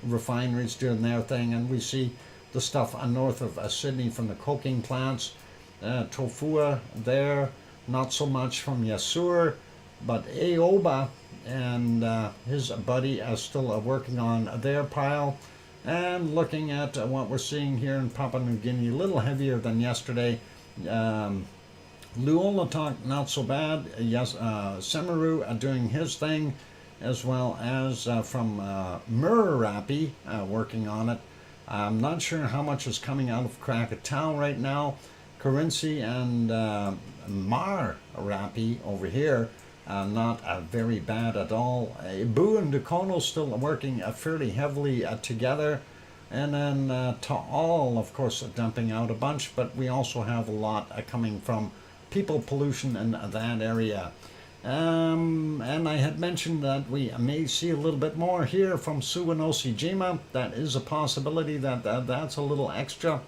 refineries doing their thing, and we see the stuff north of Sydney from the coking plants. Tofua there, not so much from Yasur, but Aoba and his buddy are still working on their pile. And looking at what we're seeing here in Papua New Guinea, a little heavier than yesterday. Luolatok, not so bad. Yes, Semaru doing his thing, as well as from Murrapi working on it. I'm not sure how much is coming out of Krakatoa right now. Carinci and Marapi over here, not very bad at all. Ibu and Dukono still working fairly heavily together. And then Taal, of course, dumping out a bunch, but we also have a lot coming from people pollution in that area. And I had mentioned that we may see a little bit more here from Suwanosi-jima. That is a possibility that that's a little extra.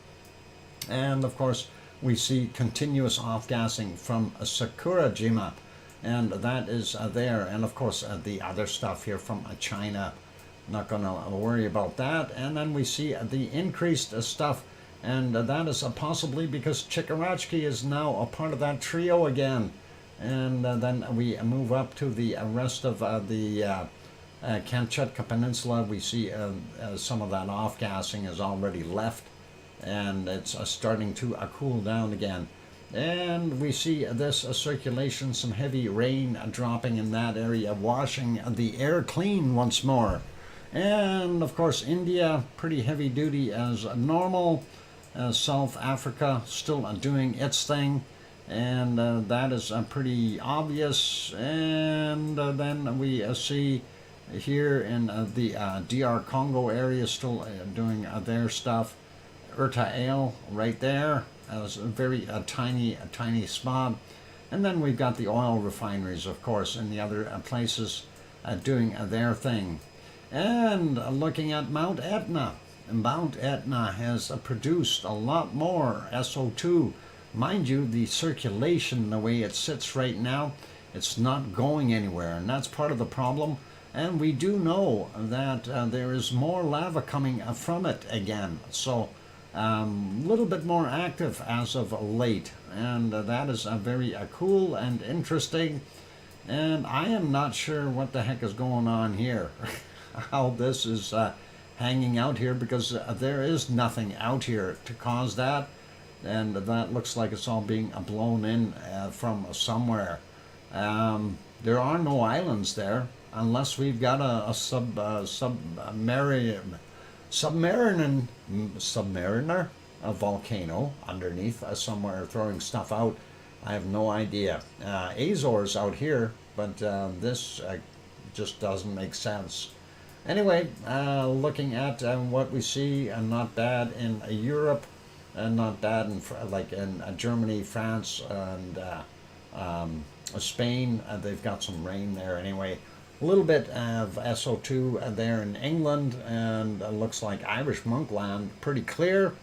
And of course, we see continuous off-gassing from Sakura-jima, and that is there. And of course, the other stuff here from China. Not going to worry about that. And then we see the increased stuff, and that is possibly because Chikarachki is now a part of that trio again. And then we move up to the rest of the Kamchatka Peninsula. We see some of that off-gassing is already left, and it's starting to cool down again. And we see this circulation, some heavy rain dropping in that area, washing the air clean once more. And of course, India, pretty heavy duty as normal. South Africa still doing its thing, and that is pretty obvious. And then we see here in the DR Congo area still doing their stuff. Ertael right there, as a very tiny spot. And then we've got the oil refineries, of course, in the other places doing their thing. And looking at Mount Etna. Mount Etna has produced a lot more SO2. Mind you, the circulation, the way it sits right now, it's not going anywhere, and that's part of the problem. And we do know that there is more lava coming from it again. So a little bit more active as of late, and that is very cool and interesting. And I am not sure what the heck is going on here. How this is hanging out here, because there is nothing out here to cause that, and that looks like it's all being blown in from somewhere. There are no islands there, unless we've got a submariner, a volcano underneath somewhere throwing stuff out. I have no idea. Azores out here, but this just doesn't make sense. Anyway, looking at what we see, not bad in Europe, and not bad in Germany, France, and Spain. They've got some rain there anyway. A little bit of SO2 there in England, and looks like Irish Monkland pretty clear.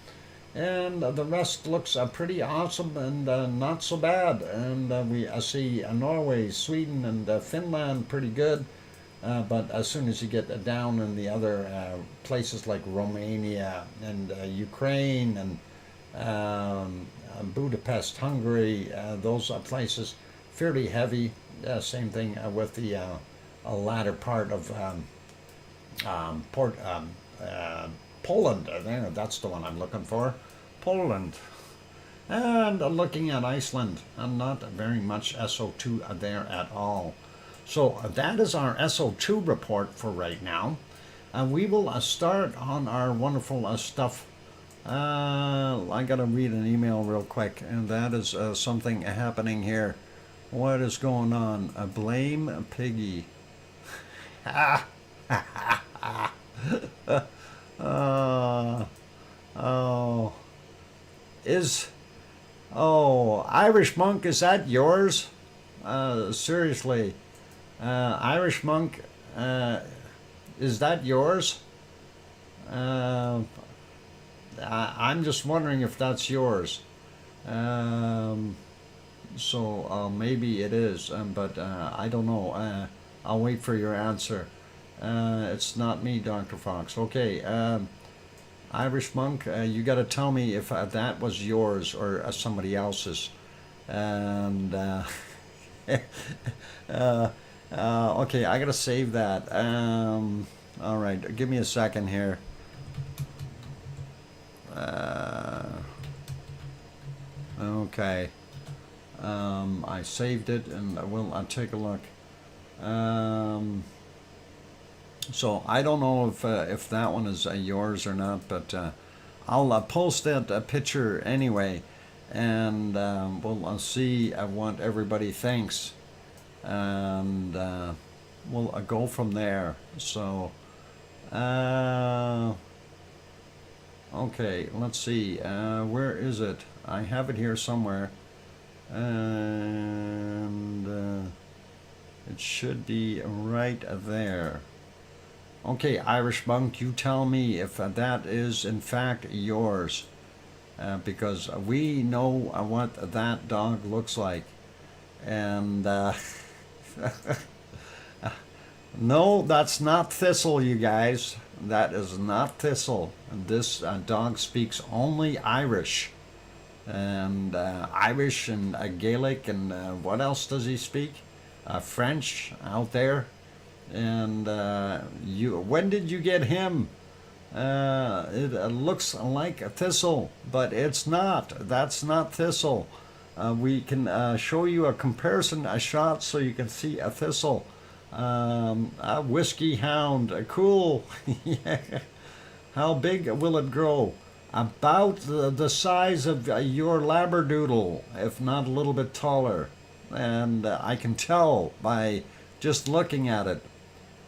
And the rest looks pretty awesome and not so bad. And we see Norway, Sweden, and Finland pretty good. But as soon as you get down in the other places like Romania and Ukraine and Budapest, Hungary, those places, fairly heavy. Same thing with the latter part of Poland. There, that's the one I'm looking for. Poland. And looking at Iceland, not very much SO2 there at all. So that is our SO2 report for right now. We will start on our wonderful stuff. I gotta read an email real quick, and that is something happening here. What is going on? Blame Piggy. Irish Monk, is that yours? Seriously. Irish Monk, is that yours? I'm just wondering if that's yours. So maybe it is, but I don't know. I'll wait for your answer. It's not me, Dr. Fox. Okay, Irish Monk, you got to tell me if that was yours or somebody else's. And okay, I got to save that. All right, give me a second here. Okay. I saved it, and I'll take a look. So I don't know if that one is yours or not, but I'll post that picture anyway, and we'll see what everybody thinks, and we'll go from there. So, okay, let's see. Where is it? I have it here somewhere, and it should be right there. Okay, Irish Monk, you tell me if that is in fact yours, because we know what that dog looks like, and no, that's not Thistle, you guys. That is not Thistle. This dog speaks only Irish, and Irish and Gaelic, and what else does he speak? French out there. And when did you get him? It looks like a Thistle, but it's not. That's not Thistle. We can show you a comparison, a shot, so you can see a Thistle. A whiskey hound, cool. Yeah. How big will it grow? About the size of your Labradoodle, if not a little bit taller. And I can tell by just looking at it.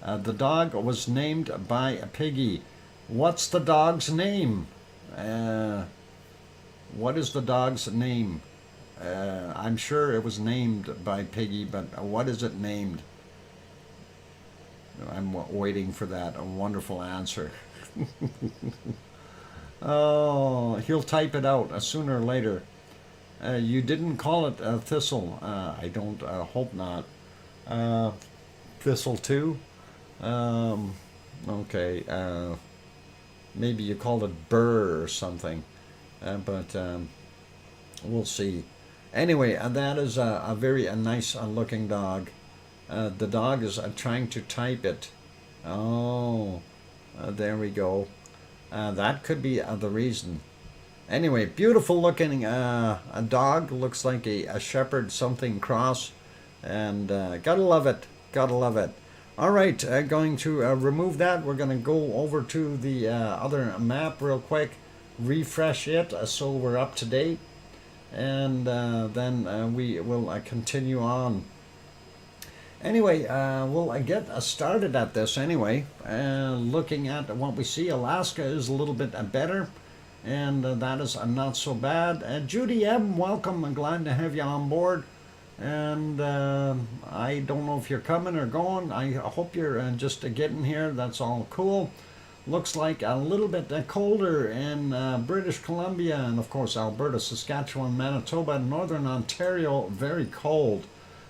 The dog was named by Piggy. What's the dog's name? What is the dog's name? I'm sure it was named by Piggy, but what is it named? I'm waiting for that wonderful answer. Oh, he'll type it out sooner or later. You didn't call it Thistle. I don't hope not. Thistle 2? Okay, maybe you called it Burr or something, but we'll see. Anyway, that is a very nice looking dog. The dog is trying to type it. Oh, there we go. That could be the reason. Anyway, beautiful looking a dog. Looks like a shepherd something cross, and gotta love it. Gotta love it. All right, going to remove that. We're going to go over to the other map real quick, refresh it so we're up to date, and then we will continue on. Anyway, we'll get started at this anyway. Looking at what we see, Alaska is a little bit better, and that is not so bad. Judy M., welcome. I'm glad to have you on board. And I don't know if you're coming or going. I hope you're just getting here. That's all cool. Looks like a little bit colder in British Columbia, and of course Alberta, Saskatchewan, Manitoba, Northern Ontario, very cold.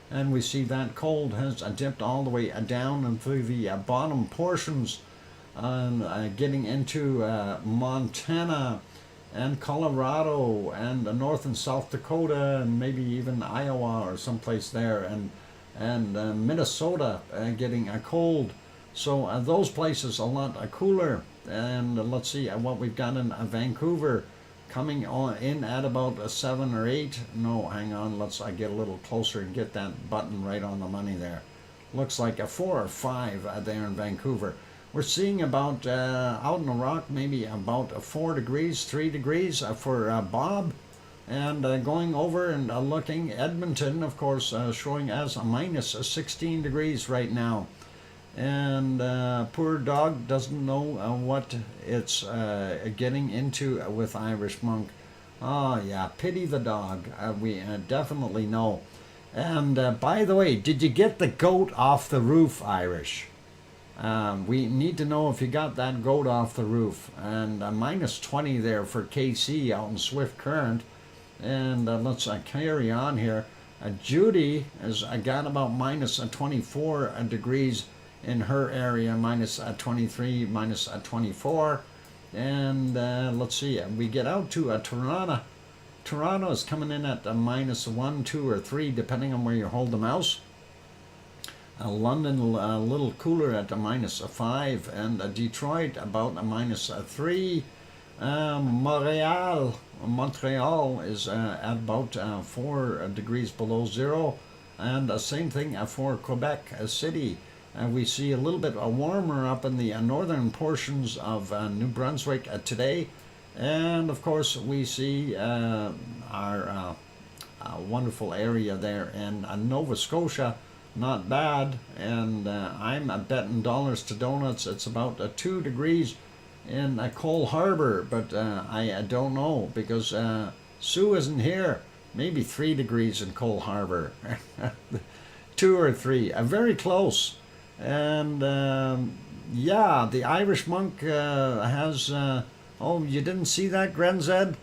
And we see that cold has dipped all the way down into the bottom portions, getting into Montana and Colorado and North and South Dakota, and maybe even Iowa or someplace there, and Minnesota getting cold. So those places a lot cooler. And let's see what we've got in Vancouver, coming on in at about a 7 or 8. No, hang on, let's get a little closer and get that button right on the money there. Looks like a 4 or 5 there in Vancouver. We're seeing about, out in the rock, maybe about 4 degrees, 3 degrees for Bob. And going over and looking, Edmonton, of course, showing as a minus 16 degrees right now. And poor dog doesn't know what it's getting into with Irish Monk. Oh, yeah, pity the dog. We definitely know. And by the way, did you get the goat off the roof, Irish? We need to know if you got that goat off the roof. And minus 20 there for KC out in Swift Current. And let's carry on here. Judy has got about minus 24 degrees in her area, minus 23, minus 24. And let's see, we get out to Toronto. Toronto is coming in at minus 1, 2, or 3, depending on where you hold the mouse. London a little cooler at a minus 5, and Detroit about a minus 3. Montreal is at about 4 degrees below zero, and same thing for Quebec City. We see a little bit warmer up in the northern portions of New Brunswick today, and of course we see our wonderful area there in Nova Scotia. Not bad, and I'm betting dollars to donuts it's about 2 degrees in Cole Harbor, but I don't know because Sue isn't here. Maybe 3 degrees in Cole Harbor. 2 or 3, very close. And yeah, the Irish monk has oh, you didn't see that, Grenzed?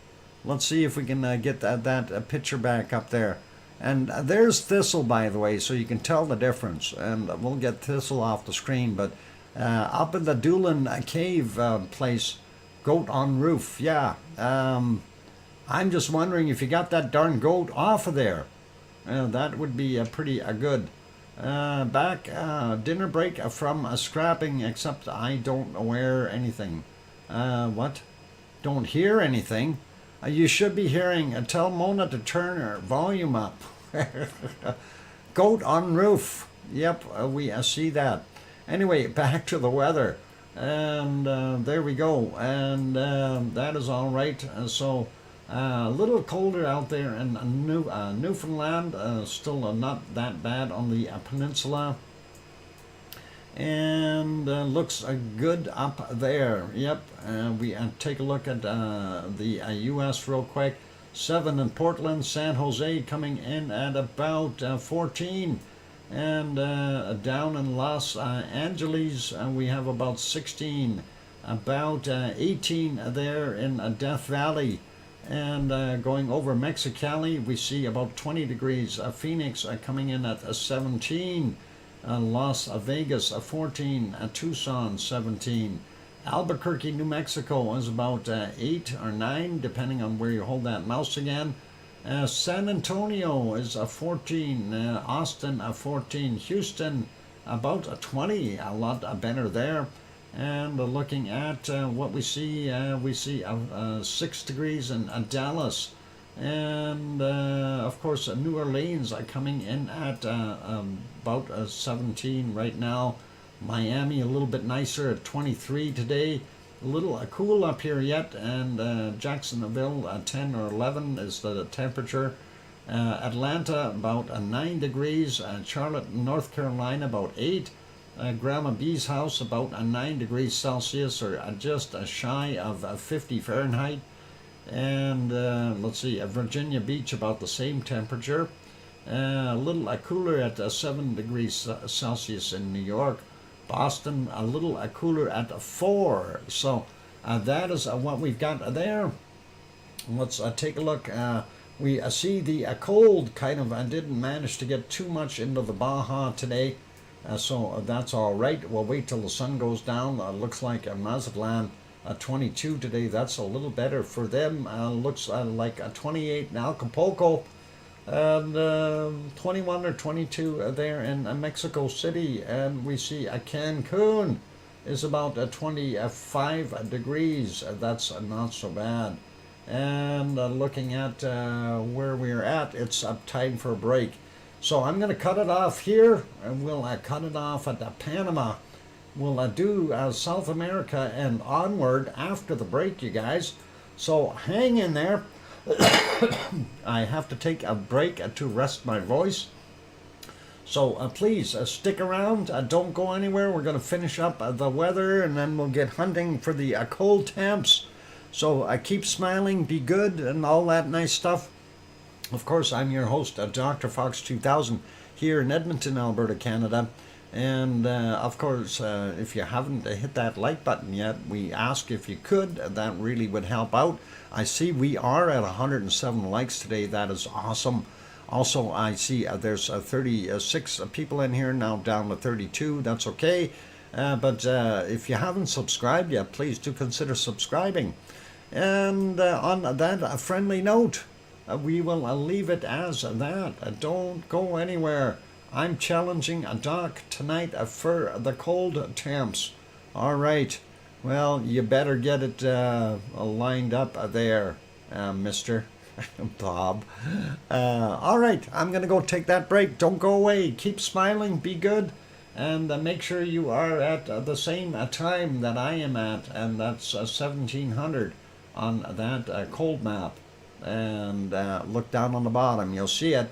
Let's see if we can get that picture back up there. And there's Thistle, by the way, so you can tell the difference. And we'll get Thistle off the screen, but up in the Doolin Cave place, goat on roof, yeah. I'm just wondering if you got that darn goat off of there. That would be pretty good. Back dinner break from scrapping, except I don't wear anything. What? Don't hear anything? You should be hearing. Tell Mona to turn her volume up. Goat on roof. Yep, we see that. Anyway, back to the weather. And there we go. And that is all right. So a little colder out there in Newfoundland. Still not that bad on the peninsula. And looks good up there. Yep. We take a look at the U.S. real quick. 7 in Portland, San Jose coming in at about 14. And down in Los Angeles, we have about 16. About 18 there in Death Valley. And going over Mexicali, we see about 20 degrees. Phoenix coming in at 17. Las Vegas 14, Tucson 17. Albuquerque, New Mexico is about 8 or 9, depending on where you hold that mouse again. San Antonio is 14, Austin 14, Houston about 20, a lot better there. And looking at what we see 6 degrees in Dallas. And of course New Orleans coming in at about 17 right now. Miami a little bit nicer at 23 today. A little cool up here yet. And Jacksonville 10 or 11 is the temperature. Atlanta about 9 degrees. Charlotte, North Carolina about 8. Grandma B's house about 9 degrees Celsius, or just shy of 50 Fahrenheit. And let's see, Virginia Beach about the same temperature. A little cooler at 7 degrees Celsius in New York. Boston a little cooler at 4. So that is what we've got there. Let's take a look. We see the cold kind of didn't manage to get too much into the Baja today. So that's all right. We'll wait till the sun goes down. Looks like Mazatlan 22 today. That's a little better for them. Looks like 28 in Acapulco, and 21 or 22 there in Mexico City. And we see Cancun is about 25 degrees. That's not so bad. And looking at where we're at, it's time for a break. So I'm going to cut it off here, and we'll cut it off at Panama. We'll do South America and onward after the break, you guys. So hang in there. I have to take a break to rest my voice. So please stick around. Don't go anywhere. We're going to finish up the weather, and then we'll get hunting for the cold temps. So keep smiling, be good, and all that nice stuff. Of course, I'm your host, DrFox2000, here in Edmonton, Alberta, Canada. And of course, if you haven't hit that like button yet, we ask if you could. That really would help out. I see we are at 107 likes today. That is awesome. Also, I see there's 36 people in here, now down to 32. That's okay. But if you haven't subscribed yet, please do consider subscribing. And on that friendly note, we will leave it as that. Don't go anywhere. I'm challenging Doc tonight for the cold temps. All right. Well, you better get it lined up there, Mister Bob. All right, I'm going to go take that break. Don't go away. Keep smiling. Be good. And make sure you are at the same time that I am at, and that's 1700 on that cold map. And look down on the bottom. You'll see it,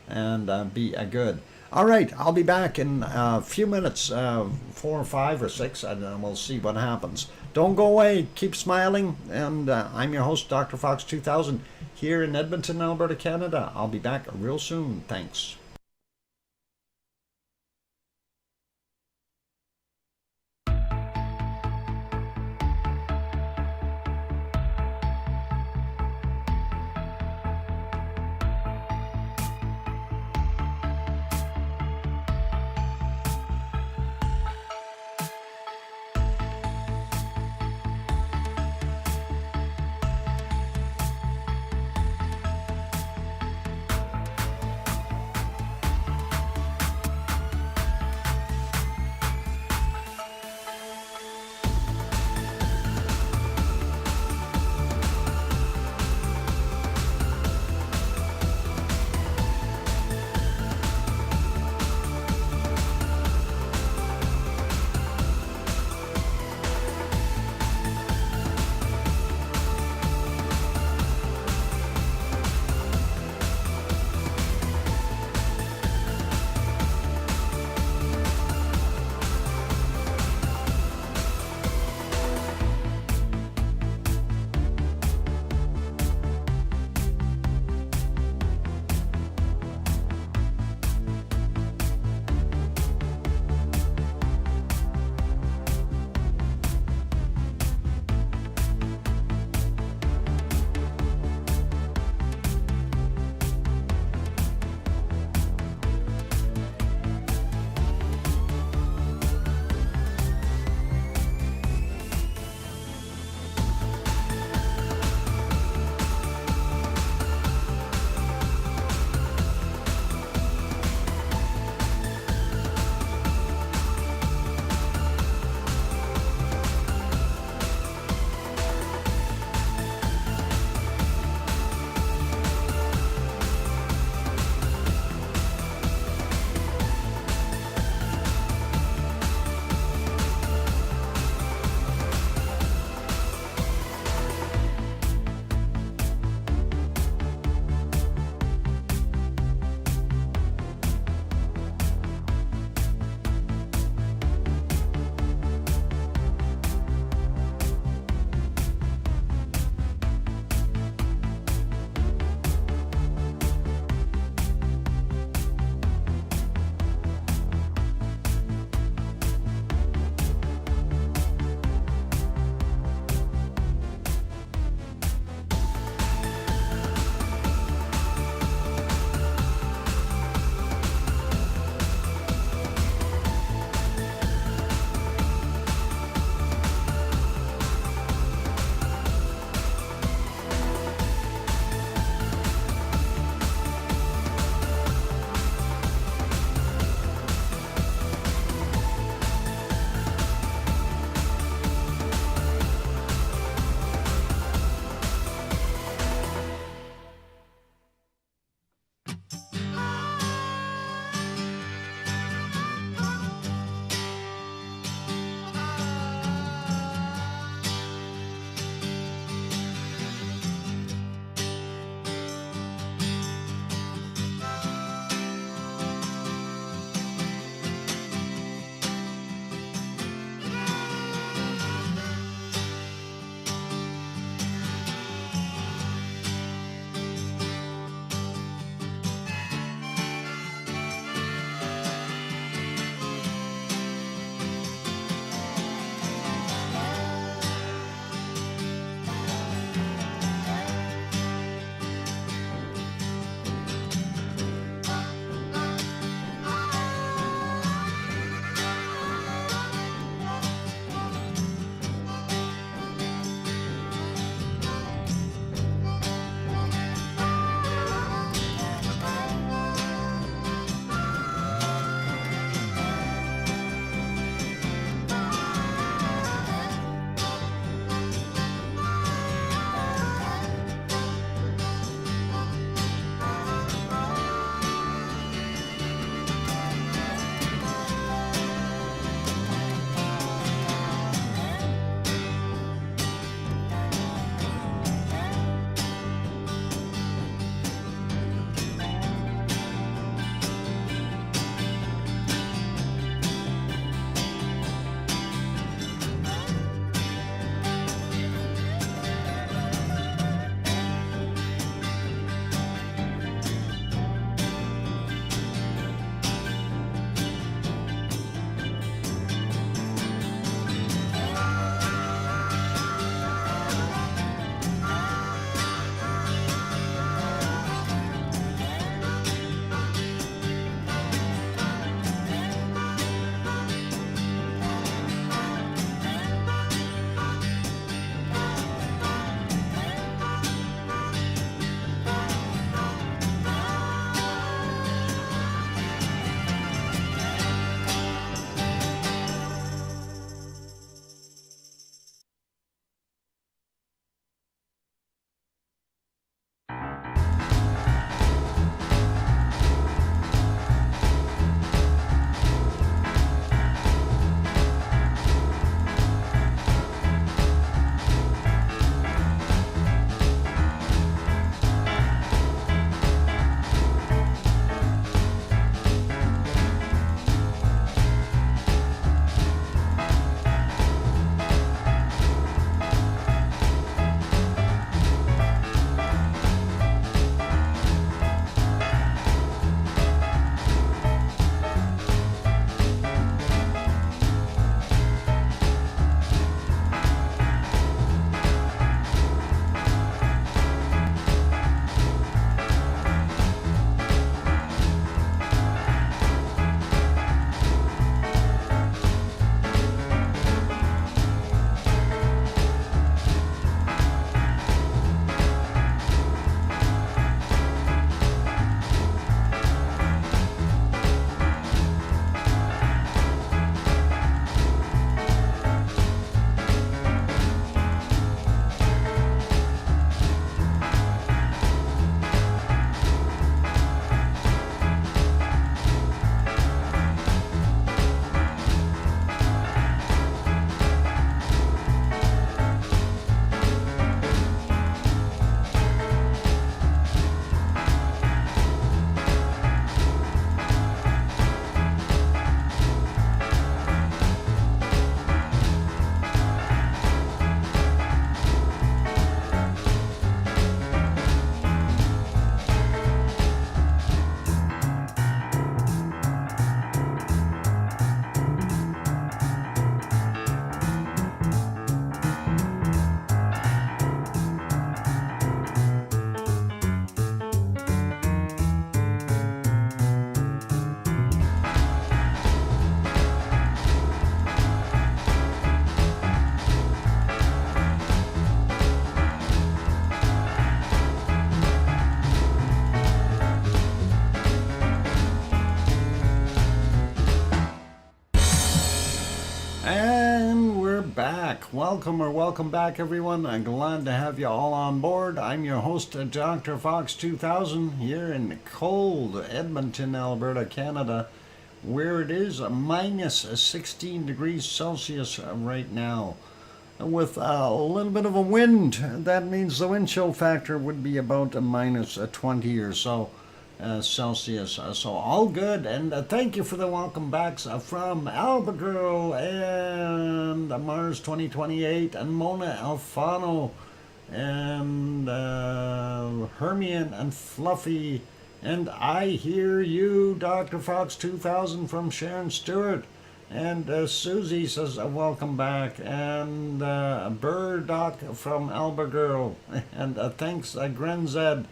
and be good. All right, I'll be back in a few minutes, 4 or 5 or 6, and we'll see what happens. Don't go away. Keep smiling. And I'm your host, DrFox2000, here in Edmonton, Alberta, Canada. I'll be back real soon. Thanks. And we're back. Welcome or welcome back, everyone. I'm glad to have you all on board. I'm your host, DrFox2000, here in cold Edmonton, Alberta, Canada, where it is minus 16 degrees Celsius right now, with a little bit of a wind. That means the wind chill factor would be about a minus 20 or so. Celsius. So all good, and thank you for the welcome backs from Albagirl and Mars 2028 and Mona Alfano and Hermione and Fluffy and I Hear You, Dr. Fox 2000 from Sharon Stewart, and Susie says welcome back, and Burdock from Albagirl, and thanks Grenzed.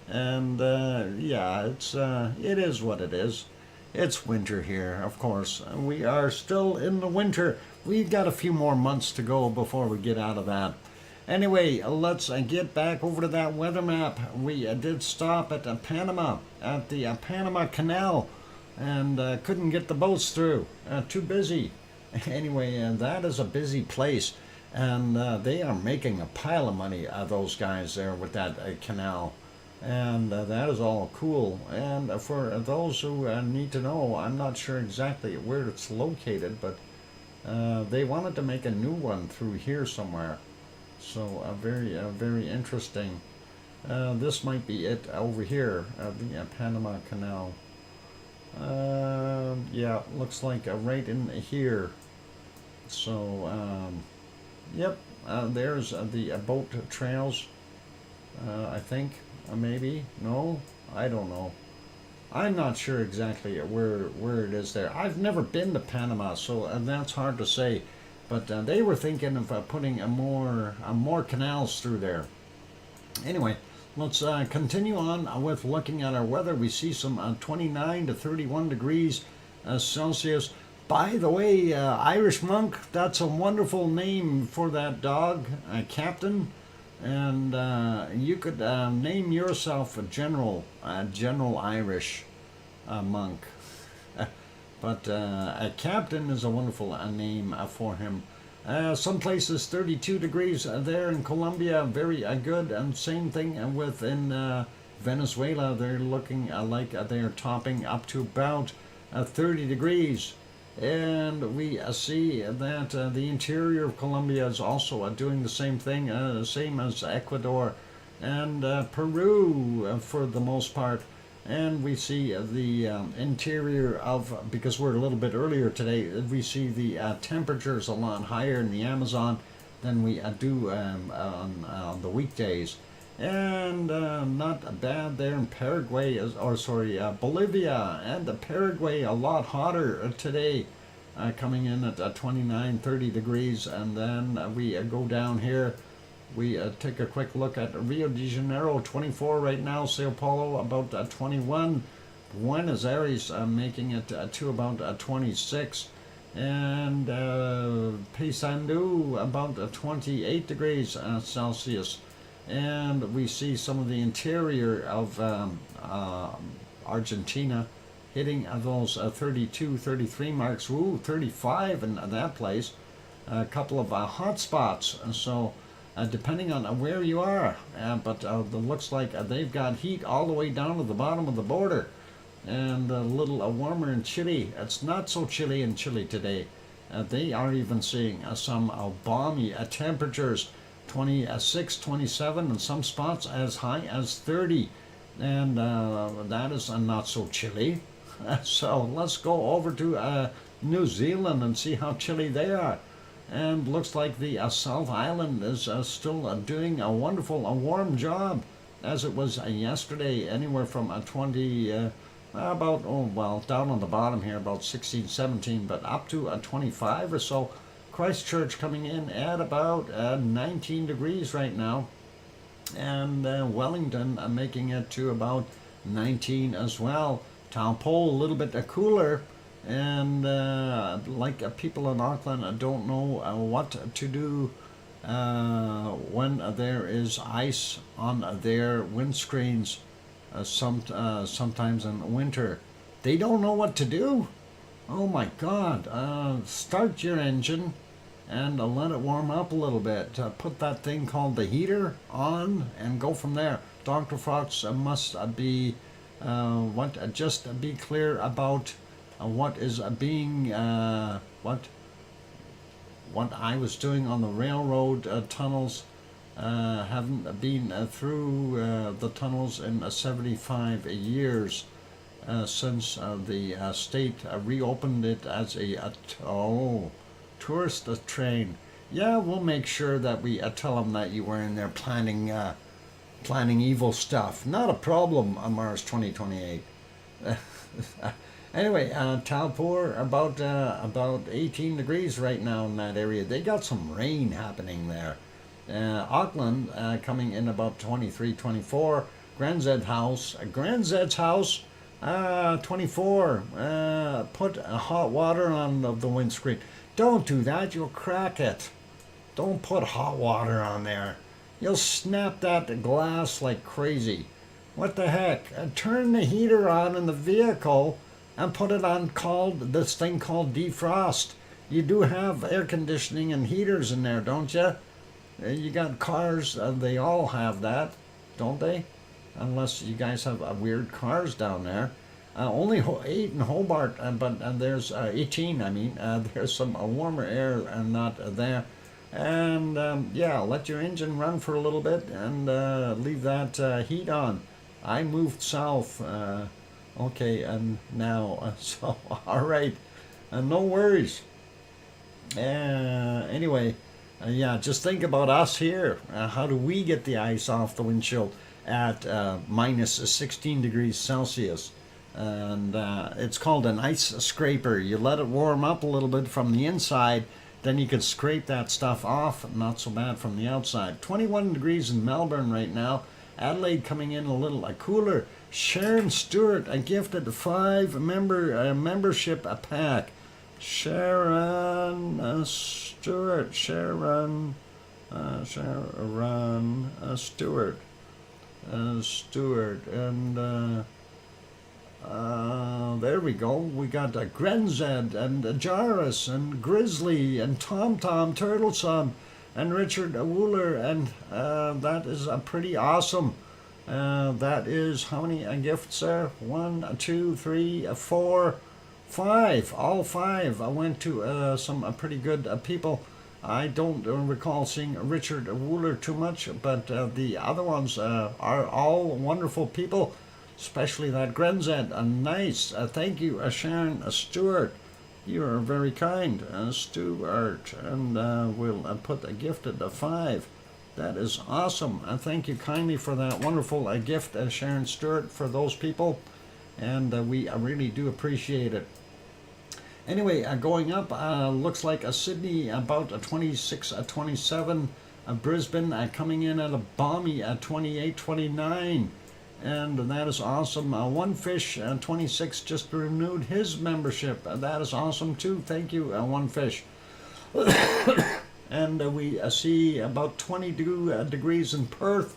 And yeah, it is what it is. It's winter here, of course. We are still in the winter. We've got a few more months to go before we get out of that. Anyway, let's get back over to that weather map. We did stop at Panama, at the Panama Canal, and couldn't get the boats through. Too busy. Anyway, that is a busy place, and they are making a pile of money, those guys there with that canal. And that is all cool. And for those who need to know, I'm not sure exactly where it's located, but they wanted to make a new one through here somewhere. So very interesting. This might be it over here, the Panama Canal. Yeah, looks like right in here. So, yep, there's the boat trails, I think. Maybe, no, I don't know. I'm not sure exactly where it is there. I've never been to Panama, so that's hard to say. But they were thinking of putting more canals through there. Anyway, let's continue on with looking at our weather. We see some 29 to 31 degrees Celsius. By the way, Irish Monk, that's a wonderful name for that dog, Captain. And you could name yourself a General Irish monk. But a Captain is a wonderful name for him. Some places 32 degrees there in Colombia, very good. And same thing within Venezuela. They're looking like they're topping up to about 30 degrees. And we see that the interior of Colombia is also doing the same thing, same as Ecuador and Peru for the most part. And we see the interior of, because we're a little bit earlier today, we see the temperatures a lot higher in the Amazon than we do on the weekdays. And not bad there in Paraguay, Bolivia and Paraguay, a lot hotter today, coming in at 29, 30 degrees. And then we go down here, we take a quick look at Rio de Janeiro, 24 right now, Sao Paulo about 21, Buenos Aires making it to about 26, and Paysandú about 28 degrees Celsius. And we see some of the interior of Argentina hitting those 32, 33 marks. Ooh, 35 in that place. A couple of hot spots. So depending on where you are. But it looks like they've got heat all the way down to the bottom of the border. And a little warmer in Chile. It's not so chilly in Chile today. They are even seeing some balmy temperatures. 26, 27, and some spots as high as 30, and that is not so chilly. So let's go over to New Zealand and see how chilly they are. And looks like the South Island is still doing a wonderful, warm job, as it was yesterday, anywhere from 20, about, down on the bottom here, about 16, 17, but up to 25 or so. Christchurch coming in at about 19 degrees right now, and Wellington making it to about 19 as well. Taupo a little bit cooler, and like people in Auckland don't know what to do when there is ice on their windscreens sometimes in winter. They don't know what to do. Oh my God, start your engine and let it warm up a little bit. Put that thing called the heater on and go from there. Dr. Fox must be, just be clear about what is being, what I was doing on the railroad tunnels. Haven't been through the tunnels in 75 years. Since the state reopened it as a tourist train. Yeah, we'll make sure that we tell them that you were in there planning evil stuff. Not a problem on Mars 2028. Anyway, Talpour, about 18 degrees right now in that area. They got some rain happening there. Auckland coming in about 23, 24. Grandzed's house, 24. Put hot water on the windscreen. Don't do that, you'll crack it. Don't put hot water on there. You'll snap that glass like crazy. What the heck? Turn the heater on in the vehicle and put it on this thing called defrost. You do have air conditioning and heaters in there, don't you? You got cars, they all have that, don't they? Unless you guys have weird cars down there. Only 8 in Hobart, but there's 18, I mean. There's some warmer air and not there. And yeah, let your engine run for a little bit and leave that heat on. I moved south. Okay, and now, so, all right. No worries. Anyway, yeah, just think about us here. How do we get the ice off the windshield at minus 16 degrees Celsius? And it's called an ice scraper. You let it warm up a little bit from the inside, then you can scrape that stuff off. Not so bad from the outside. 21 degrees in Melbourne right now. Adelaide coming in a little cooler. Sharon Stewart, I gifted a 5-member membership pack. Sharon Stewart. Sharon Stewart. Stewart. And there we go. We got Grenzed and Jarvis and Grizzly and Tom Tom Turtleson and Richard Wooler, and that is pretty awesome. That is how many gifts there? 1, 2, 3, 4, 5. All 5. I went to some pretty good people. I don't recall seeing Richard Wooler too much, but the other ones are all wonderful people, especially that Grenzed. Nice. Thank you, Sharon Stewart. You are very kind, Stuart, and we'll put a gift at the 5. That is awesome. Thank you kindly for that wonderful gift, Sharon Stewart, for those people, and we really do appreciate it. Anyway, going up, looks like Sydney about 26, 27, Brisbane coming in at a balmy 28, 29. And that is awesome. One Fish 26 just renewed his membership. That is awesome too. Thank you, One Fish. And we see about 22 degrees in Perth.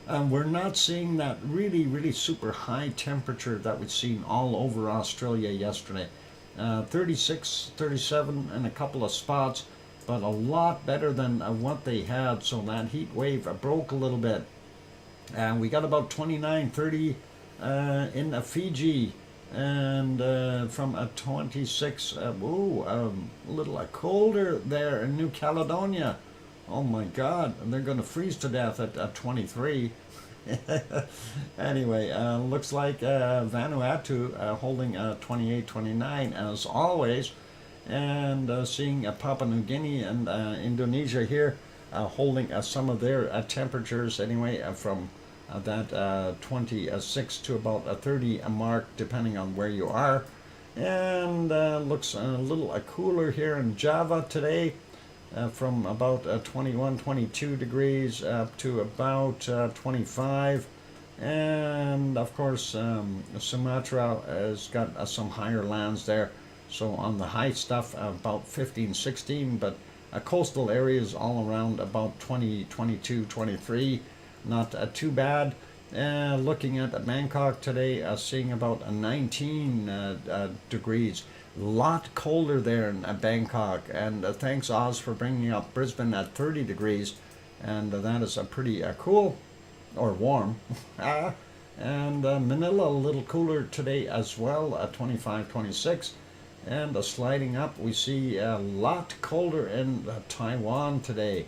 We're not seeing that really super high temperature that we've seen all over Australia yesterday. 36, 37 in a couple of spots, but a lot better than what they had. So that heat wave broke a little bit. And we got about 29, 30 in Fiji, and from 26, a little colder there in New Caledonia. Oh my God, they're going to freeze to death at 23. Anyway, looks like Vanuatu holding 28, 29 as always, and seeing Papua New Guinea and Indonesia here holding some of their temperatures anyway from that 26 to about a 30 mark depending on where you are. And looks a little cooler here in Java today, from about 21, 22 degrees up to about 25. And of course Sumatra has got some higher lands there, so on the high stuff about 15, 16, but coastal areas all around about 20, 22, 23. Not too bad. Looking at Bangkok today, seeing about 19 degrees. lot colder there in Bangkok. And thanks Oz for bringing up Brisbane at 30 degrees. And that is a pretty cool, or warm. And Manila a little cooler today as well at 25, 26. And sliding up, we see a lot colder in Taiwan today.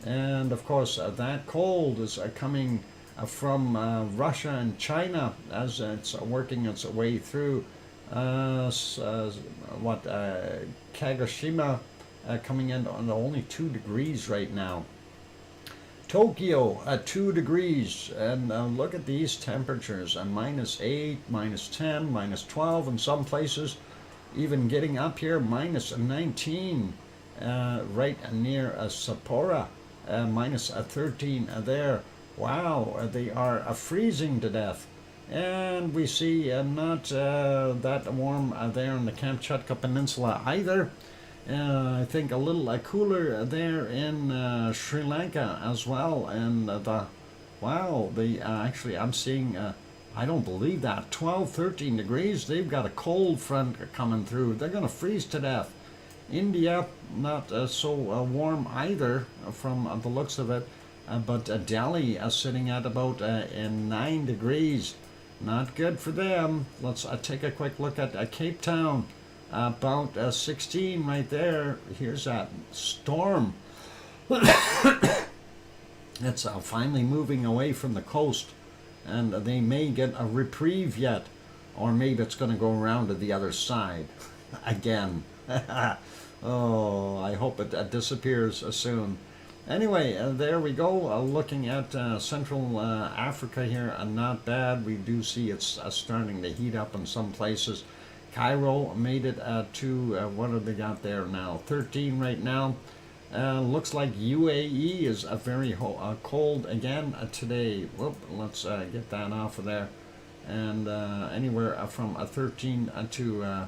And of course, that cold is coming from Russia and China as it's working its way through Kagoshima, coming in on only 2 degrees right now. Tokyo at 2 degrees, and look at these temperatures, -8, -10, -12 in some places, even getting up here -19 right near Sapporo, -13 there. Wow, they are freezing to death. And we see not that warm there in the Kamchatka Peninsula either. I think a little cooler there in Sri Lanka as well. And actually I'm seeing, I don't believe that, 12, 13 degrees. They've got a cold front coming through. They're going to freeze to death. India, not so warm either from the looks of it. But Delhi sitting at about 9 degrees. Not good for them. Let's take a quick look at Cape Town. About 16 right there. Here's that storm. It's finally moving away from the coast, and they may get a reprieve yet, or maybe it's going to go around to the other side again. Oh, I hope it disappears soon. Anyway, there we go. Looking at Central Africa here, not bad. We do see it's starting to heat up in some places. Cairo made it to, what have they got there now? 13 right now. Looks like UAE is very cold again today. Whoop, let's get that off of there. And anywhere from 13 to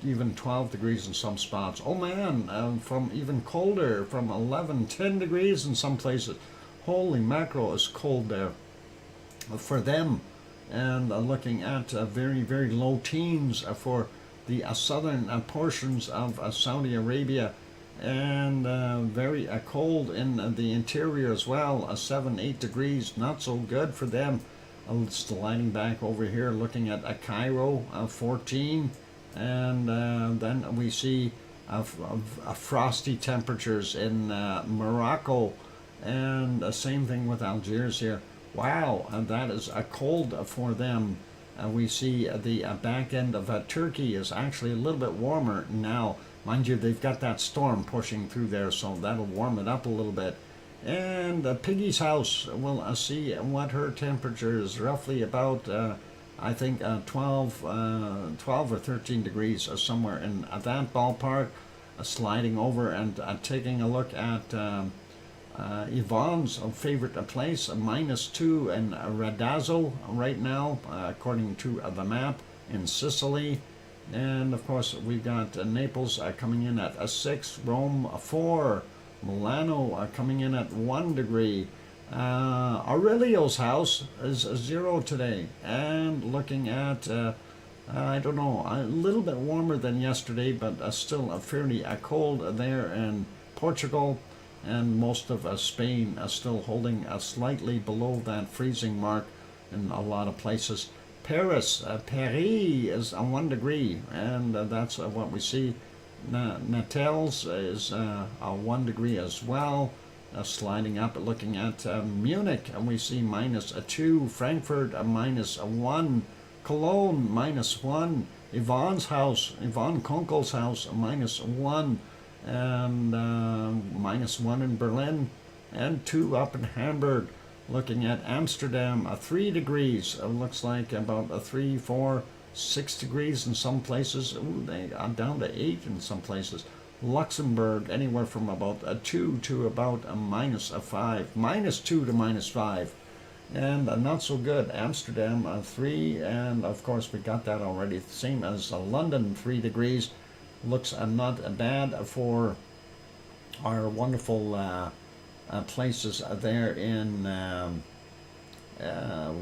even 12 degrees in some spots. Oh man, from even colder, from 11, 10 degrees in some places. Holy mackerel, is cold there for them. And looking at very, very low teens for the southern portions of Saudi Arabia, and very cold in the interior as well, 7, 8 degrees, not so good for them. Sliding back over here, looking at Cairo, 14, and then we see frosty temperatures in Morocco, and the same thing with Algiers here. Wow, that is cold for them. We see the back end of Turkey is actually a little bit warmer now. Mind you, they've got that storm pushing through there, so that'll warm it up a little bit. And Piggy's house, we'll see what her temperature is, roughly about, I think, 12 or 13 degrees, somewhere in that ballpark. Sliding over and taking a look at Yvonne's favorite place, -2 in Radazzo right now, according to the map, in Sicily. And of course we've got Naples coming in at 6, Rome 4, Milano coming in at 1 degree. Aurelio's house is 0 today, and looking at I don't know, a little bit warmer than yesterday, but still fairly cold there in Portugal. And most of Spain still holding slightly below that freezing mark in a lot of places. Paris is 1 degree, and that's what we see. Natels is 1 degree as well. Sliding up, looking at Munich, and we see -2. Frankfurt -1. Cologne -1. Yvonne Kunkel's house -1. And -1 in Berlin, and 2 up in Hamburg. Looking at Amsterdam, 3 degrees. Looks like about 3, 4, 6 degrees in some places. Ooh, they are down to 8 in some places. Luxembourg, anywhere from about 2 to about -5, -2 to -5. And not so good. Amsterdam 3, and of course we got that already. Same as London, 3 degrees. Looks not bad for our wonderful places there in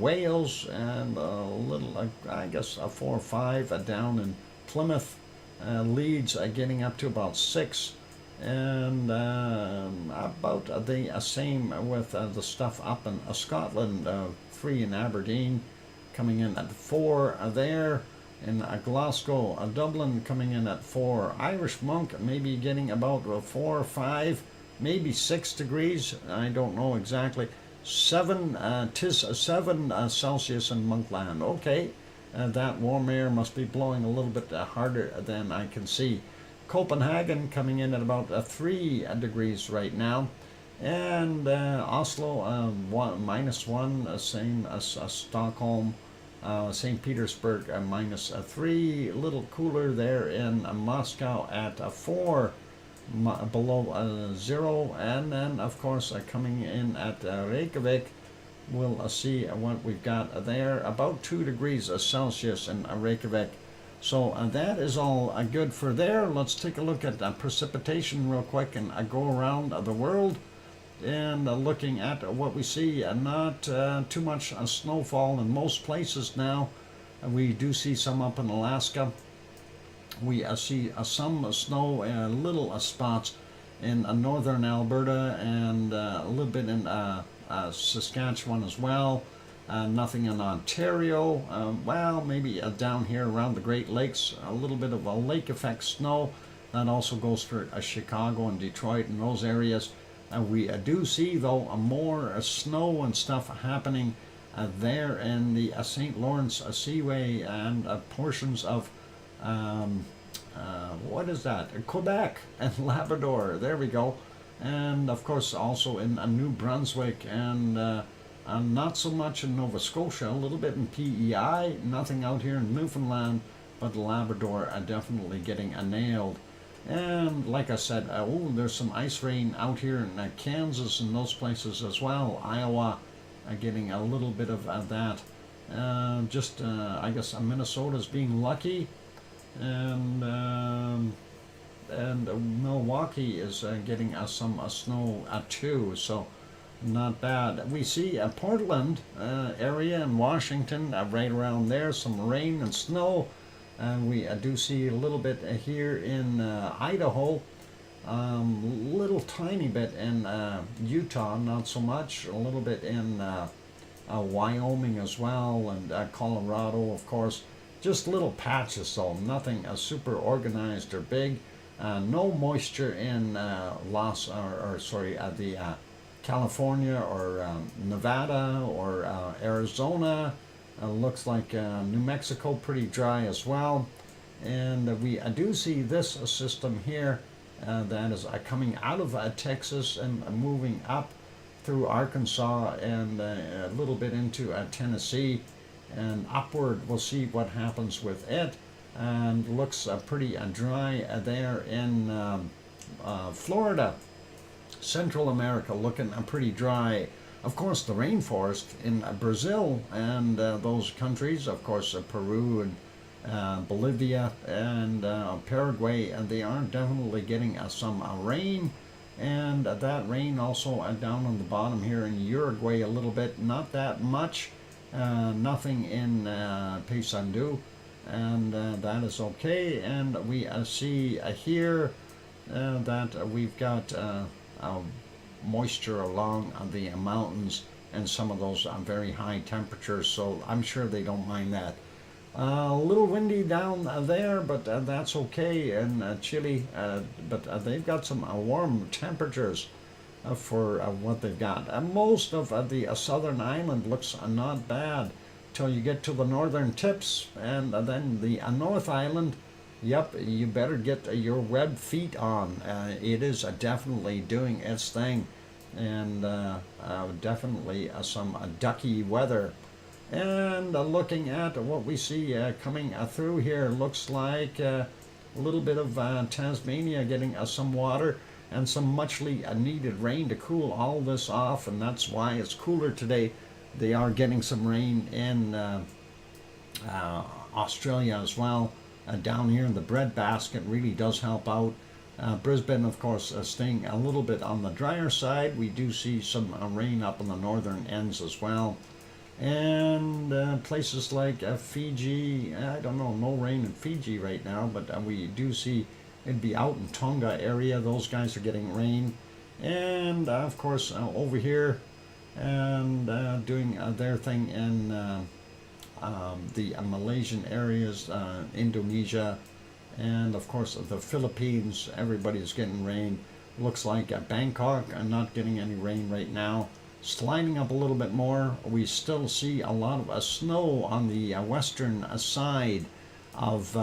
Wales, and a little, I guess, 4 or 5 down in Plymouth, Leeds getting up to about 6, and about the same with the stuff up in Scotland, 3 in Aberdeen, coming in at 4 there. In Glasgow, Dublin coming in at 4. Irish Monk maybe getting about 4 or 5, maybe 6 degrees. I don't know exactly. 7, 7 Celsius in Monkland. Okay, that warm air must be blowing a little bit harder than I can see. Copenhagen coming in at about 3 degrees right now. And Oslo, -1, same as Stockholm. St. Petersburg, -3, a little cooler there in Moscow at 4, below 0. And then, of course, coming in at Reykjavik, we'll see what we've got there, about 2 degrees Celsius in Reykjavik. So that is all good for there. Let's take a look at precipitation real quick and go around the world. And looking at what we see, not too much snowfall in most places now. We do see some up in Alaska. We see some snow, little spots in northern Alberta, and a little bit in Saskatchewan as well. Nothing in Ontario. Well, maybe down here around the Great Lakes, a little bit of a lake effect snow. That also goes for Chicago and Detroit and those areas. We do see, though, more snow and stuff happening there in the St. Lawrence Seaway and portions of, what is that? Quebec and Labrador. There we go. And, of course, also in New Brunswick and not so much in Nova Scotia, a little bit in PEI, nothing out here in Newfoundland, but Labrador definitely getting nailed. And like I said, there's some ice rain out here in Kansas and those places as well. Iowa getting a little bit of that. I guess Minnesota's being lucky, and Milwaukee is getting some snow too. So not bad. We see Portland area in Washington, right around there, some rain and snow. And we do see a little bit here in Idaho, little tiny bit in Utah, not so much, a little bit in Wyoming as well, and Colorado, of course. Just little patches, though, nothing super organized or big. No moisture in California or Nevada or Arizona. Looks like New Mexico pretty dry as well. And we do see this system here that is coming out of Texas and moving up through Arkansas and a little bit into Tennessee and upward. We'll see what happens with it. And looks pretty dry there in Florida. Central America looking pretty dry. Of course, the rainforest in Brazil and those countries, of course, Peru and Bolivia and Paraguay, they are definitely getting some rain. And that rain also down on the bottom here in Uruguay a little bit, not that much, nothing in Paysandú, and that is okay. And we see here that we've got moisture along the mountains and some of those very high temperatures, so I'm sure they don't mind that. A little windy down there, but that's okay in Chile, but they've got some warm temperatures for what they've got. Most of the southern island looks not bad till you get to the northern tips, and then the North Island. Yep, you better get your web feet on. It is definitely doing its thing, and definitely some ducky weather. And looking at what we see coming through here, looks like a little bit of Tasmania getting some water and some muchly needed rain to cool all this off, and that's why it's cooler today. They are getting some rain in Australia as well. Down here in the breadbasket really does help out. Brisbane, of course, staying a little bit on the drier side. We do see some rain up in the northern ends as well. And places like Fiji, I don't know, no rain in Fiji right now, but we do see it'd be out in Tonga area. Those guys are getting rain. And of course, over here, and doing their thing in the Malaysian areas, Indonesia, and of course the Philippines. Everybody's getting rain. Looks like Bangkok not getting any rain right now. Sliding up a little bit more, we still see a lot of snow on the western side of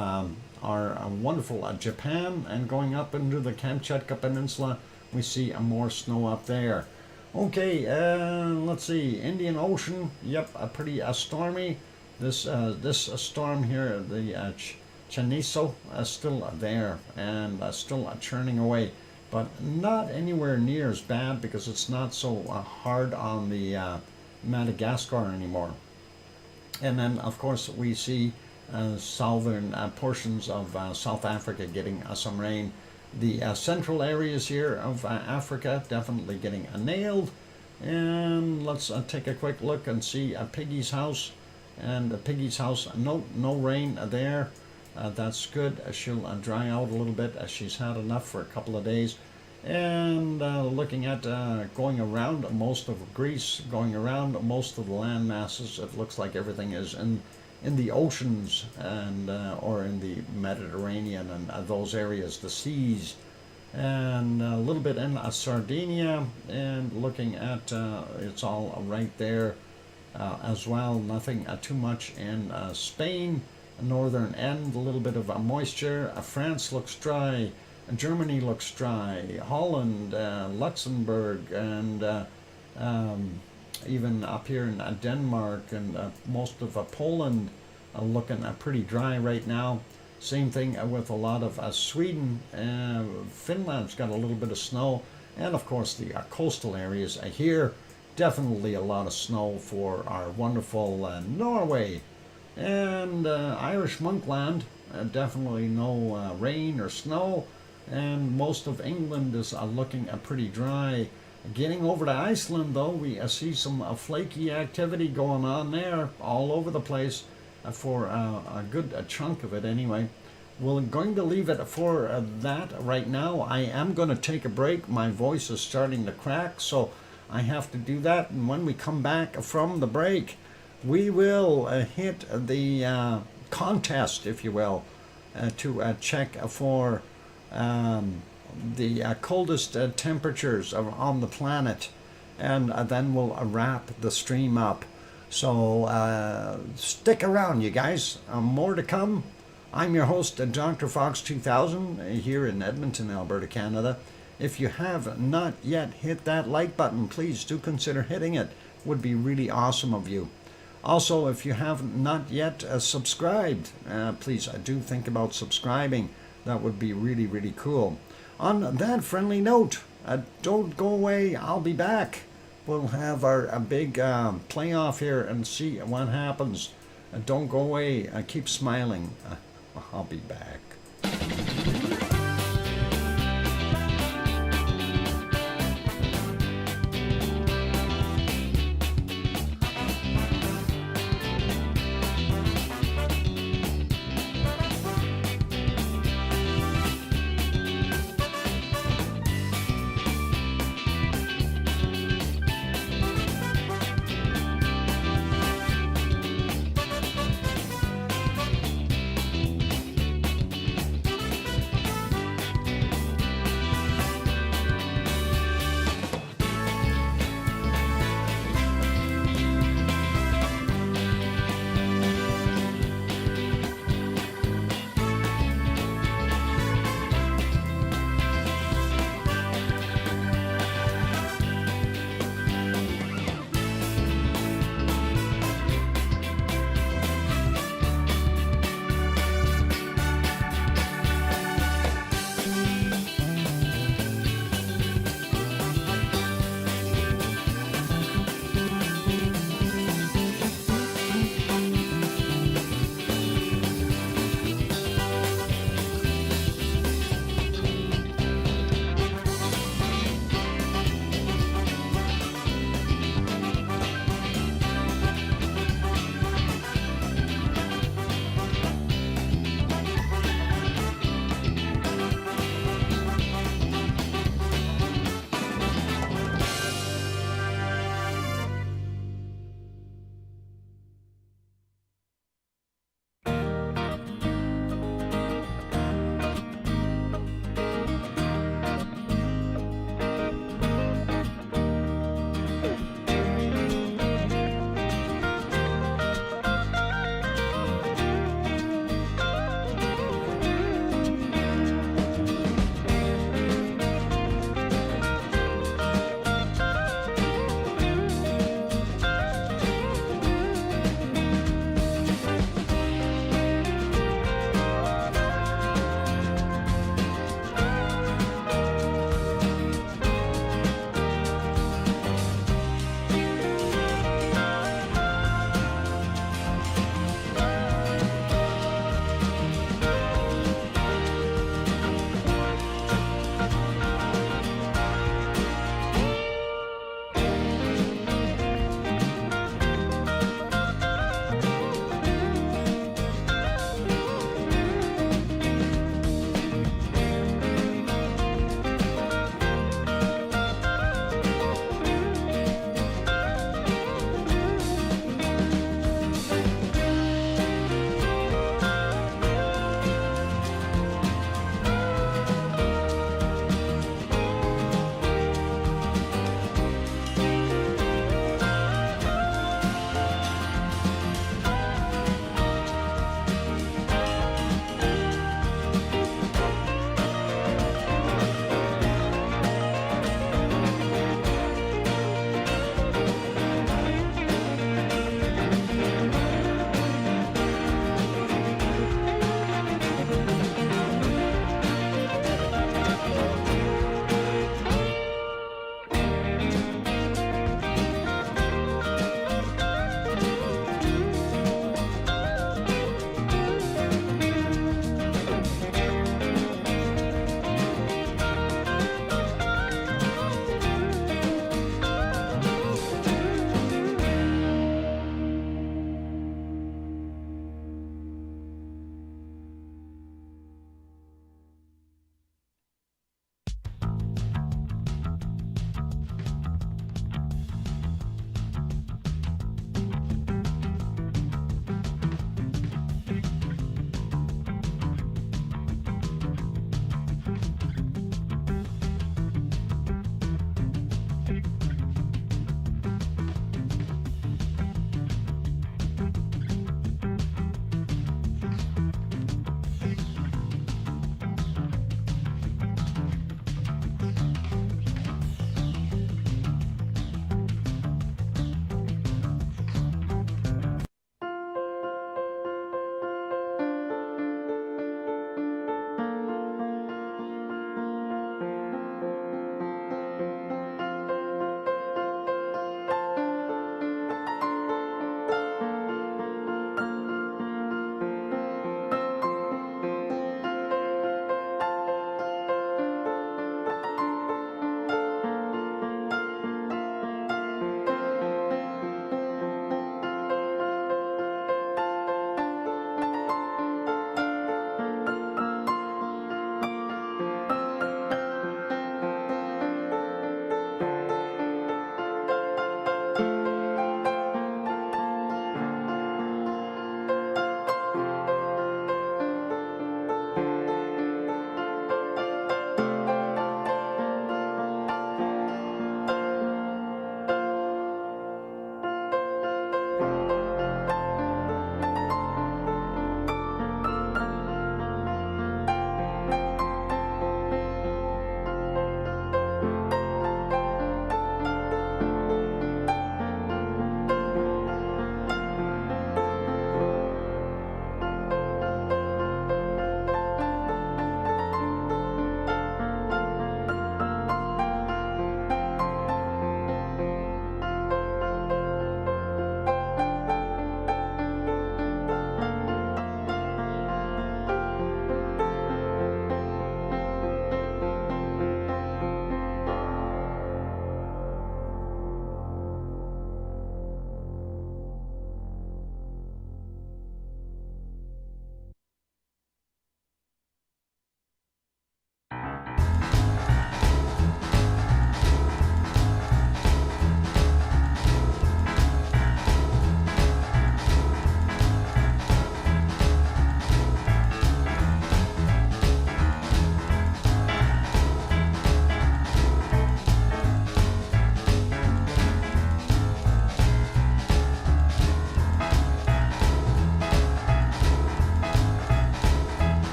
our wonderful Japan, and going up into the Kamchatka Peninsula, we see more snow up there. Okay, let's see, Indian Ocean, yep, pretty stormy. This storm here, the Chaniso, still there and still churning away, but not anywhere near as bad because it's not so hard on the Madagascar anymore. And then, of course, we see southern portions of South Africa getting some rain. The central areas here of Africa definitely getting nailed. And let's take a quick look and see Piggy's house. And Piggy's house, no rain there. That's good. She'll dry out a little bit. She's had enough for a couple of days. And looking at going around most of Greece, going around most of the land masses, it looks like everything is in the oceans and or in the Mediterranean and those areas, the seas, and a little bit in Sardinia, and looking at it's all right there as well. Nothing too much in Spain, northern end, a little bit of moisture. France looks dry. Germany looks dry. Holland, Luxembourg, and even up here in Denmark and most of Poland looking pretty dry right now. Same thing with a lot of Sweden. Finland's got a little bit of snow, and of course the coastal areas here, definitely a lot of snow for our wonderful Norway. And Irish Monkland, definitely no rain or snow, and most of England is looking pretty dry. Getting over to Iceland, though, we see some flaky activity going on there all over the place for a good chunk of it anyway. We're going to leave it for that right now. I am going to take a break. My voice is starting to crack, so I have to do that. And when we come back from the break, we will hit the contest, if you will, to check for the coldest temperatures on the planet, and then we'll wrap the stream up. So stick around, you guys. More to come. I'm your host, DrFox2000, here in Edmonton, Alberta, Canada. If you have not yet hit that like button, please do consider hitting it. Would be really awesome of you. Also, if you have not yet subscribed, please do think about subscribing. That would be really, really cool. On that friendly note, don't go away. I'll be back. We'll have our big playoff here and see what happens. Don't go away. Keep smiling. I'll be back.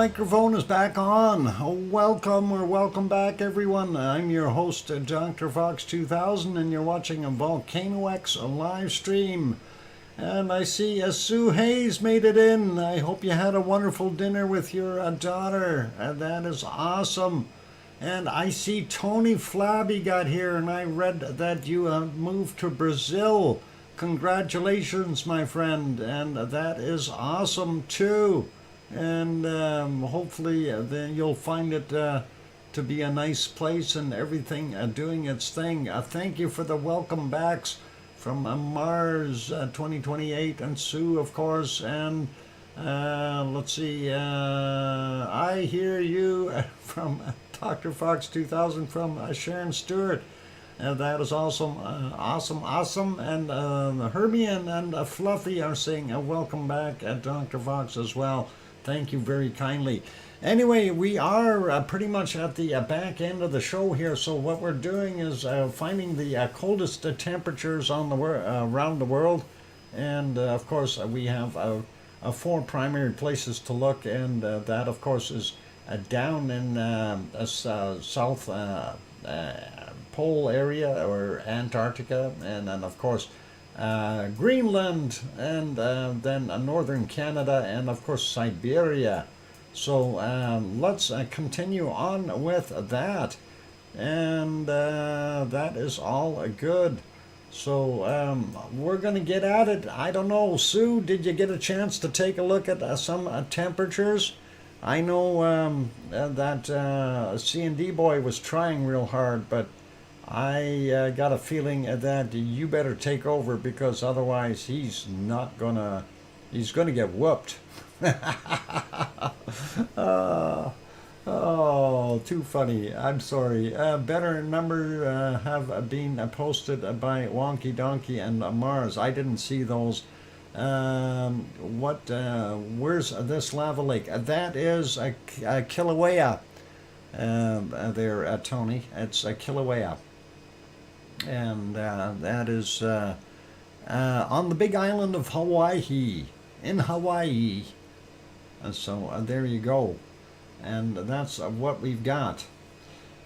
microphone is back on. Welcome back, everyone. I'm your host, DrFox2000, and you're watching a VolcanoX live stream. And I see Sue Hayes made it in. I hope you had a wonderful dinner with your daughter. That is awesome. And I see Tony Flabby got here, and I read that you moved to Brazil. Congratulations, my friend. And that is awesome, too. And hopefully then you'll find it to be a nice place and everything doing its thing. Thank you for the welcome backs from Mars 2028 and Sue, of course. And let's see, I hear you from Dr. Fox 2000 from Sharon Stewart. That is awesome, awesome. And Hermione and Fluffy are saying welcome back at Dr. Fox as well. Thank you very kindly. Anyway, we are pretty much at the back end of the show here. So what we're doing is finding the coldest temperatures on the around the world, and of course we have 4 primary places to look, and that of course is down in South Pole area or Antarctica, and then of course Greenland, and then northern Canada, and of course Siberia. So let's continue on with that, and that is all good. So we're going to get at it. I don't know, Sue, did you get a chance to take a look at some temperatures? I know that C&D boy was trying real hard, but I got a feeling that you better take over, because otherwise he's gonna get whooped. Oh, too funny. I'm sorry. Better number have been posted by Wonky Donkey and Mars. I didn't see those. Where's this lava lake? That is a Kilauea. There, Tony. It's a Kilauea. And that is on the big island of Hawaii, in Hawaii. And so there you go. And that's what we've got.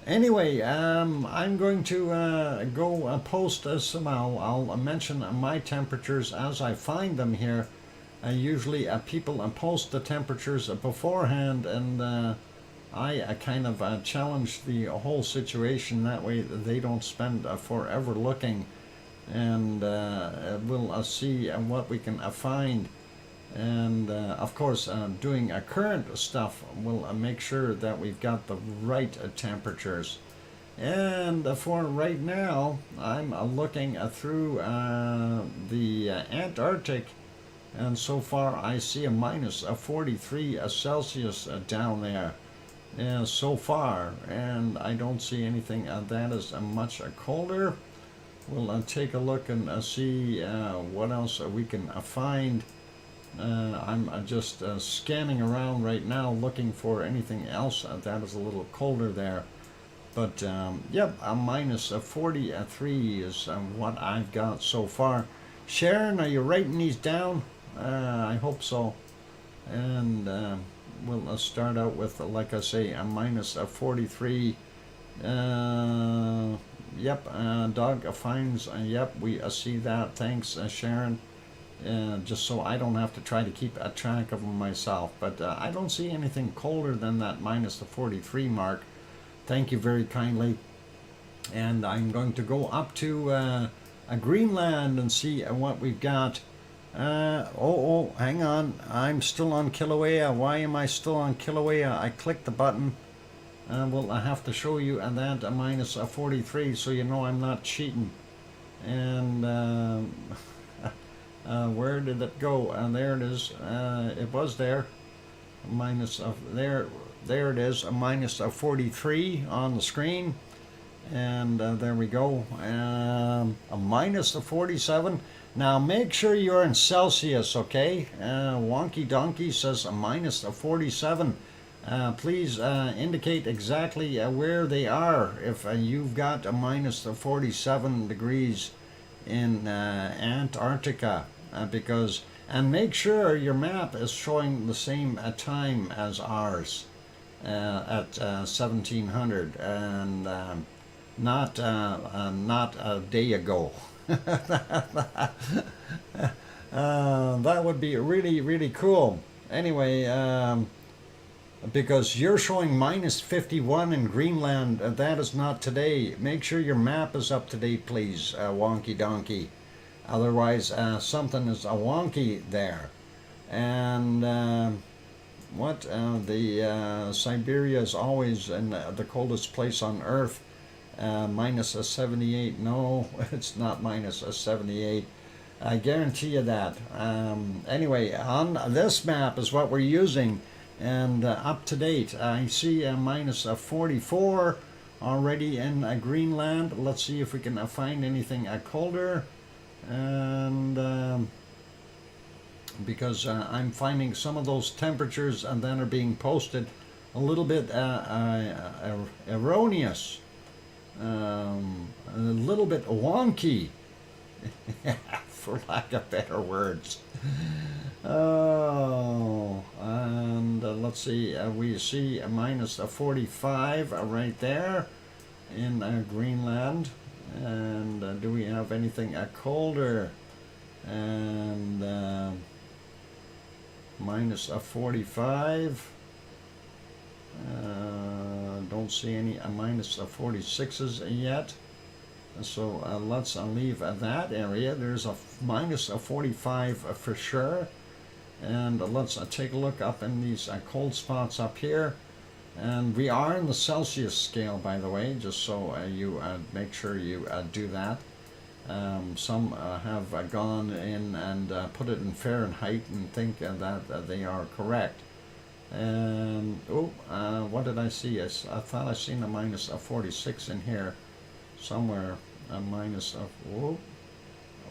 Anyway, I'm going to go post some. I'll mention my temperatures as I find them here. Usually people post the temperatures beforehand, and I kind of challenge the whole situation. That way they don't spend forever looking, and we'll see what we can find. And of course, doing current stuff will make sure that we've got the right temperatures. And for right now, I'm looking through the Antarctic, and so far I see a minus 43 Celsius down there. So far, and I don't see anything that is much colder. We'll take a look and see what else we can find. I'm just scanning around right now looking for anything else that is a little colder there. But yep, a minus 43 is what I've got so far. Sharon, are you writing these down? I hope so. And we'll start out with, like I say, a minus 43. Yep, Doug finds, yep, we see that. Thanks, Sharon. Just so I don't have to try to keep a track of them myself. But I don't see anything colder than that minus the 43 mark. Thank you very kindly. And I'm going to go up to Greenland and see what we've got. Hang on. I'm still on Kilauea. Why am I still on Kilauea? I clicked the button. Well, I have to show you that minus 43, so you know I'm not cheating. And where did it go? And there it is. It was there. Minus of there it is. A minus 43 on the screen. And there we go. A minus 47. Now make sure you're in Celsius, okay? Wonky Donkey says a minus 47. Please indicate exactly where they are if you've got a minus 47 degrees in Antarctica, because And make sure your map is showing the same time as ours at 1700, and not a day ago. That would be really, really cool. Anyway, because you're showing minus 51 in Greenland, that is not today. Make sure your map is up to date, please, wonky donkey. Otherwise, something is wonky there. And Siberia is always in the coldest place on Earth. Minus 78. No, it's not minus 78. I guarantee you that. Anyway, on this map is what we're using, and up to date. I see minus 44 already in Greenland. Let's see if we can find anything colder. And because I'm finding some of those temperatures and then are being posted a little bit erroneous, a little bit wonky, for lack of better words. Oh, and let's see, we see a minus 45 right there in Greenland. And do we have anything colder? And minus 45. Don't see any minus 46s yet. So let's leave that area. There's a minus 45 for sure. And let's take a look up in these cold spots up here. And we are in the Celsius scale, by the way, just so you make sure you do that. Some have gone in and put it in Fahrenheit and think that they are correct. And what did I see? I thought I seen a minus 46 in here somewhere. A minus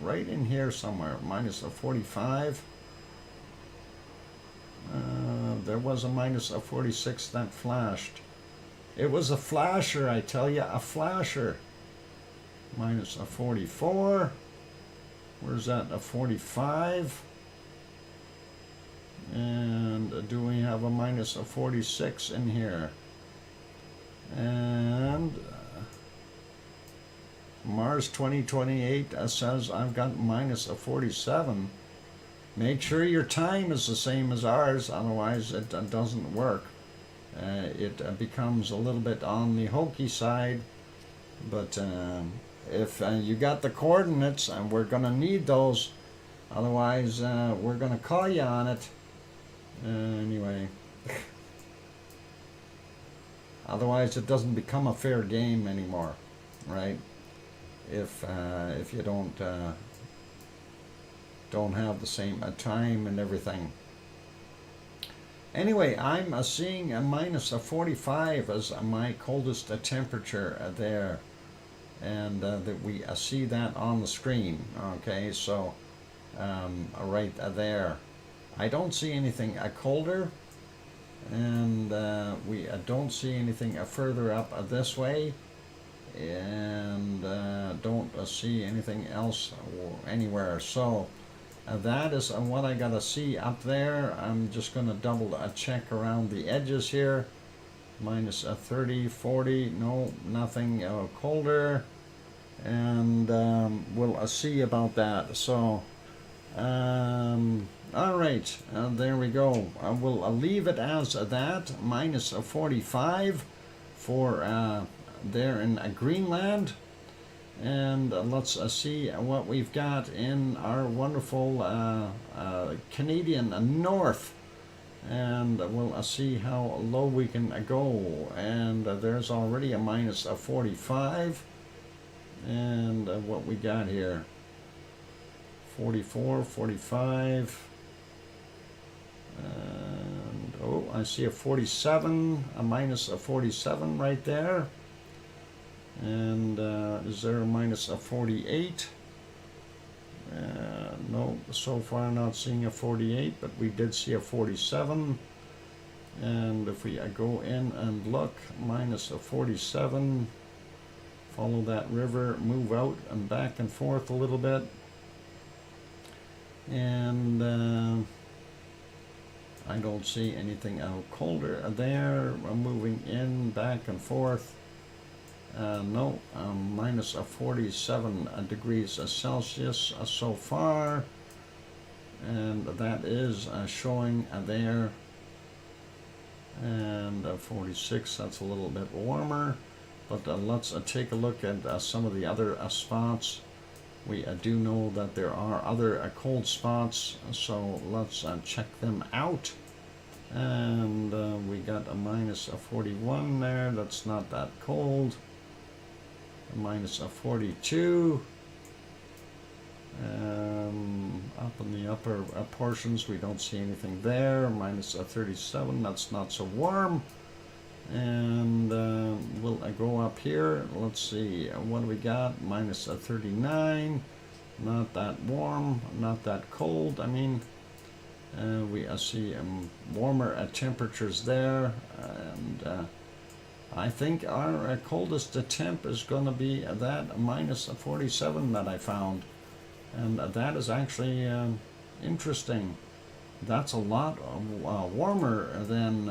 right in here somewhere. Minus 45. There was a minus 46 that flashed. It was a flasher, I tell you, a flasher. Minus 44. Where's that? A 45. And do we have a minus 46 in here? And Mars 2028 says I've got minus 47. Make sure your time is the same as ours, otherwise it doesn't work. It becomes a little bit on the hokey side, but if you got the coordinates, and we're going to need those, otherwise we're going to call you on it. Anyway, otherwise it doesn't become a fair game anymore, right? If you don't have the same time and everything. Anyway, I'm seeing a minus 45 as my coldest temperature there, and that we see that on the screen. Okay, so right there. I don't see anything colder, and we don't see anything further up this way, and don't see anything else anywhere. So that is what I gotta see up there. I'm just gonna double check around the edges here. Minus 30, 40, no, nothing colder, and we'll see about that. So all right, there we go. We'll leave it as that, minus 45 for there in Greenland. And let's see what we've got in our wonderful Canadian north. And we'll see how low we can go. And there's already a minus 45. And what we got here, 44, 45. And I see a 47, a minus 47 right there. And is there a minus 48? No, so far not seeing a 48, but we did see a 47. And if we go in and look, minus 47, follow that river, move out and back and forth a little bit. And I don't see anything colder there. I'm moving in, back and forth. No, minus 47 degrees Celsius so far. And that is showing there. And 46, that's a little bit warmer. But let's take a look at some of the other spots. We do know that there are other cold spots, so let's check them out. And we got a minus 41 there, that's not that cold. A minus 42. Up in the upper portions, we don't see anything there. Minus 37, that's not so warm. And we'll go up here. Let's see, what do we got? Minus 39. Not that warm, not that cold. I mean, we see warmer temperatures there. And I think our coldest temp is going to be that minus 47 that I found. And that is actually interesting. That's a lot warmer than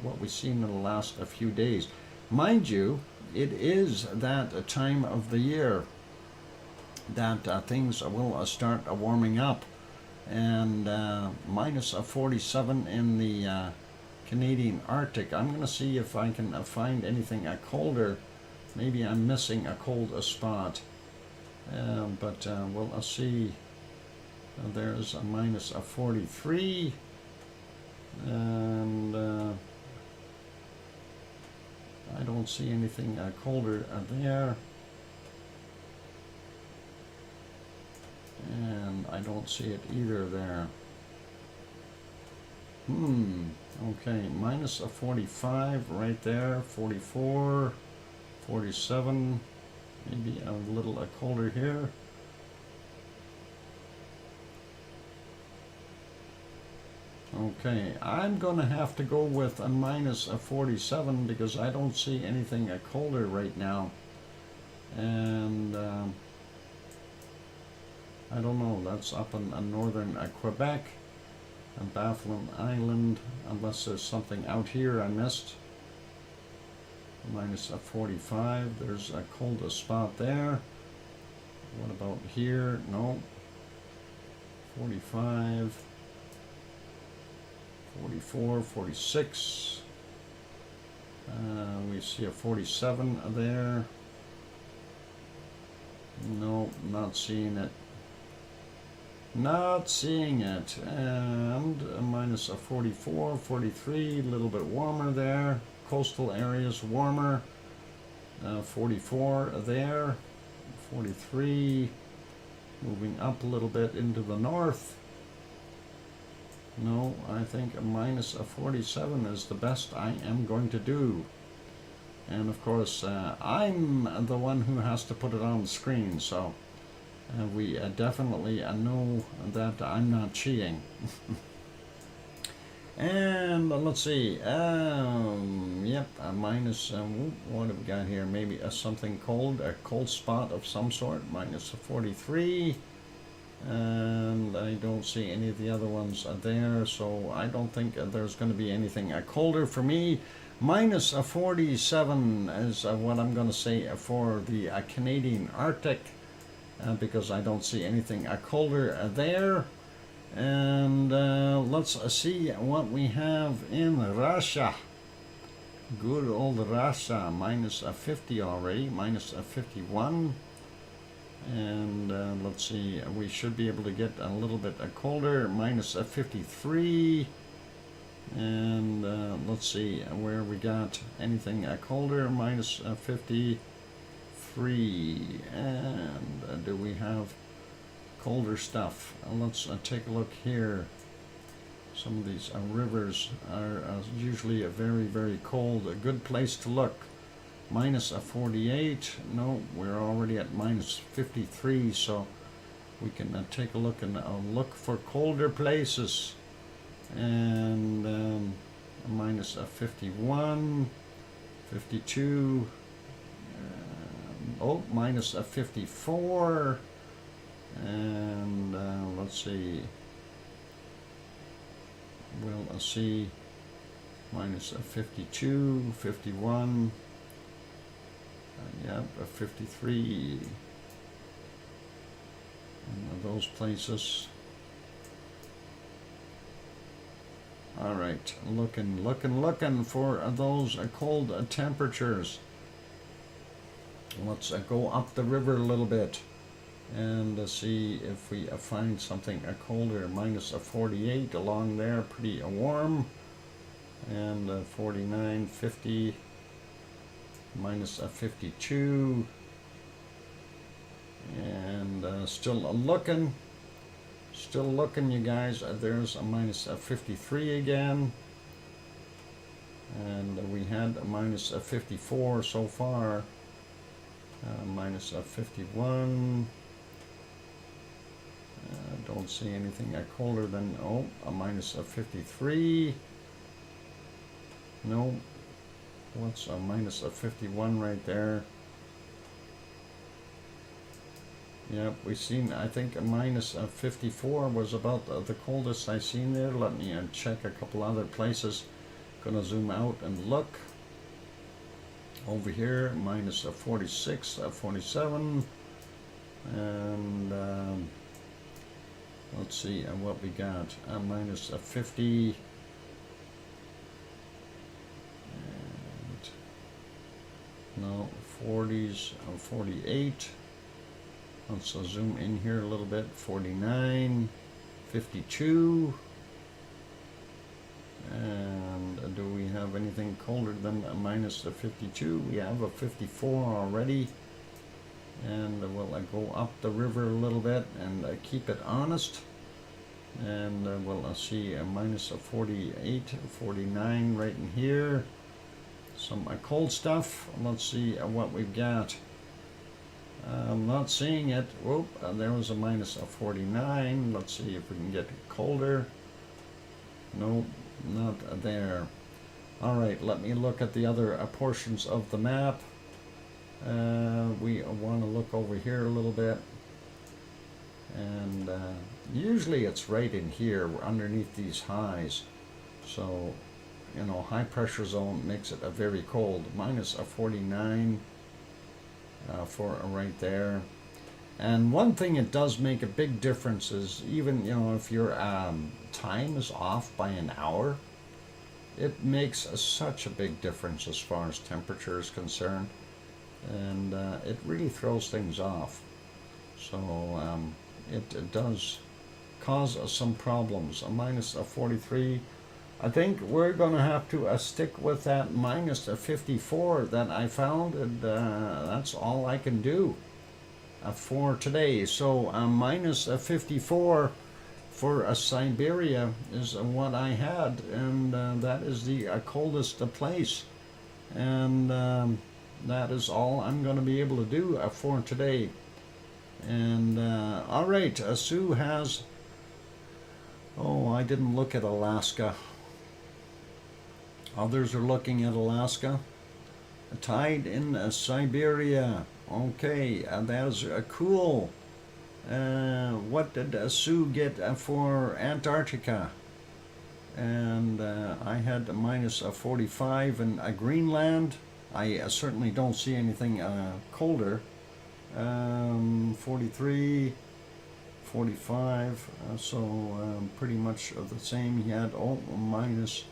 what we've seen in the last few days. Mind you, it is that time of the year that things will start warming up. And minus 47 in the Canadian Arctic. I'm going to see if I can find anything colder. Maybe I'm missing a cold spot. But we'll see. There's a minus 43, and I don't see anything colder there, and I don't see it either there. Okay, minus 45 right there, 44, 47, maybe a little colder here. Okay, I'm going to have to go with a minus 47 because I don't see anything colder right now. And I don't know, that's up in northern Quebec, and Baffin Island, unless there's something out here I missed. Minus 45, there's a cold spot there. What about here? No. 45. 44, 46. We see a 47 there. No, not seeing it. Not seeing it. And a minus 44, 43, a little bit warmer there. Coastal areas warmer. 44 there. 43. Moving up a little bit into the north. No, I think a minus 47 is the best I am going to do. And of course, I'm the one who has to put it on the screen, so we definitely know that I'm not cheating. And let's see, yep, a minus, what have we got here? Maybe something cold, a cold spot of some sort, minus 43. And I don't see any of the other ones there, so I don't think there's going to be anything colder for me. Minus 47 is what I'm going to say for the Canadian Arctic, because I don't see anything colder there. And let's see what we have in Russia. Good old Russia, minus 50 already, minus 51. And let's see, we should be able to get a little bit colder, minus 53. And let's see where we got anything colder, minus 53. And do we have colder stuff? Let's take a look here. Some of these rivers are usually very, very cold. A good place to look. Minus 48. No, we're already at minus 53, so we can take a look and look for colder places. And minus 51, 52. Oh, minus 54. And let's see, we'll see minus 52, 51, yep, 53, and those places. All right, looking for those cold temperatures. Let's go up the river a little bit and see if we find something colder. Minus 48 along there, pretty warm. And 49, 50, minus 52. And still looking, you guys. There's a minus 53 again. And we had a minus 54 so far. Minus 51. Don't see anything colder than, a minus 53. No. What's a minus 51 right there? Yep, we've seen, I think a minus 54 was about the coldest I seen there. Let me check a couple other places. Gonna zoom out and look. Over here, minus 46, 47. And let's see what we got. Minus 50. And no, 40s, 48. Let's zoom in here a little bit. 49, 52. And do we have anything colder than a minus 52? We have a 54 already. And we'll go up the river a little bit and keep it honest. And we'll see a minus 48, 49 right in here. Some cold stuff. Let's see what we've got. I'm not seeing it. Whoop, there was a minus 49. Let's see if we can get colder. Nope, not there. All right, let me look at the other portions of the map. We want to look over here a little bit. And usually it's right in here underneath these highs. So, you know, high pressure zone makes it very cold. Minus 49 for right there. And one thing it does make a big difference is even, you know, if your time is off by an hour, it makes such a big difference as far as temperature is concerned. And it really throws things off. So it does cause some problems. A minus 43. I think we're going to have to stick with that minus 54 that I found, and that's all I can do for today. So minus 54 for Siberia is what I had, and that is the coldest place. And that is all I'm going to be able to do for today. And all right, Sue has, I didn't look at Alaska. Others are looking at Alaska. A tide in Siberia. Okay, that is cool. What did Sue get for Antarctica? And I had a minus 45 in Greenland. I certainly don't see anything colder. 43, 45, so pretty much the same. He had minus.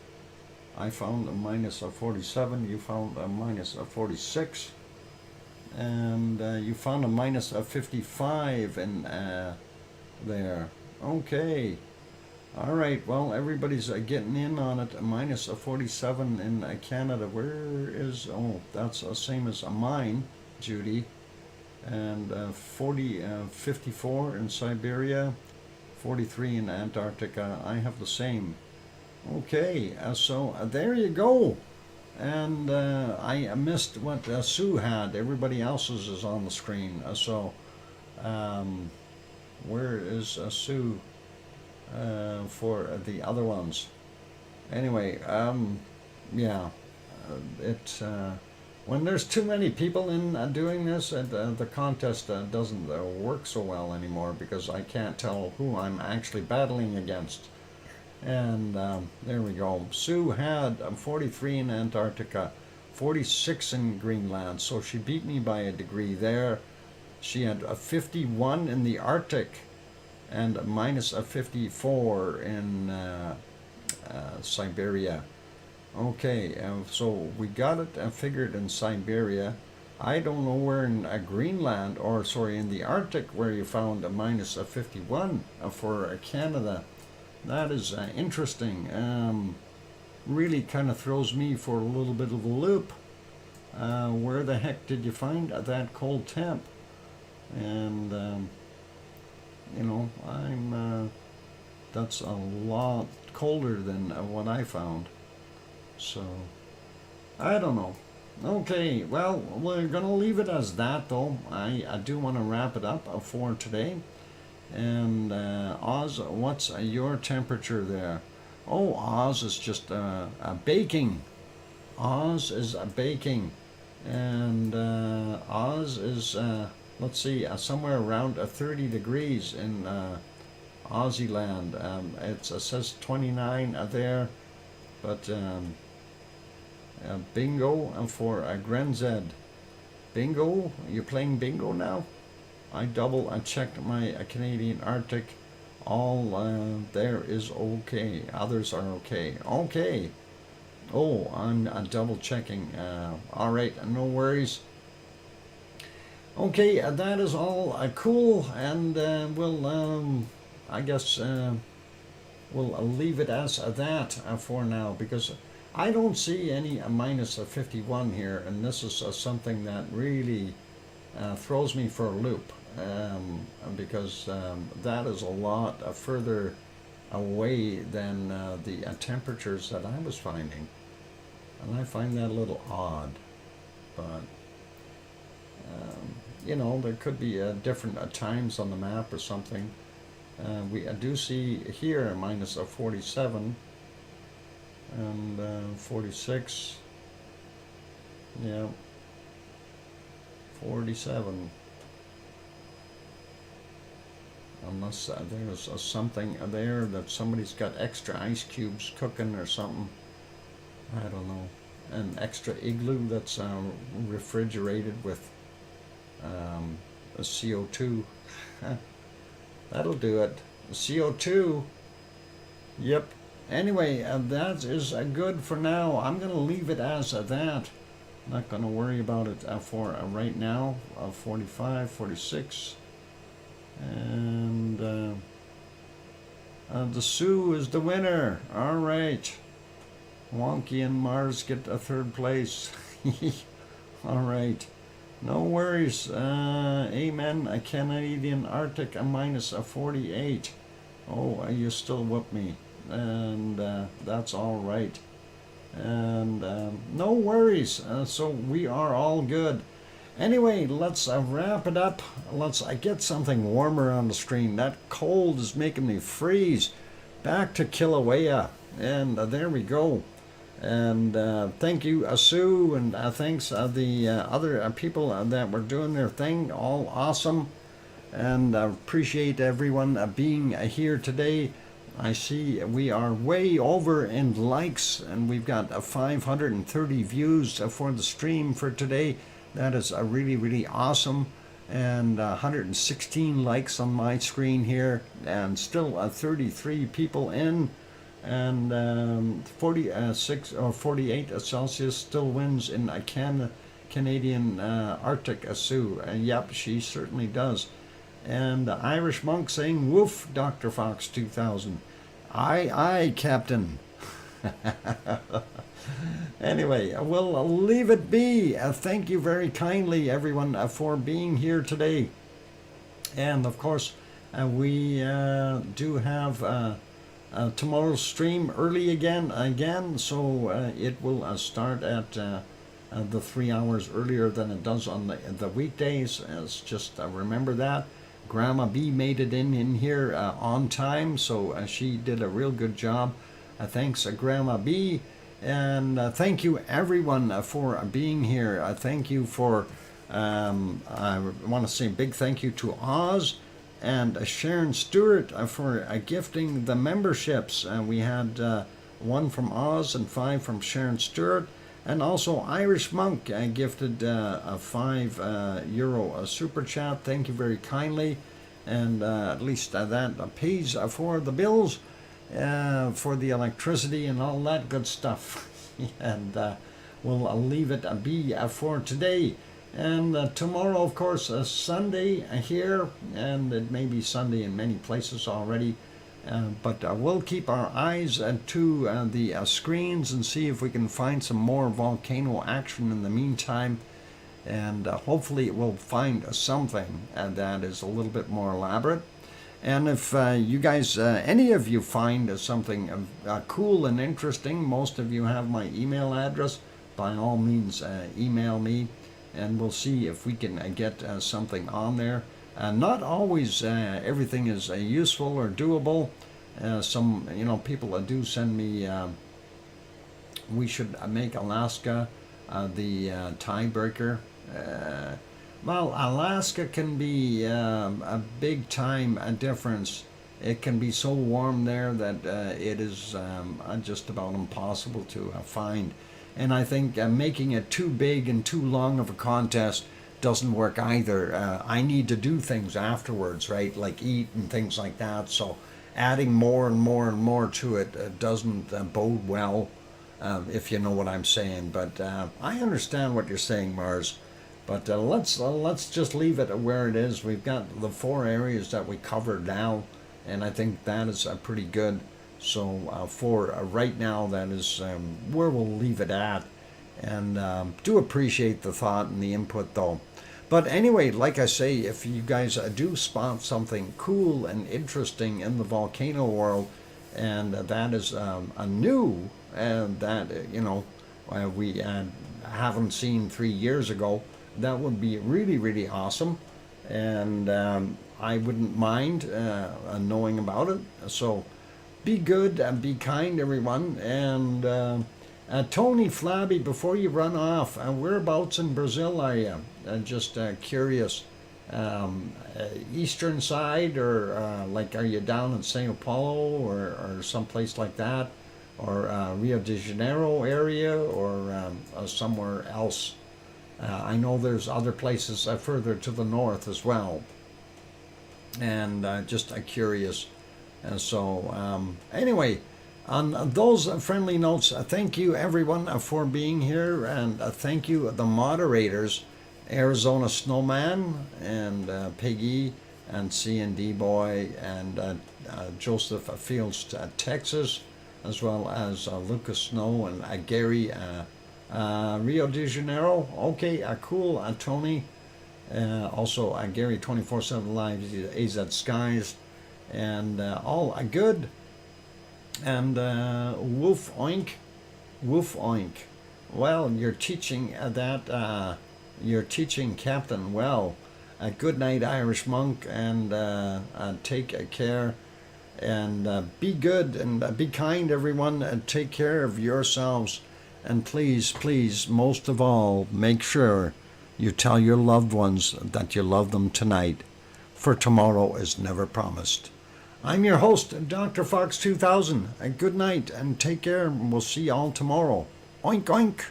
I found a minus 47. You found a minus 46, and you found a minus 55 in there. Okay. All right, well, everybody's getting in on it. A minus 47 in Canada. Where is, that's the same as mine, Judy. And 54 in Siberia, 43 in Antarctica. I have the same. Okay, so there you go. And I missed what Sue had. Everybody else's is on the screen. Where is Sue? For the other ones. Anyway, yeah, when there's too many people in doing this, the contest doesn't work so well anymore because I can't tell who I'm actually battling against. And there we go. Sue had 43 in Antarctica, 46 in Greenland, so she beat me by a degree there. She had a 51 in the Arctic and minus a 54 in Siberia. Okay, so we got it figured in Siberia. I don't know where in Greenland, or sorry, in the Arctic, where you found a minus a 51 for Canada. That is interesting. Really kind of throws me for a little bit of a loop. Where the heck did you find that cold temp? And you know, that's a lot colder than what I found. So, I don't know. Okay, well, we're going to leave it as that, though. I do want to wrap it up for today. And Oz, what's your temperature there? Oh, Oz is just baking. Oz is baking. And Oz is, let's see, somewhere around 30 degrees in Aussie land. It says 29 there. But bingo for Grenzed. Bingo? Are you playing bingo now? I checked my Canadian Arctic. All there is okay. Others are okay. Okay. Oh, I'm double checking. All right, no worries. Okay, that is all cool, and we'll, I guess, we'll leave it as that for now, because I don't see any minus 51 here, and this is something that really throws me for a loop, because that is a lot further away than the temperatures that I was finding, and I find that a little odd. But you know, there could be different times on the map or something. We do see here minus 47 and 46, yeah, 47, unless there's something there that somebody's got extra ice cubes cooking or something, I don't know, an extra igloo that's refrigerated with a CO2. That'll do it. CO2. Yep. Anyway, that is good for now. I'm going to leave it as that. Not going to worry about it for right now. 45, 46. And the Sioux is the winner. All right. Wonky and Mars get a third place. All right. No worries. Amen. A Canadian Arctic, a minus 48. Oh, you still whoop me. And that's all right. And no worries. So we are all good. Anyway, let's wrap it up. Let's get something warmer on the screen. That cold is making me freeze. Back to Kilauea. And there we go. And thank you, Sue, and thanks the other people that were doing their thing. All awesome. And appreciate everyone being here today. I see we are way over in likes, and we've got 530 views for the stream for today. That is really, really awesome. And 116 likes on my screen here, and still 33 people in. And 46 or 48 Celsius still wins in a Canadian Arctic Sioux. Yep, she certainly does. And Irish Monk saying, woof, DrFox2000. Aye, aye, Captain. Anyway, we'll leave it be. Thank you very kindly, everyone, for being here today. And, of course, we do have tomorrow's stream early again, so it will start at the 3 hours earlier than it does on the weekdays. It's just remember that. Grandma B made it in here on time, so she did a real good job. Thanks, Grandma B. And thank you, everyone, for being here. Thank you for, I want to say a big thank you to Oz and Sharon Stewart for gifting the memberships. We had 1 from Oz and 5 from Sharon Stewart. And also Irish Monk gifted a €5 super chat. Thank you very kindly. And at least that pays for the bills, for the electricity and all that good stuff. And we'll leave it be for today. And tomorrow, of course, Sunday here, and it may be Sunday in many places already. But we'll keep our eyes to the screens and see if we can find some more volcano action in the meantime. And hopefully we'll find something that is a little bit more elaborate. And if you guys, any of you find something cool and interesting, most of you have my email address. By all means, email me, and we'll see if we can get something on there. Not always everything is useful or doable. Some, people do send me, we should make Alaska the tiebreaker. Well, Alaska can be a big time difference. It can be so warm there that it is just about impossible to find. And I think making it too big and too long of a contest doesn't work either. I need to do things afterwards, right? Like eat and things like that. So adding more and more and more to it doesn't bode well, if you know what I'm saying. But I understand what you're saying, Mars. But let's just leave it where it is. We've got the 4 areas that we covered now, and I think that is pretty good. So for right now, that is where we'll leave it at. And do appreciate the thought and the input, though. But anyway, like I say, if you guys do spot something cool and interesting in the volcano world, and that is a new that we haven't seen 3 years ago, that would be really, really awesome. And I wouldn't mind knowing about it. So be good and be kind, everyone. And Tony Flabby, before you run off, whereabouts in Brazil are you? Just curious. Eastern side, or like, are you down in Sao Paulo or someplace like that? Or Rio de Janeiro area, or somewhere else? I know there's other places further to the north as well. And just curious. So anyway, on those friendly notes, thank you everyone for being here, and thank you the moderators, Arizona Snowman and Peggy and C&D Boy and Joseph Fields, Texas, as well as Lucas Snow and Gary Rio de Janeiro. Okay, cool. Tony. Also Gary 24/7 Live, AZ Skies, and all good. And Woof Oink. Well, you're teaching you're teaching Captain well. Good night, Irish Monk, and take care, and be good and be kind, everyone, and take care of yourselves. And please, please, most of all, make sure you tell your loved ones that you love them tonight, for tomorrow is never promised. I'm your host, DrFox2000. Good night and take care, and we'll see you all tomorrow. Oink, oink.